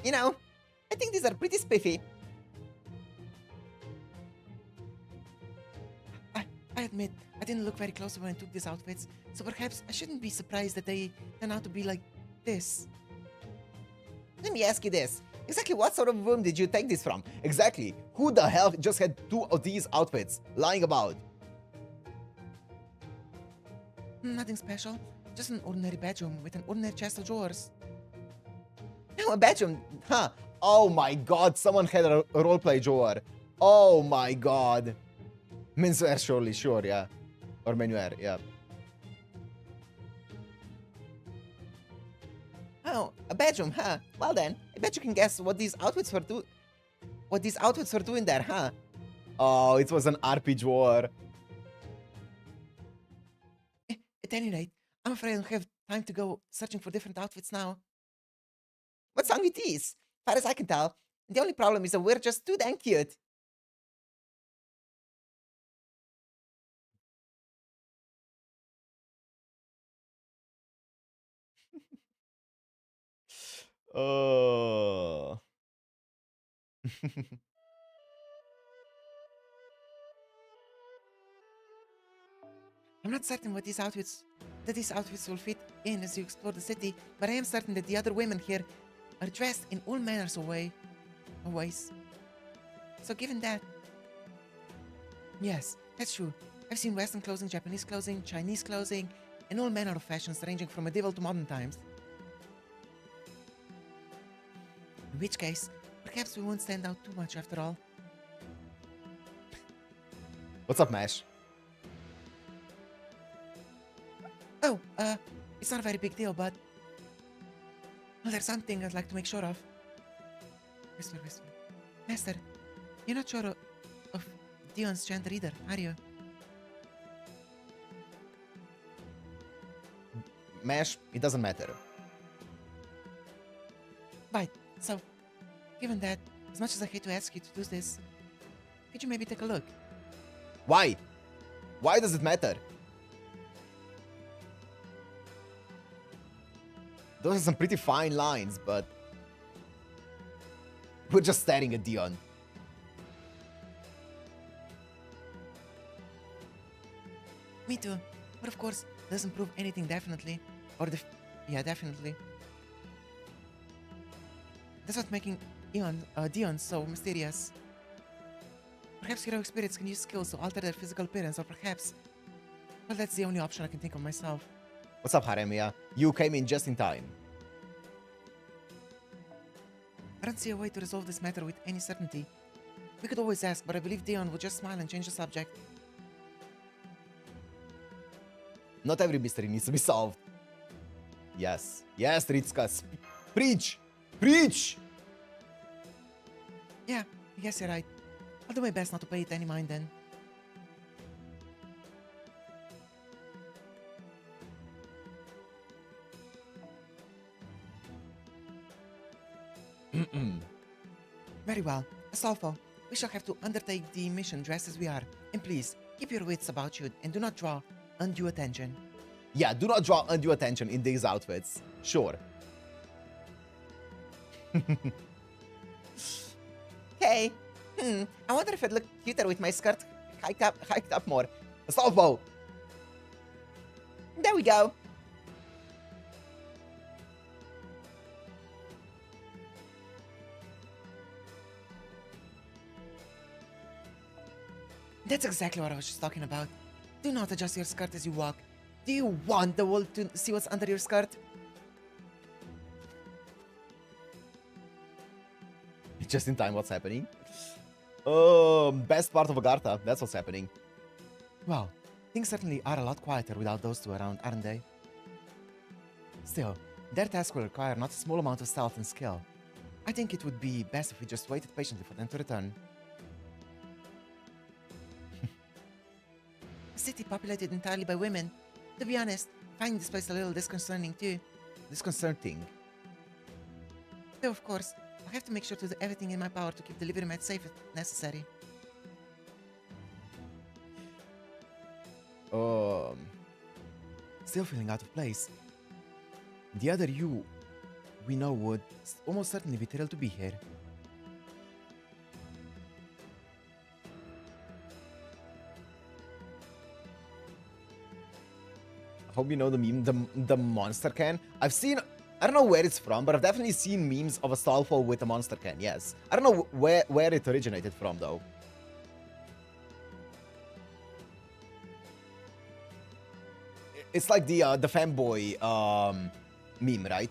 You know, I think these are pretty spiffy. I admit, I didn't look very closely when I took these outfits, so perhaps I shouldn't be surprised that they turn out to be like this. Let me ask you this. Exactly what sort of room did you take this from? Exactly. Who the hell just had 2 of these outfits lying about? Nothing special. Just an ordinary bedroom with an ordinary chest of drawers. No, a bedroom. Huh. Oh my god, someone had a roleplay drawer. Oh my god. Menswear, surely, sure, yeah. Or menswear, yeah. Oh, a bedroom, huh? Well then, I bet you can guess what these outfits were doing there, huh? Oh, it was an RP drawer. At any rate, I'm afraid I don't have time to go searching for different outfits now. What's wrong with these? Far as I can tell, The only problem is that we're just too damn cute. Oh. I'm not certain what these outfits will fit in as you explore the city, but I am certain that the other women here are dressed in all manners of ways. So given that, yes, that's true. I've seen Western clothing, Japanese clothing, Chinese clothing, and all manner of fashions ranging from medieval to modern times. In which case, perhaps we won't stand out too much after all. What's up, Mash? Oh, it's not a very big deal, but well, there's something I'd like to make sure of. Whisper. Master, you're not sure of Dion's gender either, are you? Mash, it doesn't matter. Right, so, given that, as much as I hate to ask you to do this, could you maybe take a look? Why? Why does it matter? Those are some pretty fine lines, but we're just staring at Dion. Me too, but of course, doesn't prove anything definitely. Yeah, definitely. That's what's making Dion so mysterious. Perhaps heroic spirits can use skills to alter their physical appearance, or perhaps... well, that's the only option I can think of myself. What's up, Haremia? You came in just in time. I don't see a way to resolve this matter with any certainty. We could always ask, but I believe Dion would just smile and change the subject. Not every mystery needs to be solved. Yes. Yes, Ritsuka. Preach! Preach! Yeah, I guess you're right. I'll do my best not to pay it any mind then. Very well. Astolfo, we shall have to undertake the mission dressed as we are. And please, keep your wits about you and do not draw undue attention. Yeah, do not draw undue attention in these outfits. Sure. Hey, I wonder if I'd look cuter with my skirt hiked up more. Astolfo! There we go. That's exactly what I was just talking about. Do not adjust your skirt as you walk. Do you want the world to see what's under your skirt? Just in time, what's happening? Best part of Agartha. That's what's happening. Well, things certainly are a lot quieter without those two around, aren't they? Still, their task will require not a small amount of stealth and skill. I think it would be best if we just waited patiently for them to return. A city populated entirely by women. To be honest, I find this place a little disconcerting too. Disconcerting. Though of course, I have to make sure to do everything in my power to keep the living room safe if necessary. Still feeling out of place. The other you we know would almost certainly be thrilled to be here. I hope you know the meme, the monster can. I've seen, I don't know where it's from, but I've definitely seen memes of Astolfo with a monster can, yes. I don't know where it originated from, though. It's like the fanboy meme, right?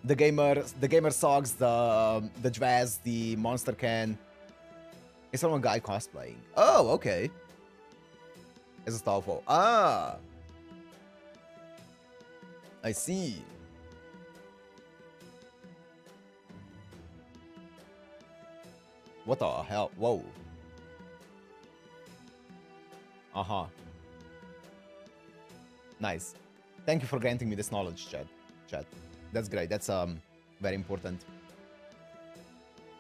The gamer socks, the dress, the monster can. It's from a guy cosplaying. Oh, okay. It's Astolfo. Ah. I see. What the hell? Whoa. Uh-huh. Nice. Thank you for granting me this knowledge, chat. That's great. That's very important.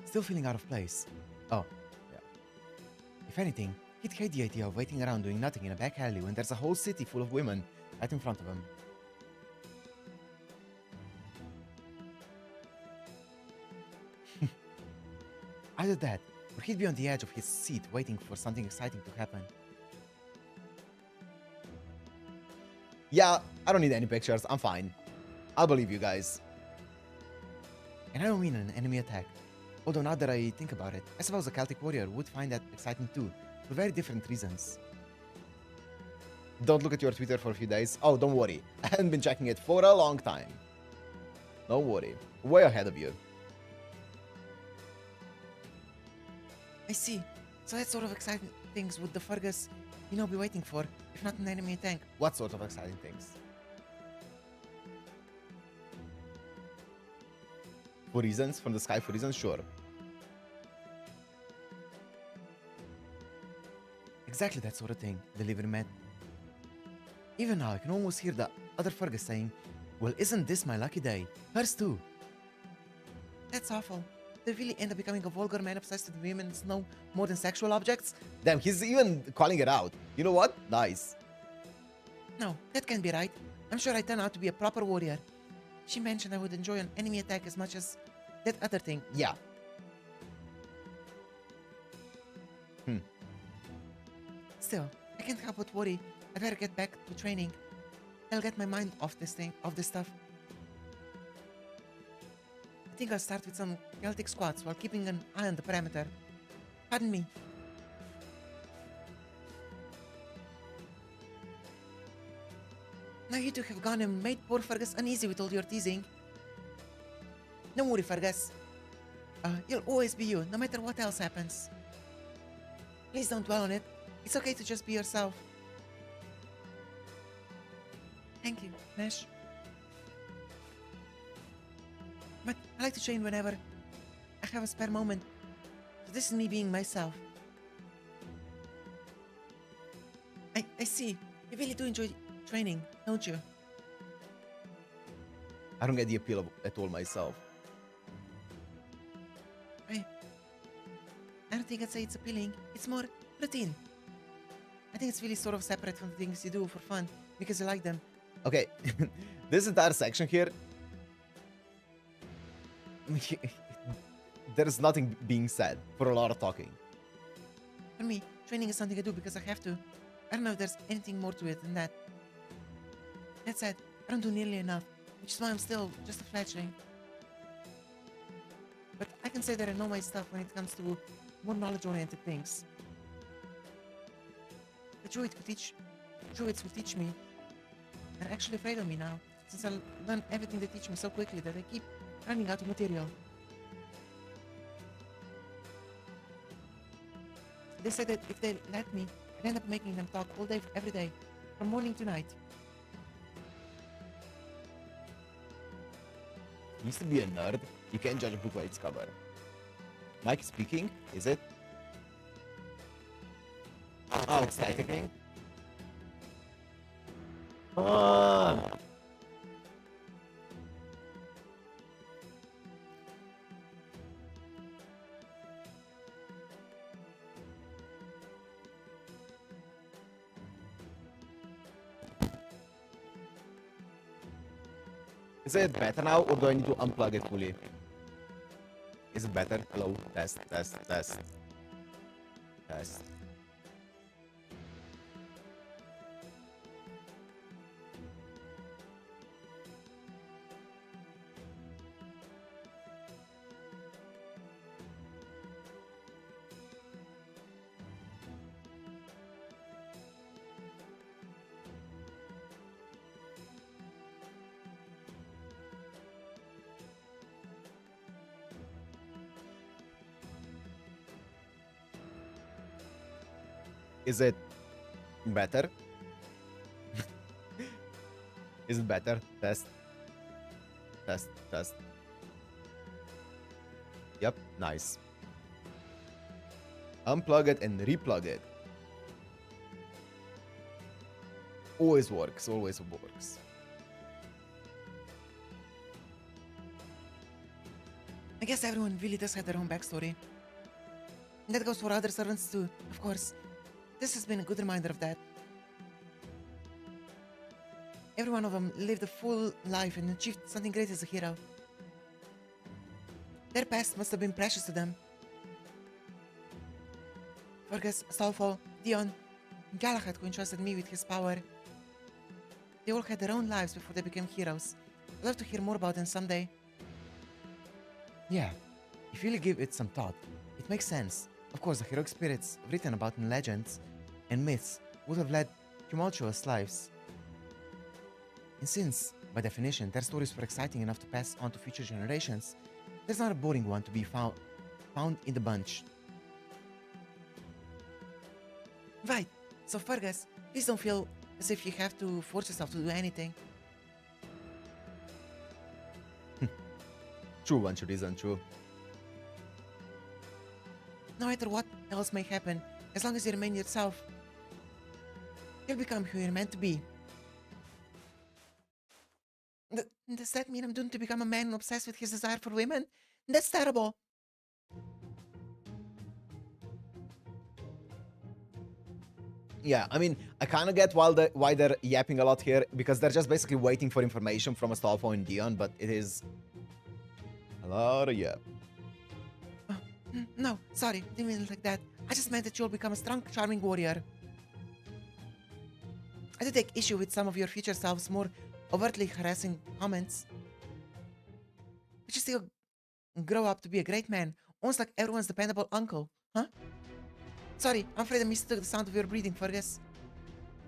Still feeling out of place. Oh, yeah. If anything, he'd hate the idea of waiting around doing nothing in a back alley when there's a whole city full of women right in front of him. Either that, or he'd be on the edge of his seat waiting for something exciting to happen. Yeah, I don't need any pictures. I'm fine. I'll believe you guys. And I don't mean an enemy attack. Although now that I think about it, I suppose a Celtic warrior would find that exciting too, for very different reasons. Don't look at your Twitter for a few days. Oh, don't worry. I haven't been checking it for a long time. Don't worry. Way ahead of you. I see. So that sort of exciting things would the Fergus, be waiting for, if not an enemy tank. What sort of exciting things? For reasons? From the sky for reasons? Sure. Exactly that sort of thing, delivery man. Even now, I can almost hear the other Fergus saying, well, isn't this my lucky day? Hers too. That's awful. They really end up becoming a vulgar man obsessed with women's no more than sexual objects? Damn, he's even calling it out. You know what? Nice. No, that can't be right. I'm sure I turn out to be a proper warrior. She mentioned I would enjoy an enemy attack as much as that other thing. Yeah. Still, I can't help but worry. I better get back to training. I'll get my mind off this stuff. I think I'll start with some Celtic squats while keeping an eye on the perimeter. Pardon me. Now you two have gone and made poor Fergus uneasy with all your teasing. Don't worry, Fergus. You'll always be you, no matter what else happens. Please don't dwell on it. It's okay to just be yourself. Thank you, Nash. But I like to train whenever I have a spare moment. So this is me being myself. I see. You really do enjoy training, don't you? I don't get the appeal of at all myself. I don't think I'd say it's appealing. It's more routine. I think it's really sort of separate from the things you do for fun because you like them. Okay, this entire section here, there's nothing being said for a lot of talking. For me, training is something I do because I have to. I don't know if there's anything more to it than that. That said, I don't do nearly enough, which is why I'm still just a fledgling. But I can say that I know my stuff when it comes to more knowledge-oriented things. The druids who teach me are actually afraid of me now, since I learn everything they teach me so quickly that I keep running out of material. They said that if they let me, I'd end up making them talk all day, every day, from morning to night. He used to be a nerd. You can't judge a book by its cover. Mike speaking, is it? Oh, it's typing. Is it better now, or do I need to unplug it fully? Is it better? Hello? Test, test, test. Test. Is it better? Is it better? Test. Test, test. Yep, nice. Unplug it and replug it. Always works, always works. I guess everyone really does have their own backstory. And that goes for other servants too, of course. This has been a good reminder of that. Every one of them lived a full life and achieved something great as a hero. Their past must have been precious to them. Fergus, Astolfo, Dion, Galahad, who entrusted me with his power. They all had their own lives before they became heroes. I'd love to hear more about them someday. Yeah, if you really give it some thought, it makes sense. Of course, the heroic spirits written about in legends and myths would have led tumultuous lives. And since, by definition, their stories were exciting enough to pass on to future generations, there's not a boring one to be found in the bunch. Right, so Fergus, please don't feel as if you have to force yourself to do anything. True, one should isn't true. No matter what else may happen, as long as you remain yourself, you'll become who you're meant to be. Does that mean I'm doomed to become a man obsessed with his desire for women? That's terrible. Yeah, I mean, I kind of get why they're yapping a lot here, because they're just basically waiting for information from Astolfo and Dion, but it is a lot of yap. No, sorry, didn't mean it like that. I just meant that you'll become a strong, charming warrior. I do take issue with some of your future selves more overtly harassing comments. But you still grow up to be a great man, almost like everyone's dependable uncle, huh? Sorry, I'm afraid I mistook the sound of your breathing, Fergus.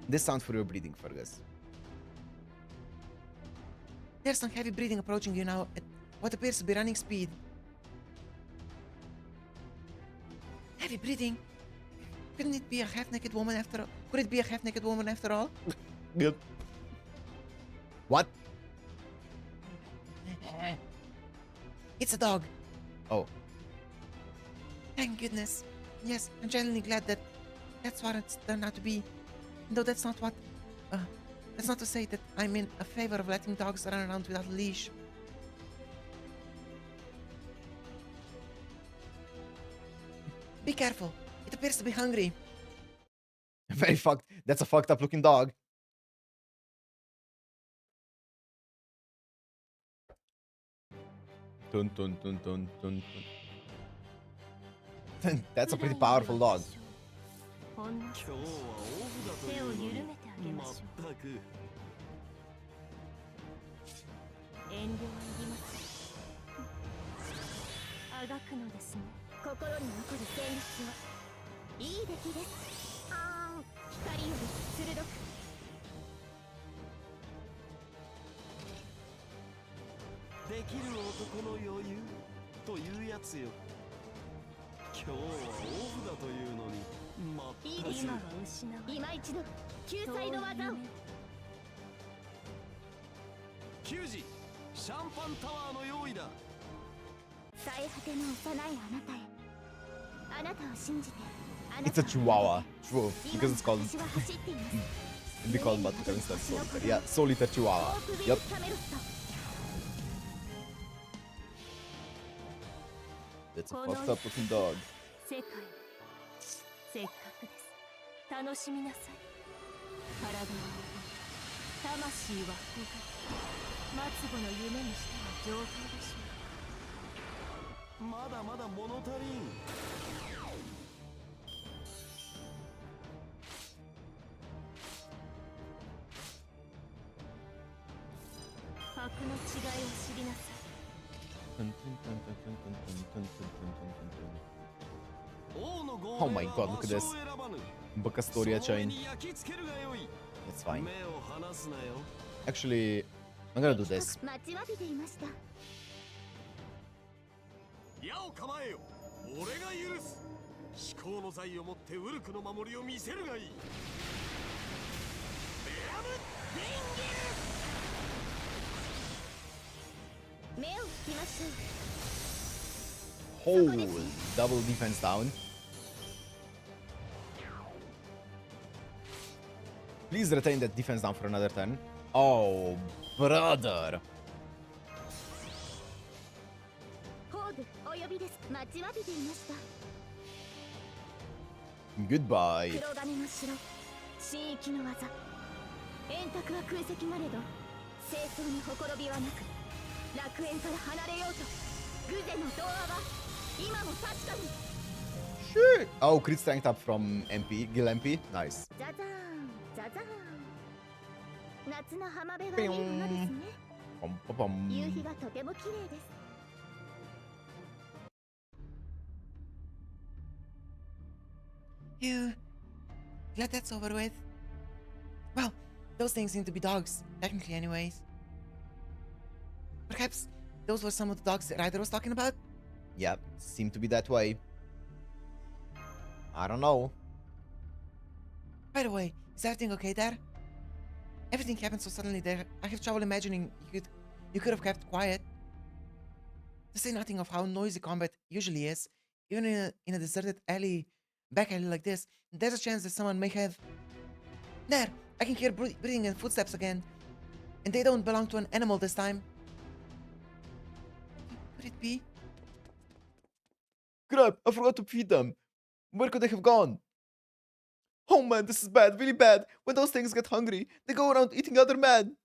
This sounds for your breathing, Fergus. There's some heavy breathing approaching you now at what appears to be running speed. Heavy breathing? Couldn't it be a half-naked woman after all? Could it be a half-naked woman after all? Good. What? It's a dog. Oh. Thank goodness. Yes, I'm genuinely glad that that's what it's turned out to be. Though that's not what... that's not to say that I'm in a favor of letting dogs run around without a leash. Be careful. It appears to be hungry. Very fucked. That's a fucked up looking dog. Dun, dun, dun, dun, dun, dun. That's a pretty powerful dog. 今日はオフだというのにまったく遠慮はいりません。あがくのですね。心に残る旋律を。いい出来です。光より鋭く。できる男の余裕というやつよ。今日はオフだというのにまったく今は失う。今一度救済の技を。球児シャンパンタワーの用意だ。最果ての幼いあなたへ。あなたを信じて。 It's a chihuahua. True. Because it's called... 私は走っています。 It'd be called Buttercup instead of Solitaire. Yeah, Solitaire Chihuahua. Yep. That's a fucked up looking dog. 世界せっかくです。楽しみなさい。体は魂は焦が末子の夢にしては状態でしょう。まだまだ物足りん。格の違いを知りなさい。 Oh my god, look at this. Bucastoria chain. It's fine. Actually, I'm gonna do this. 待ちわびていました。矢を構えよ。俺が許す。至高の財を持ってウルクの守りを見せるがいい。ベアム・ディンギル。目を引きましょう。 Oh, double defense down. Please retain that defense down for another turn. Oh, brother. 放ルお呼びです。待ちわびていました。 Goodbye. 黒金の城、神域の技。円卓は空席なれど清掃にほころびはなく、楽園から離れようとグゼの童話は今も確かに。 Shit. Oh, crit strength up from MP. Gil MP. Nice. ザザーンザザーン。夏の浜辺はいいものですね。 Pom, pom, pom. 夕日がとても綺麗です。 Phew. Glad that's over with. Well, those things seem to be dogs, technically anyways. Perhaps those were some of the dogs that Ryder was talking about? Yep, seemed to be that way. I don't know. By the way, is everything okay there? Everything happened so suddenly there. I have trouble imagining you could have kept quiet. To say nothing of how noisy combat usually is, even in a deserted back alley like this, there's a chance that someone may have... There! I can hear breathing and footsteps again. And they don't belong to an animal this time. Could it be? Crap, I forgot to feed them. Where could they have gone? Oh man, this is bad, really bad. When those things get hungry, they go around eating other men.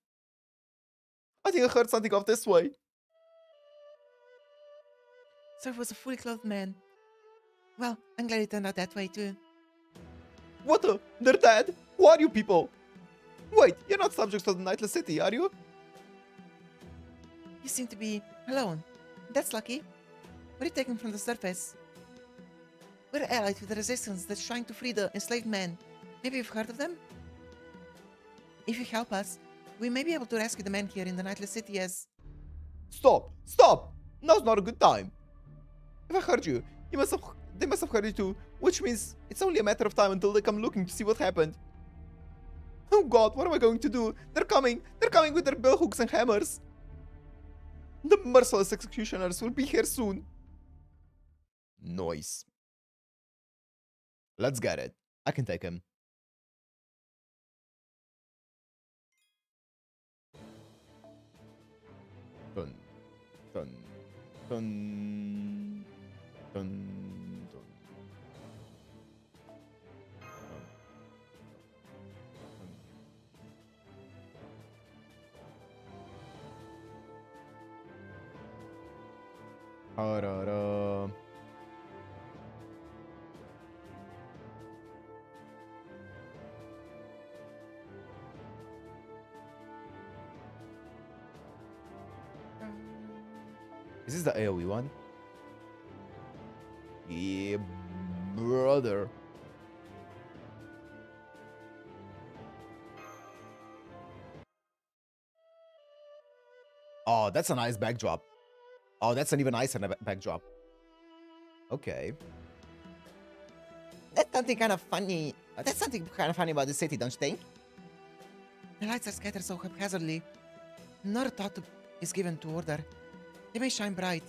I think I heard something of this way. So it was a fully clothed man. Well, I'm glad it turned out that way too. What the? They're dead? Who are you people? Wait, you're not subjects of the Nightless City, are you? You seem to be alone. That's lucky. What are you taking from the surface? We're allied with the resistance that's trying to free the enslaved men. Maybe you've heard of them? If you help us, we may be able to rescue the men here in the Nightless City as... Stop! Stop! Now's not a good time. If I heard you, they must have heard you too, which means it's only a matter of time until they come looking to see what happened. Oh god, what am I going to do? They're coming with their bellhooks and hammers. The merciless executioners will be here soon. Noise. Let's get it. I can take him. Dun, dun, dun, dun, dun. Arara. Is this the AoE one? Yeah, brother. Oh, that's a nice backdrop. Oh, that's an even nicer backdrop. Okay. That's something kind of funny. That's something kind of funny about the city, don't you think? The lights are scattered so haphazardly. Not a thought is given to order. They may shine bright,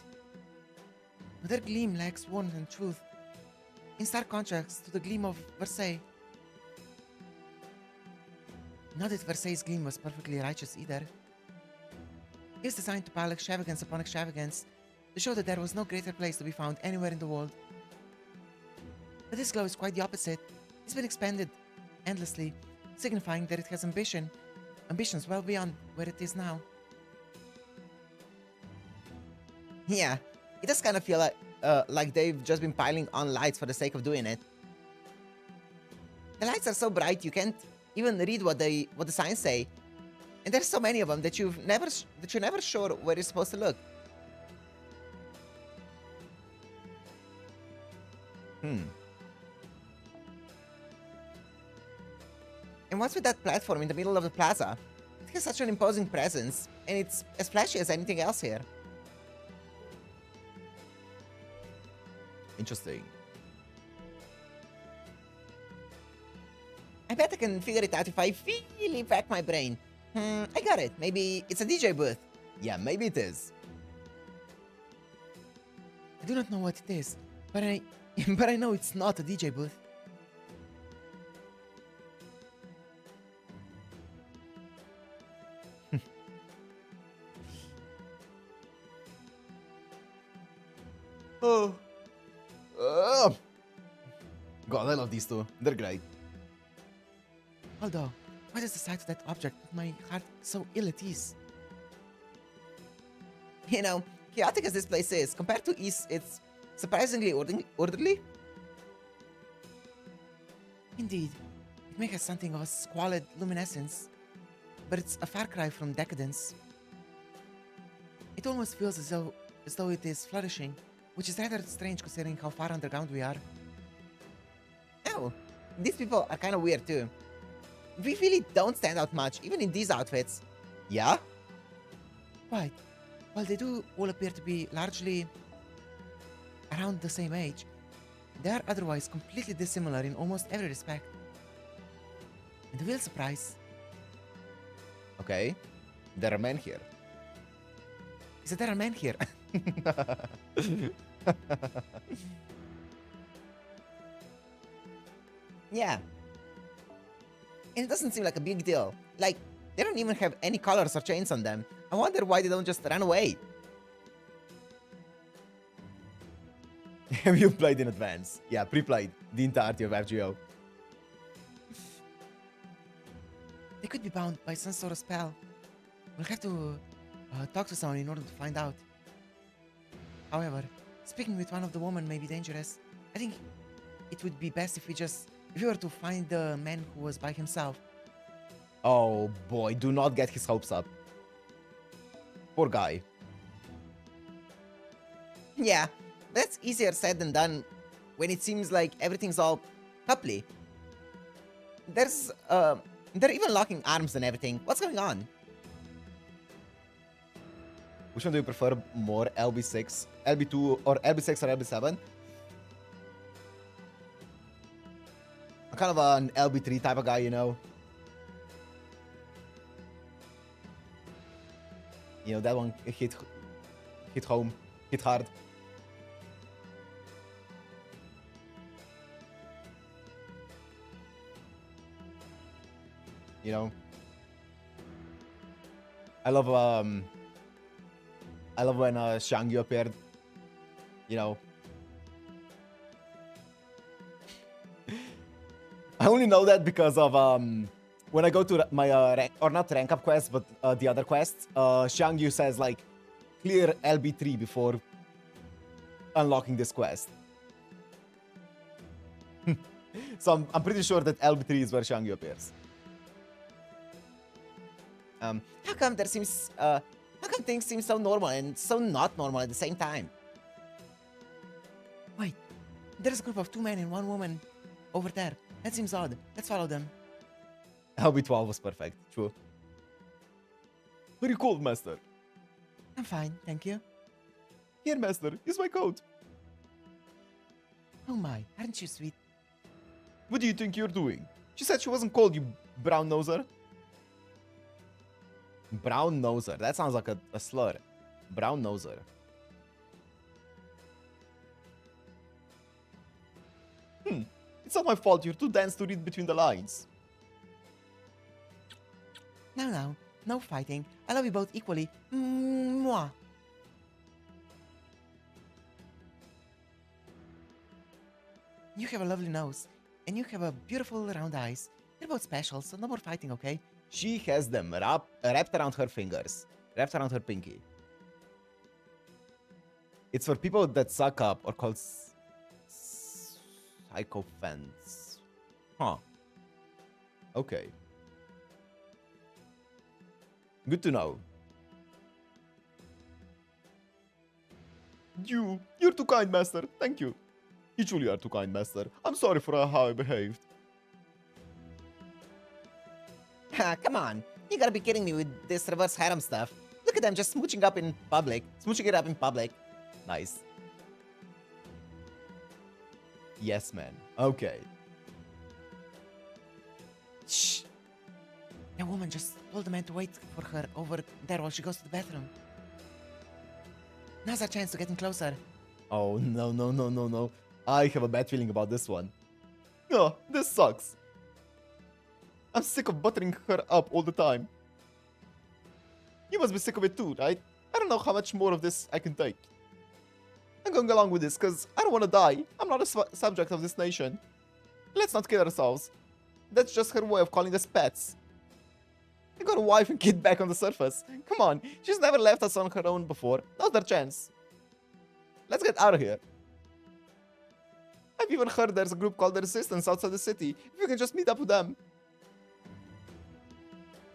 but their gleam lacks warmth and truth, in stark contrast to the gleam of Versailles. Not that Versailles' gleam was perfectly righteous either. It was designed to pile extravagance upon extravagance, to show that there was no greater place to be found anywhere in the world. But this glow is quite the opposite. It's been expanded endlessly, signifying that it has ambitions well beyond where it is now. Yeah, it does kind of feel like they've just been piling on lights for the sake of doing it. The lights are so bright you can't even read what the signs say, and there's so many of them that you're never sure where you're supposed to look. And what's with that platform in the middle of the plaza? It has such an imposing presence, and it's as flashy as anything else here. Interesting. I bet I can figure it out if I really pack my brain. I got it. Maybe it's a DJ booth. Yeah, maybe it is. I do not know what it is, but I know it's not a DJ booth. Oh. God, I love these two. They're great. Although, why does the sight of that object put my heart so ill at ease? You know, chaotic as this place is, compared to East, it's surprisingly orderly. Indeed, it may have something of a squalid luminescence, but it's a far cry from decadence. It almost feels as though it is flourishing, which is rather strange considering how far underground we are. Oh, these people are kind of weird too. We really don't stand out much, even in these outfits. Yeah? Right. While they do all appear to be largely around the same age, they are otherwise completely dissimilar in almost every respect. And the real surprise Okay. There are men here. is that there are men here. Yeah. And it doesn't seem like a big deal. Like, they don't even have any collars or chains on them. I wonder why they don't just run away. Have you played in advance? Yeah, pre-played the entirety of FGO. They could be bound by some sort of spell. We'll have to talk to someone in order to find out. However, speaking with one of the women may be dangerous. I think it would be best if we were to find the man who was by himself. Oh boy, do not get his hopes up. Poor guy. Yeah, that's easier said than done when it seems like everything's all coupley. They're even locking arms and everything. What's going on? Which one do you prefer more, LB6, LB2, or LB6 or LB7? I'm kind of an LB3 type of guy, you know? You know, that one hit home, hit hard. You know? I love when Shangyu appeared. You know. I only know that because of when I go to my not rank up quest, but the other quests, Shangyu says like clear LB3 before unlocking this quest. So I'm pretty sure that LB3 is where Shangyu appears. How come things seem so normal and so not normal at the same time? Wait, there's a group of 2 men and 1 woman over there. That seems odd. Let's follow them. LB12 was perfect, true. Very cold, Master. I'm fine, thank you. Here, Master, is my coat. Oh my, aren't you sweet? What do you think you're doing? She said she wasn't cold, you brown noser. Brown noser. That sounds like a slur. Brown noser. It's not my fault you're too dense to read between the lines. No, no fighting. I love you both equally. Mwah. You have a lovely nose, and you have a beautiful round eyes. You're both special, so no more fighting, okay? She has them wrapped around her fingers. Wrapped around her pinky. It's for people that suck up or called sycophants. Huh. Okay. Good to know. You're too kind, Master. Thank you. You truly are too kind, Master. I'm sorry for how I behaved. Come on. You gotta be kidding me with this reverse harem stuff. Look at them just smooching it up in public. Nice. Yes, man. Okay. Shh. That woman just told the man to wait for her over there while she goes to the bathroom. Now's our chance to get in closer. Oh, no. I have a bad feeling about this one. Oh, this sucks. I'm sick of buttering her up all the time. You must be sick of it too, right? I don't know how much more of this I can take. I'm going along with this because I don't want to die. I'm not a subject of this nation. Let's not kill ourselves. That's just her way of calling us pets. I got a wife and kid back on the surface. Come on, she's never left us on her own before. Now's their chance. Let's get out of here. I've even heard there's a group called the Resistance outside the city. If we can just meet up with them.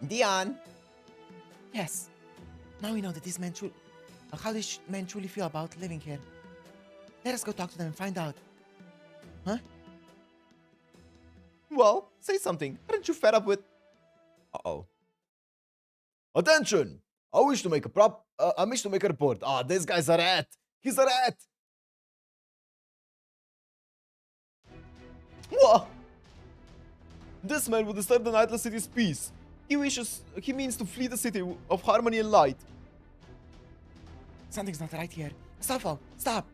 Dion. Yes. Now we know that how these men truly feel about living here. Let us go talk to them and find out. Huh? Well, say something. Aren't you fed up with... Uh-oh. Attention! I wish to make a report. Ah, this guy's a rat. He's a rat. What? This man would disturb the Nightless City's peace. He means to flee the city of harmony and light. Something's not right here. Astolfo, stop!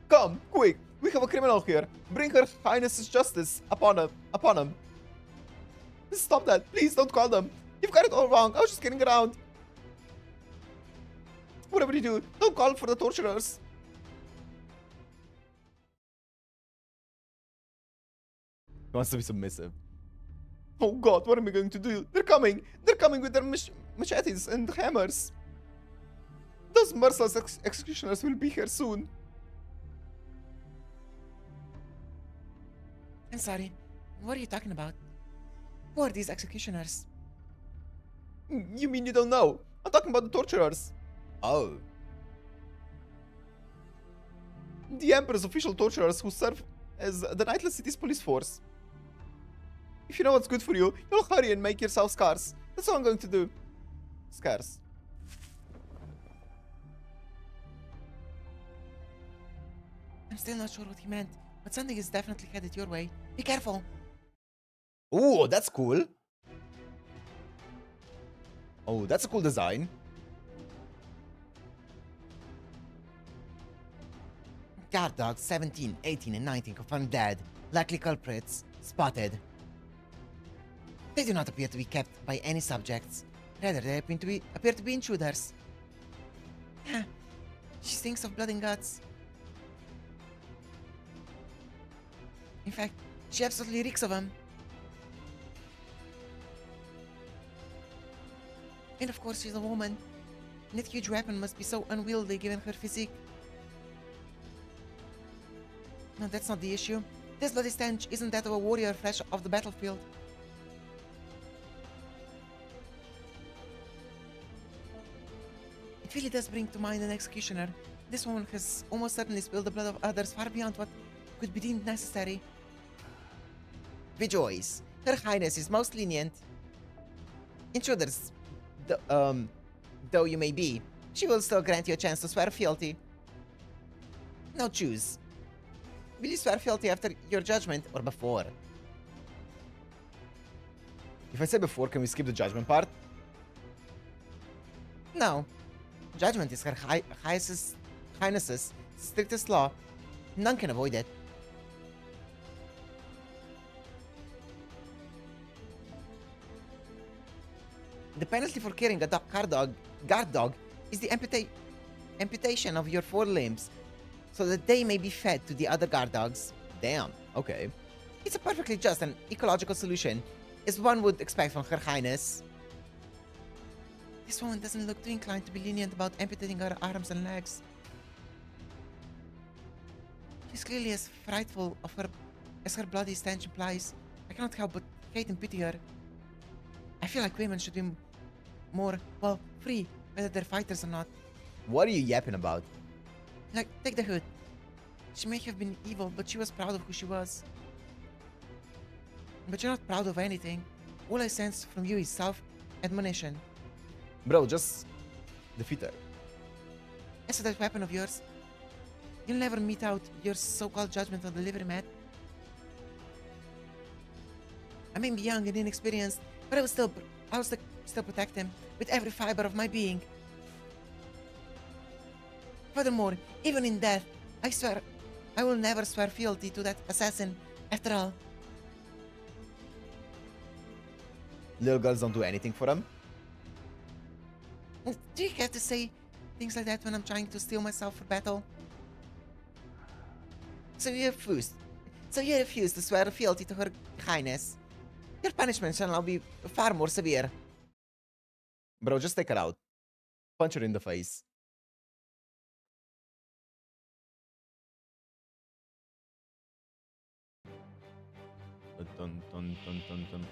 Come, quick! We have a criminal here. Bring Her Highness's justice upon him. Stop that! Please don't call them. You've got it all wrong. I was just kidding around. Whatever you do, don't call for the torturers. He wants to be submissive. Oh God, what am I going to do? They're coming! They're coming with their machetes and hammers. Those merciless executioners will be here soon. I'm sorry. What are you talking about? Who are these executioners? You mean you don't know? I'm talking about the torturers. Oh. The Emperor's official torturers who serve as the Nightless City's police force. If you know what's good for you, you'll hurry and make yourself scarce. That's what I'm going to do. Scarce. I'm still not sure what he meant, but something is definitely headed your way. Be careful! Ooh, that's cool. Oh, that's a cool design. Guard dogs 17, 18, and 19 confirmed dead. Likely culprits spotted. They do not appear to be kept by any subjects. Rather, they appear to be intruders. She stinks of blood and guts. In fact, she absolutely reeks of them. And of course, she's a woman. And that huge weapon must be so unwieldy given her physique. No, that's not the issue. This bloody stench isn't that of a warrior fresh off the battlefield. It really does bring to mind an executioner. This woman has almost certainly spilled the blood of others far beyond what could be deemed necessary. Rejoice. Her Highness is most lenient. Intruders, though you may be, she will still grant you a chance to swear fealty. Now choose. Will you swear fealty after your judgment or before? If I say before, can we skip the judgment part? No. Judgment is Her Highness's strictest law. None can avoid it. The penalty for killing a guard dog is the amputation of your forelimbs so that they may be fed to the other guard dogs. Damn, okay. It's a perfectly just and ecological solution, as one would expect from Her Highness. This woman doesn't look too inclined to be lenient about amputating her arms and legs. She's clearly as frightful of her as her bloody stench implies. I cannot help but hate and pity her. I feel like women should be more, well, free, whether they're fighters or not. What are you yapping about? Like, take the hood. She may have been evil, but she was proud of who she was. But you're not proud of anything. All I sense from you is self-admonition. Bro, just defeat her. As for that weapon of yours, you'll never mete out your so-called judgment on the delivery mat. I may be young and inexperienced, but I will still protect him with every fiber of my being. Furthermore, even in death, I swear, I will never swear fealty to that assassin, after all. Little girls don't do anything for them. Do you have to say things like that when I'm trying to steel myself for battle? So you refuse to swear fealty to Her Highness. Your punishment shall now be far more severe. Bro, just take her out. Punch her in the face. Dun, dun, dun, dun, dun.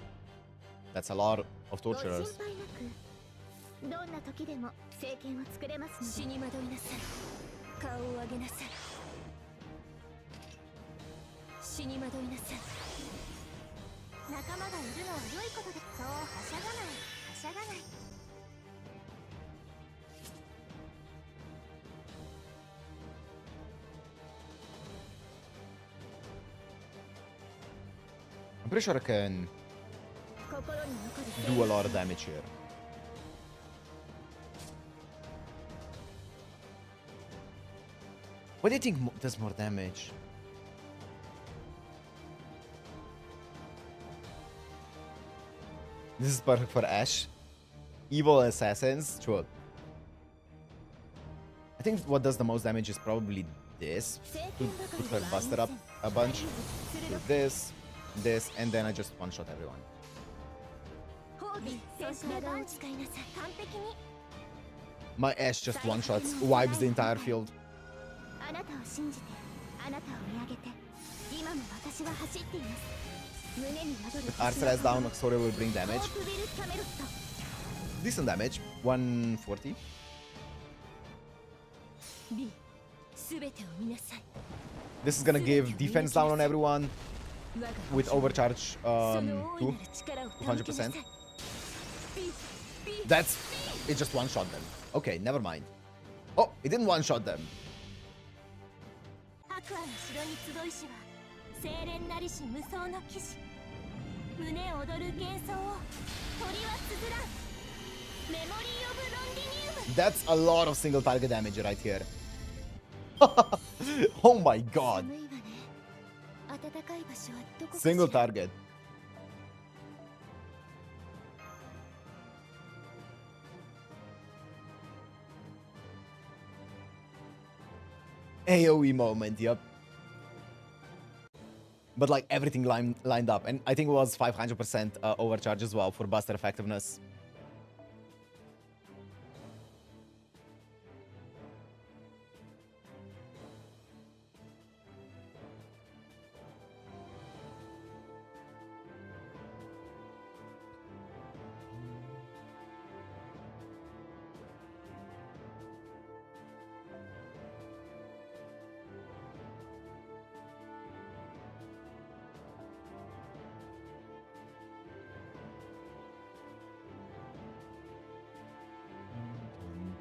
That's a lot of ご心 torturers. 配なく、どんな時でも政権を作れますので。死に惑いなさい。顔を上げなさい。死に惑いなさい。仲間がいるのは良いことで、そうはしゃがない、はしゃがない。I'm pretty sure I can 心に残る do a lot of damage here. What do you think does more damage? This is perfect for Ash. Evil assassins, sure. I think what does the most damage is probably this. To put her buster up a bunch. Do this, and then I just one-shot everyone. 褒美、そして団地使いなさい。完璧に。 My Ash just one-shots, wipes the entire field. あなたを信じて、あなたを見上げて、今も私は走っています。胸に宿る With Arceus down, Axoria will bring damage. ホープビル・キャメロット。 Decent damage, 140. B、すべてを見なさい。 This is gonna give defense down on everyone 我が with overcharge その大い 2. なる力を手向けなさい。B、B、 That's it, just one shot them. Okay, never mind. Oh, it didn't one shot them. 白亜の城に集いしは清廉なりし無双の騎士。胸躍る幻想を鳥は綴らん。メモリー・オブ・ロンディニウム。 That's a lot of single target damage right here. Oh my god. 寒いわね。暖かい場所はどこかし Single ら。 target. AoE moment, yep. But like everything lined up, and I think it was 500% overcharge as well for buster effectiveness.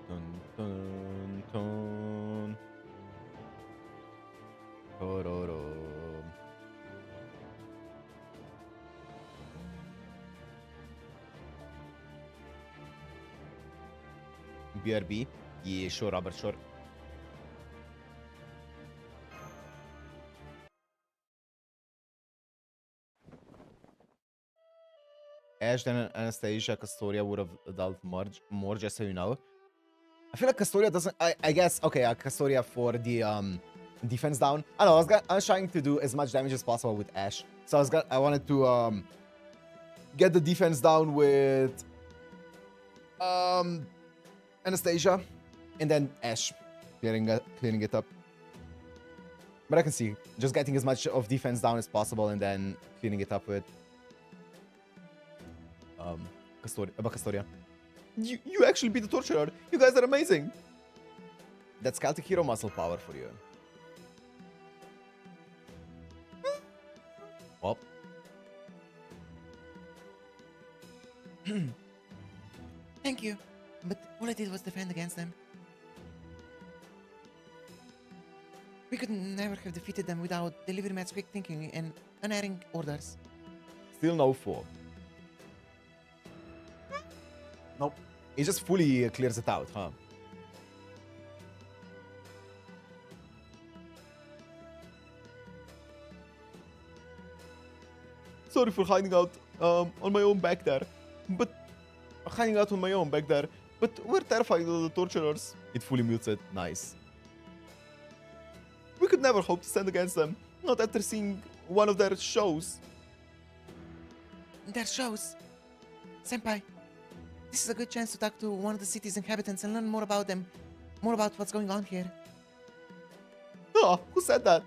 Dun, dun, dun. Tororo. BRB? Yeah, sure, Robert, sure. Ash then Anastasia, Castoria would have dealt more, just so you know. I feel like Castoria doesn't. I guess okay, Castoria for the defense down. I don't know. I was trying to do as much damage as possible with Ash, so I wanted to get the defense down with Anastasia, and then Ash clearing it up. But I can see just getting as much of defense down as possible, and then cleaning it up with Castoria. You actually beat the Torturer. You guys are amazing. That's Celtic Hero muscle power for you. Well. Thank you, but all I did was defend against them. We could never have defeated them without delivery match quick thinking and unerring orders. Still no 4. Nope. It just fully clears it out, huh? Sorry for hiding out on my own back there. But we're terrified of the torturers. It fully mutes it. Nice. We could never hope to stand against them, not after seeing one of their shows. Their shows. Senpai, this is a good chance to talk to one of the city's inhabitants and learn more about them. More about what's going on here. Oh, who said that?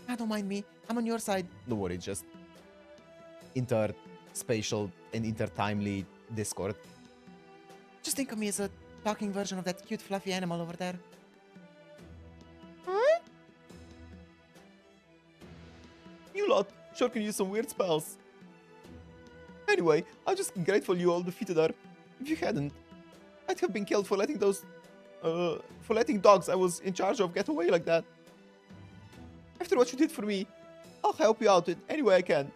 Ah, don't mind me. I'm on your side. Don't worry, just interspatial and intertimely Discord. Just think of me as a talking version of that cute fluffy animal over there. You lot sure can use some weird spells. Anyway, I'm just grateful you all defeated her. If you hadn't, I'd have been killed for letting dogs I was in charge of get away like that. After what you did for me, I'll help you out in any way I can.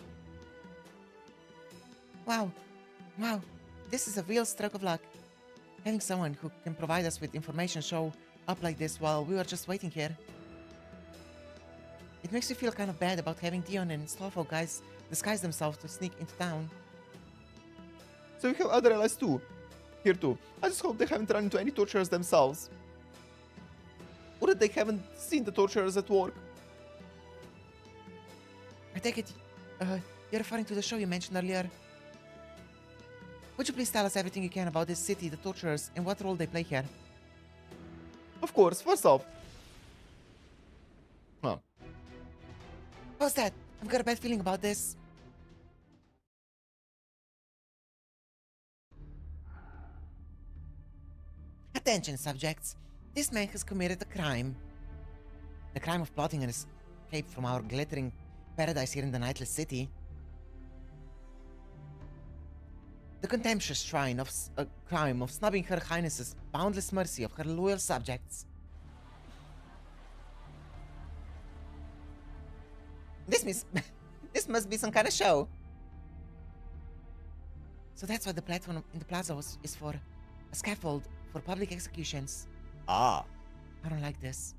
Wow. Wow. This is a real stroke of luck. Having someone who can provide us with information show up like this while we were just waiting here. It makes me feel kind of bad about having Dion and Slowfo guys disguise themselves to sneak into town. So you have other allies too. Here too. I just hope they haven't run into any torturers themselves. Or that they haven't seen the torturers at work. I take it, you're referring to the show you mentioned earlier. Would you please tell us everything you can about this city, the torturers, and what role they play here? Of course, first off. Huh. How's that? I've got a bad feeling about this. Attention, subjects. This man has committed a crime. The crime of plotting an escape from our glittering paradise here in the Nightless City. The contemptuous crime of snubbing Her Highness's boundless mercy of her loyal subjects. This must be some kind of show. So that's what the platform in the plaza is for. A scaffold for public executions. Ah. I don't like this.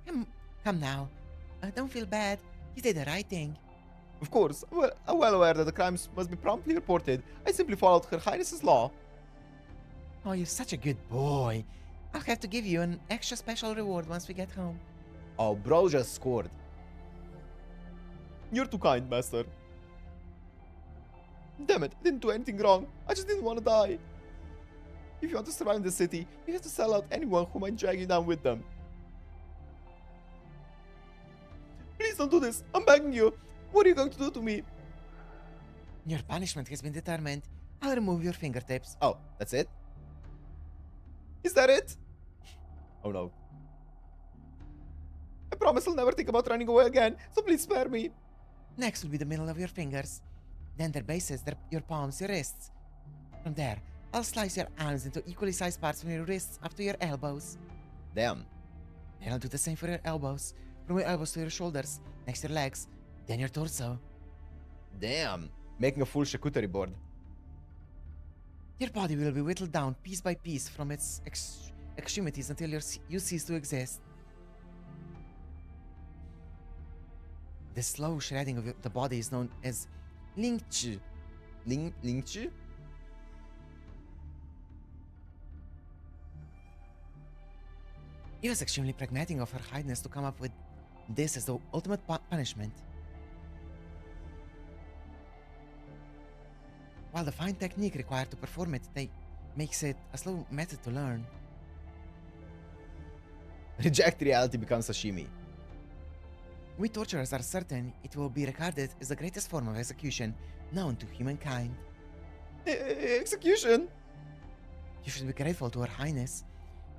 Come now. Don't feel bad. You did the right thing. Of course, I'm well aware that the crimes must be promptly reported. I simply followed Her Highness's law. Oh, you're such a good boy. I'll have to give you an extra special reward once we get home. Oh, bro just scored. You're too kind, master. Damn it, I didn't do anything wrong. I just didn't want to die. If you want to survive in the city, you have to sell out anyone who might drag you down with them. Please don't do this. I'm begging you. What are you going to do to me? Your punishment has been determined. I'll remove your fingertips. Oh, that's it? Is that it? Oh no. I promise I'll never think about running away again, so please spare me. Next will be the middle of your fingers. Then their bases, your palms, your wrists. From there, I'll slice your arms into equally sized parts from your wrists up to your elbows. Damn. Then I'll do the same for your elbows. From your elbows to your shoulders, next to your legs, then your torso. Damn. Making a full charcuterie board. Your body will be whittled down piece by piece from its extremities until you cease to exist. The slow shredding of the body is known as Lingchi. Lingchi? It was extremely pragmatic of Her Highness to come up with this as the ultimate punishment. While the fine technique required to perform it makes it a slow method to learn. Reject reality becomes sashimi. We torturers are certain it will be regarded as the greatest form of execution known to humankind. Execution? You should be grateful to Her Highness.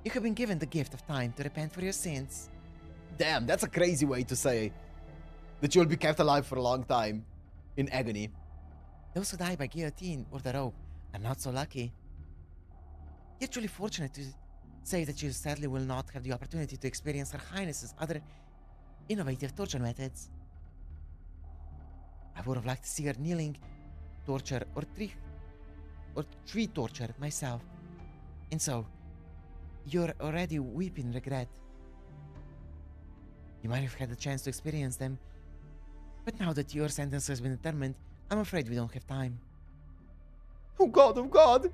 You have been given the gift of time to repent for your sins. Damn, that's a crazy way to say that you'll be kept alive for a long time. In agony. Those who die by guillotine or the rope are not so lucky. You're truly fortunate to say that you sadly will not have the opportunity to experience Her Highness's other innovative torture methods. I would have liked to see her kneeling torture or tree torture myself. And so, you're already weeping regret. You might have had the chance to experience them, but now that your sentence has been determined, I'm afraid we don't have time. Oh god, oh god!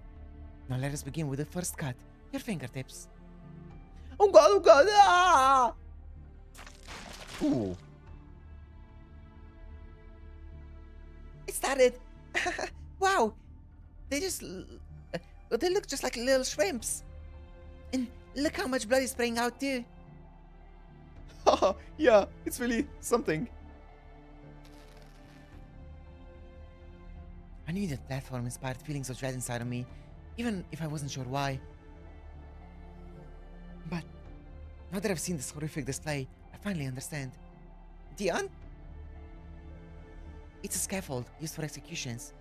Now let us begin with the first cut, your fingertips. Oh god, oh god! Ah! Ooh. It started. Wow. They they look just like little shrimps. And look how much blood is spraying out too. Yeah, it's really something. I knew that platform inspired feelings of dread inside of me, even if I wasn't sure why. But now that I've seen this horrific display, I finally understand. Dion? It's a scaffold used for executions.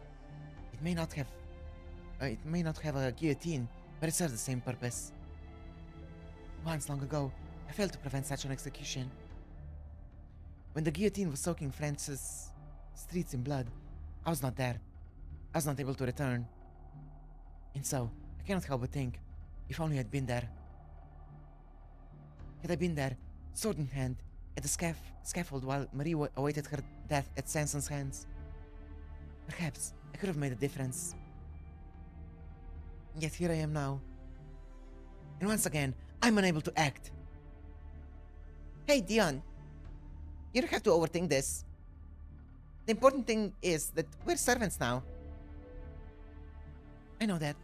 It may not have a guillotine, but it serves the same purpose. Once long ago, I failed to prevent such an execution. When the guillotine was soaking France's streets in blood, I was not there. I was not able to return. And so, I cannot help but think, if only I'd been there. Had I been there, sword in hand, at the scaffold while Marie awaited her death at Sanson's hands, perhaps I could have made a difference. Yet here I am now. And once again, I'm unable to act. Hey, Dion. You don't have to overthink this. The important thing is that we're servants now. I know that.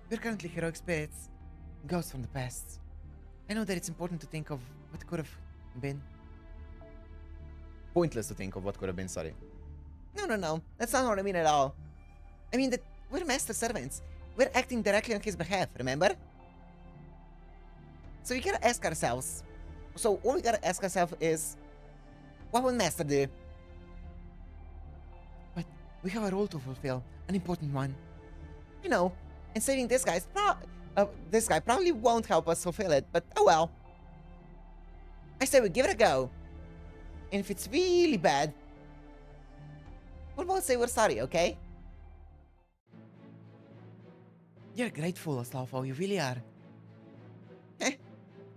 We're currently heroic spirits, ghosts from the past. I know that it's important to think of what could have been. Pointless to think of what could have been, sorry. No. That's not what I mean at all. I mean that we're master servants. We're acting directly on his behalf, remember? So we gotta ask ourselves. So all we gotta ask ourselves is, what will Master do? But we have a role to fulfill, an important one. You know, and saving this guy probably won't help us fulfill it, but oh well. I say we give it a go. And if it's really bad, we'll both say we're sorry, okay? You're a great fool, Astolfo, you really are.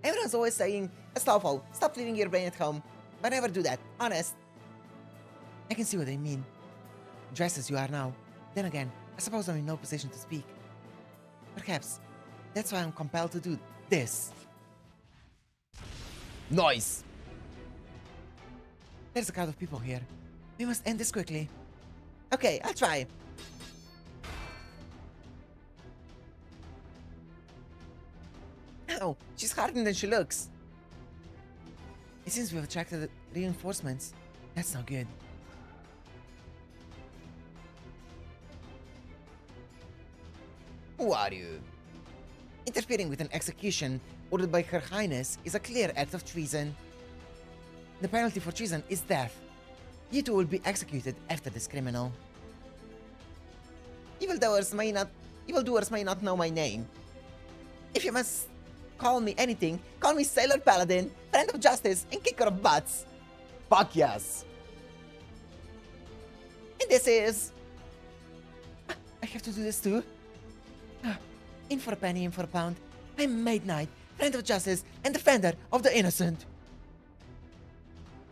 Everyone's always saying, Astolfo, stop leaving your brain at home. But never do that, honest. I can see what they mean. Dressed as you are now. Then again, I suppose I'm in no position to speak. Perhaps that's why I'm compelled to do this. Nice! There's a crowd of people here. We must end this quickly. Okay, I'll try. No, she's harder than she looks. It seems we've attracted reinforcements. That's not good. Who are you? Interfering with an execution ordered by Her Highness is a clear act of treason. The penalty for treason is death. You two will be executed after this criminal. Evildoers may not know my name. If you must call me anything, call me Sailor Paladin, friend of justice, and kicker of butts. Fuck yes! And this is... I have to do this too? In for a penny, in for a pound. I'm Maid Knight, friend of justice, and defender of the innocent.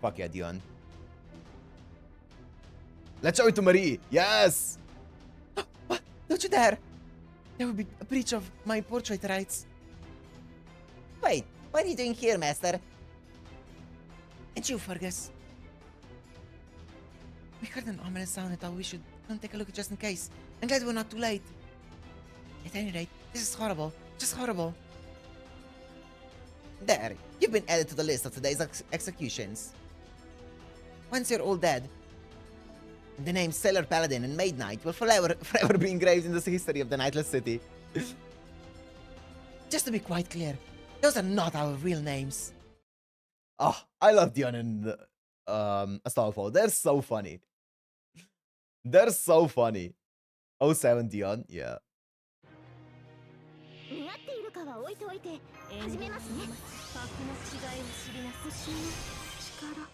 Fuck yeah, Dion. Let's show it to Marie! Yes! What? Don't you dare! There would be a breach of my portrait rights. Wait, what are you doing here, Master? And you, Fergus. We heard an ominous sound and thought we should come take a look just in case. I'm glad we're not too late. At any rate, this is horrible. Just horrible. There, you've been added to the list of today's executions. Once you're all dead, the names Sailor Paladin and Maid Knight will forever be engraved in the history of the Nightless City. Just to be quite clear, those are not our real names. Oh, I love Dion and Astolfo. They're so funny. They're so funny. 07 Dion, yeah. 似合っているかは置いておいて始めますね。格の違いを知りなさい。星の力。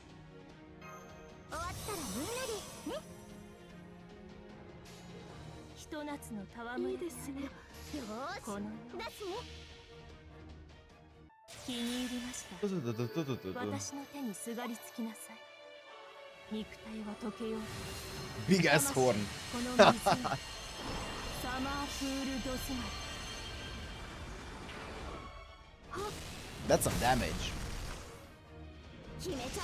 終わったらみんなでね。ひと夏の戯れですね。よーし、この出すね。気に入りました。私の手にすがりつきなさい。肉体は溶けよう。 Big ass horn. この水サマープールドスマイ。はっ、That's some damage. 決めちゃ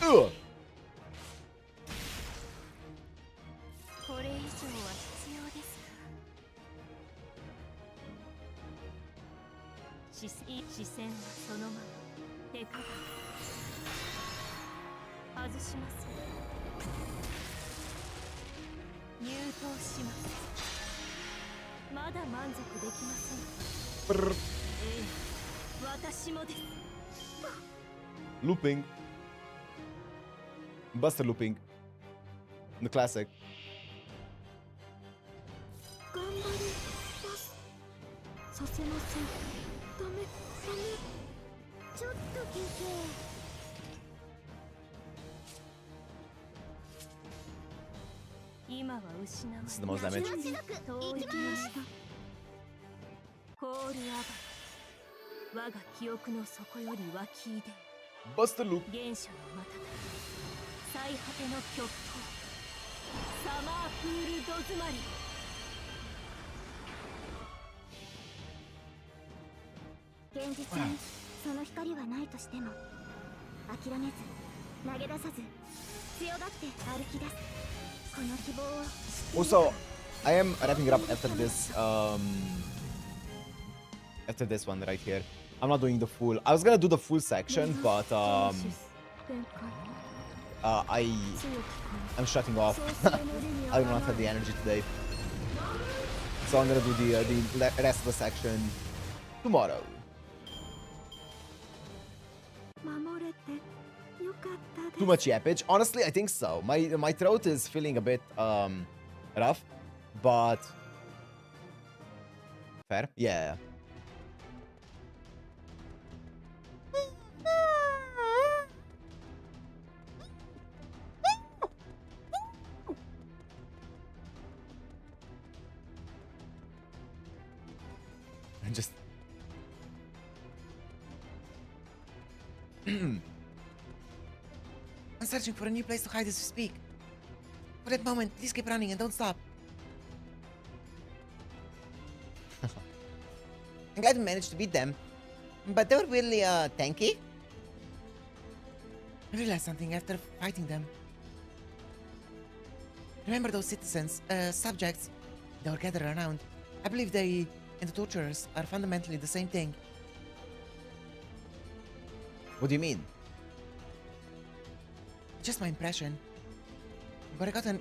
おうか。 Ugh. これ以上は必要です。視線はそのまま手かが外します。入刀します。まだ満足できません。ええ、私もです。 Looping. Buster looping. The classic. 頑張ります。させません。ダメ。ちょっと休憩。今は失わ This is the most damage. 行きました。コールアバ。我が記憶の底より湧き出。 Buster loop. 原初の瞬く最果ての極東サマープールド詰まり。現実にその光はないとしても諦めず投げ出さず強がって歩き出すこの希望を Also, I am wrapping it up after this one right here. I'm not doing the full. I was gonna do the full section, but I'm shutting off. I do not have the energy today, so I'm gonna do the rest of the section tomorrow. 守れてよかったです Too much yappage? Honestly, I think so. My throat is feeling a bit rough, but fair. Yeah. I'm just I'm searching for a new place to hide as we speak. For that moment, please keep running and don't stop. I'm glad we managed to beat them. But they were really, tanky. I realized something after fighting them. Remember those citizens, subjects? They were gathered around. I believe they and the torturers are fundamentally the same thing. what do you mean? Just my impression. But I got an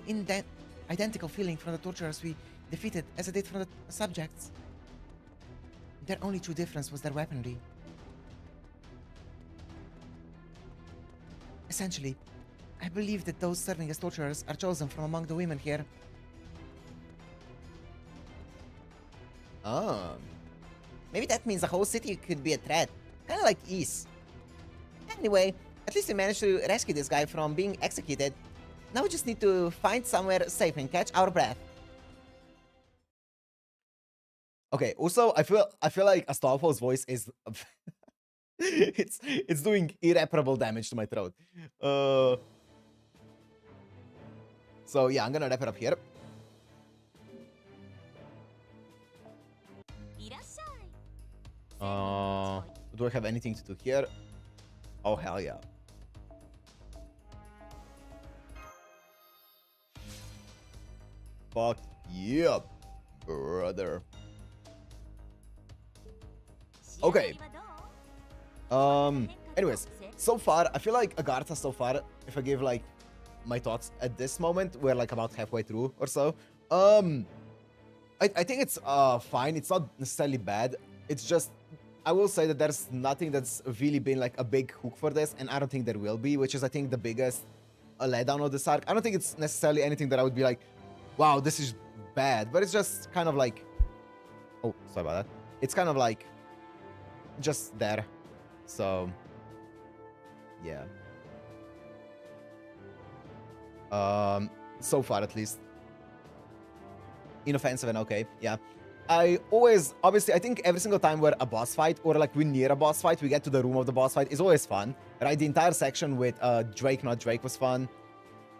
identical feeling from the torturers we defeated as I did from the subjects. Their only true difference was their weaponry. Essentially, I believe that those serving as torturers are chosen from among the women here. Oh. Maybe that means the whole city could be a threat. Kinda like East. Anyway, at least we managed to rescue this guy from being executed. Now we just need to find somewhere safe and catch our breath. Okay, also I feel like Astolfo's voice is it's doing irreparable damage to my throat. So yeah, I'm gonna wrap it up here. Do I have anything to do here? Oh hell yeah. Fuck yeah, brother. Okay. Anyways, so far, I feel like Agartha so far, if I give like my thoughts at this moment, we're like about halfway through or so. I think it's fine. It's not necessarily bad. It's just, I will say that there's nothing that's really been like a big hook for this, and I don't think there will be, which is I think the biggest letdown of this arc. I don't think it's necessarily anything that I would be like, wow, this is bad, but it's just kind of like, oh, sorry about that. It's kind of like just there. So yeah. So far at least. Inoffensive and okay, yeah. I always, obviously, I think every single time we're a boss fight or like we're near a boss fight, we get to the room of the boss fight, is always fun, right? The entire section with Drake, not Drake was fun.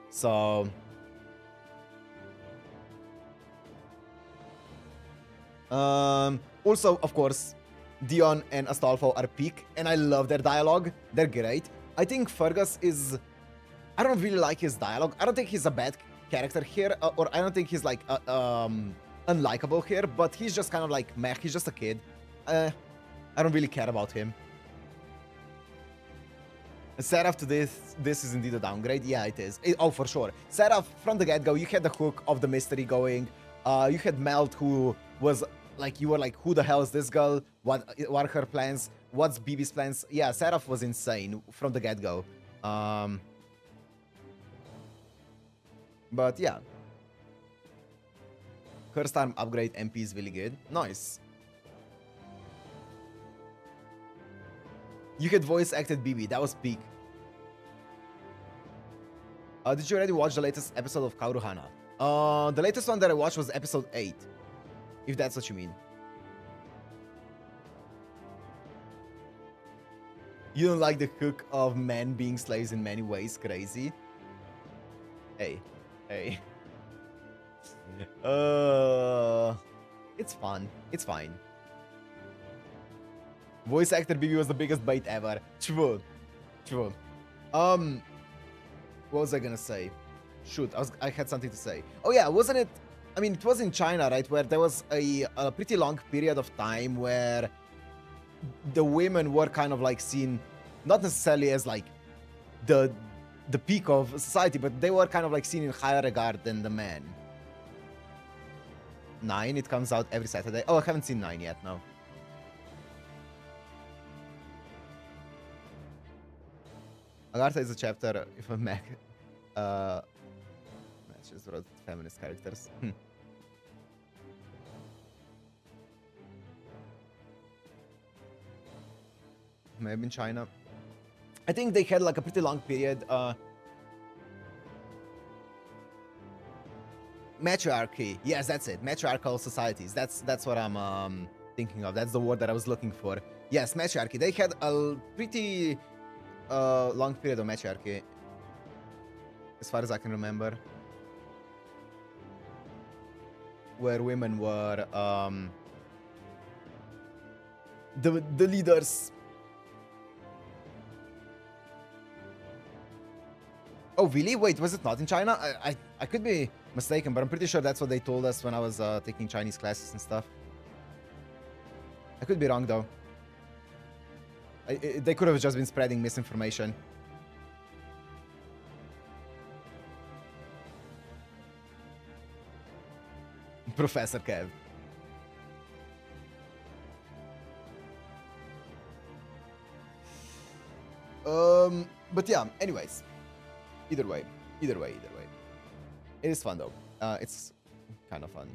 So Also, of course, Dion and Astolfo are peak, and I love their dialogue. They're great. I think Fergus is... I don't really like his dialogue. I don't think he's a bad character here, or I don't think he's like unlikable here, but he's just kind of like meh. He's just a kid. I don't really care about him. Seraph to this is indeed a downgrade. Yeah, it is. Oh, for sure. Seraph, from the get-go, you had the hook of the mystery going. You had Melt, who was like, you were like, who the hell is this girl? What are her plans? What's BB's plans? Yeah, Seraph was insane from the get-go. But yeah. Curse Arm upgrade MP is really good. Nice. You had voice acted BB. That was peak. Did you already watch the latest episode of Kauruhana? The latest one that I watched was episode 8. If that's what you mean. You don't like the hook of men being slaves in many ways? Crazy. Hey. Hey. It's fun. It's fine. Voice actor BB was the biggest bait ever. True. True. What was I gonna say? Shoot, I had something to say. Oh yeah, wasn't it? I mean, it was in China, right? Where there was a pretty long period of time where the women were kind of like seen, not necessarily as like the peak of society, but they were kind of like seen in higher regard than the men. 9, it comes out every Saturday. Oh, I haven't seen 9 yet, no. Agartha is a chapter if a mech matches wrote feminist characters. Maybe in China. I think they had like a pretty long period. Matriarchy. Yes, that's it. Matriarchal societies. That's what I'm thinking of. That's the word that I was looking for. Yes, matriarchy. They had a pretty long period of matriarchy, as far as I can remember, where women were the leaders. Oh, really? Wait, was it not in China? I could be mistaken, but I'm pretty sure that's what they told us when I was taking Chinese classes and stuff. I could be wrong, though. They could have just been spreading misinformation. Professor Kev. But yeah, anyways. Either way. It is fun, though. It's kind of fun.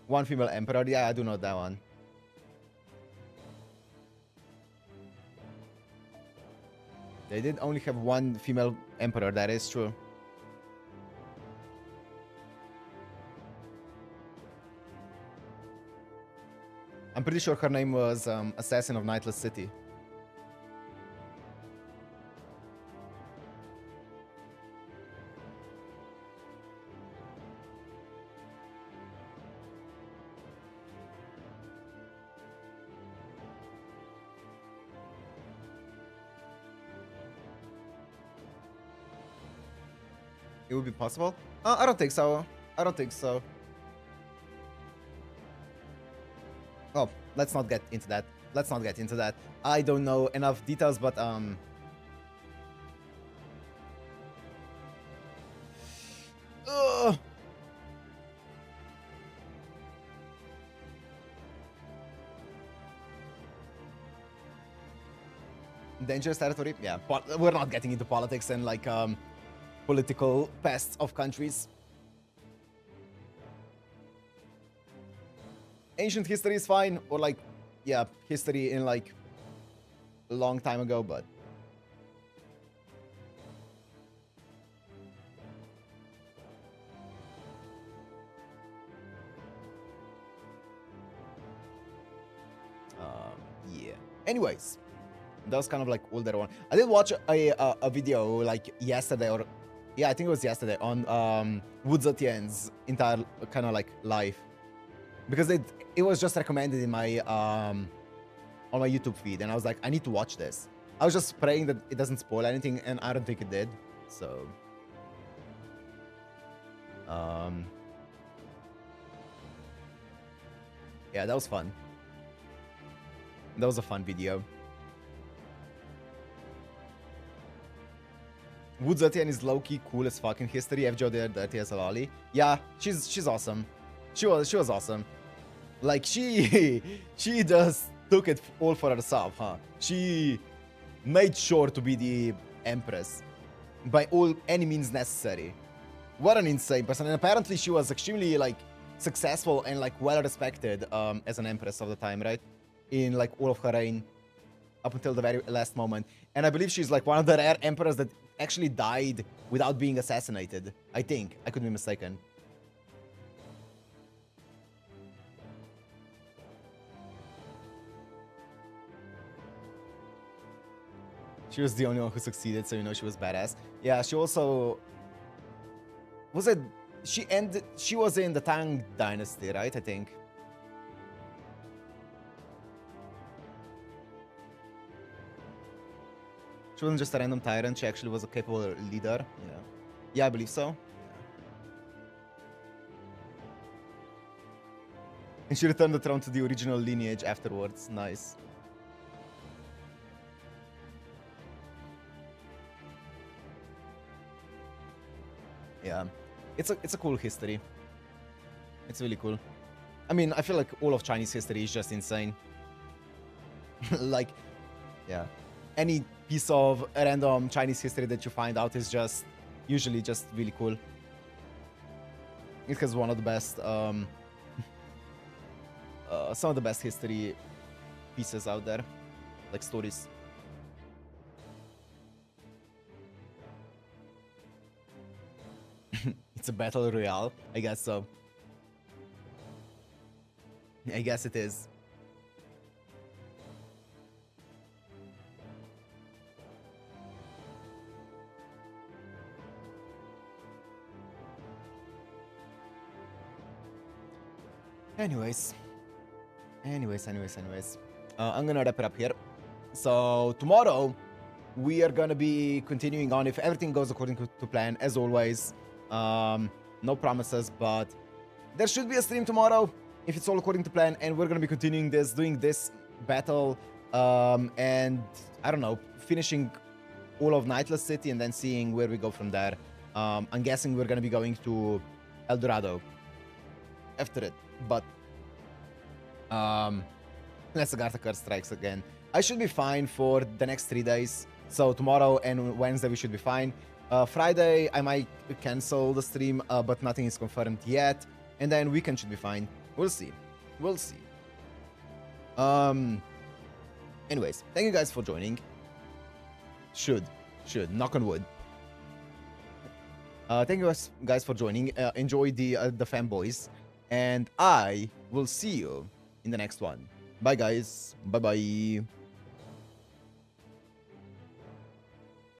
One female emperor. Yeah, I do know that one. They did only have one female emperor. That is true. I'm pretty sure her name was Assassin of Nightless City. It would be possible? I don't think so. I don't think so. Oh, let's not get into that. Let's not get into that. I don't know enough details, but dangerous territory? Yeah, we're not getting into politics and like political pests of countries. Ancient history is fine, or like, yeah, history in like a long time ago, but yeah. Anyways, that was kind of like older one. I did watch a video like yesterday or Yeah, I think it was yesterday on Woods Etienne's entire kind of like life, because it was just recommended in my on my YouTube feed, and I was like, I need to watch this. I was just praying that it doesn't spoil anything, and I don't think it did. So, yeah, that was fun. That was a fun video. Woods Etienne is low-key cool as fucking history. FJ there, Dirty as a lolly. Yeah, she's awesome. She was awesome. Like she just took it all for herself, huh? She made sure to be the empress by any means necessary. What an insane person! And apparently she was extremely like successful and like well respected as an empress of the time, right? In like all of her reign up until the very last moment. And I believe she's like one of the rare emperors that actually died without being assassinated. I think. I could be mistaken. She was the only one who succeeded, so you know she was badass. Yeah, she also... Was it... She was in the Tang Dynasty, right? I think. She wasn't just a random tyrant, she actually was a capable leader. Yeah. Yeah, I believe so. Yeah. And she returned the throne to the original lineage afterwards. Nice. Yeah. It's a cool history. It's really cool. I mean, I feel like all of Chinese history is just insane. Like, yeah. Any piece of random Chinese history that you find out is just usually just really cool. It has one of the best, some of the best history pieces out there, like stories. It's a battle royale, I guess so. I guess it is. Anyways. I'm gonna wrap it up here. So tomorrow we are gonna be continuing on if everything goes according to plan, as always. No promises, but there should be a stream tomorrow if it's all according to plan, and we're gonna be continuing this, doing this battle, and I don't know, finishing all of Nightless City and then seeing where we go from there. I'm guessing we're gonna be going to El Dorado after it, but unless Agartha curse strikes again, I should be fine for the next 3 days. So tomorrow and Wednesday we should be fine. Friday I might cancel the stream, but nothing is confirmed yet. And then weekend should be fine. We'll see. Anyways, thank you guys for joining. Should knock on wood. Thank you guys for joining. Enjoy the fanboys, and I will see you in the next one. Bye guys. Bye.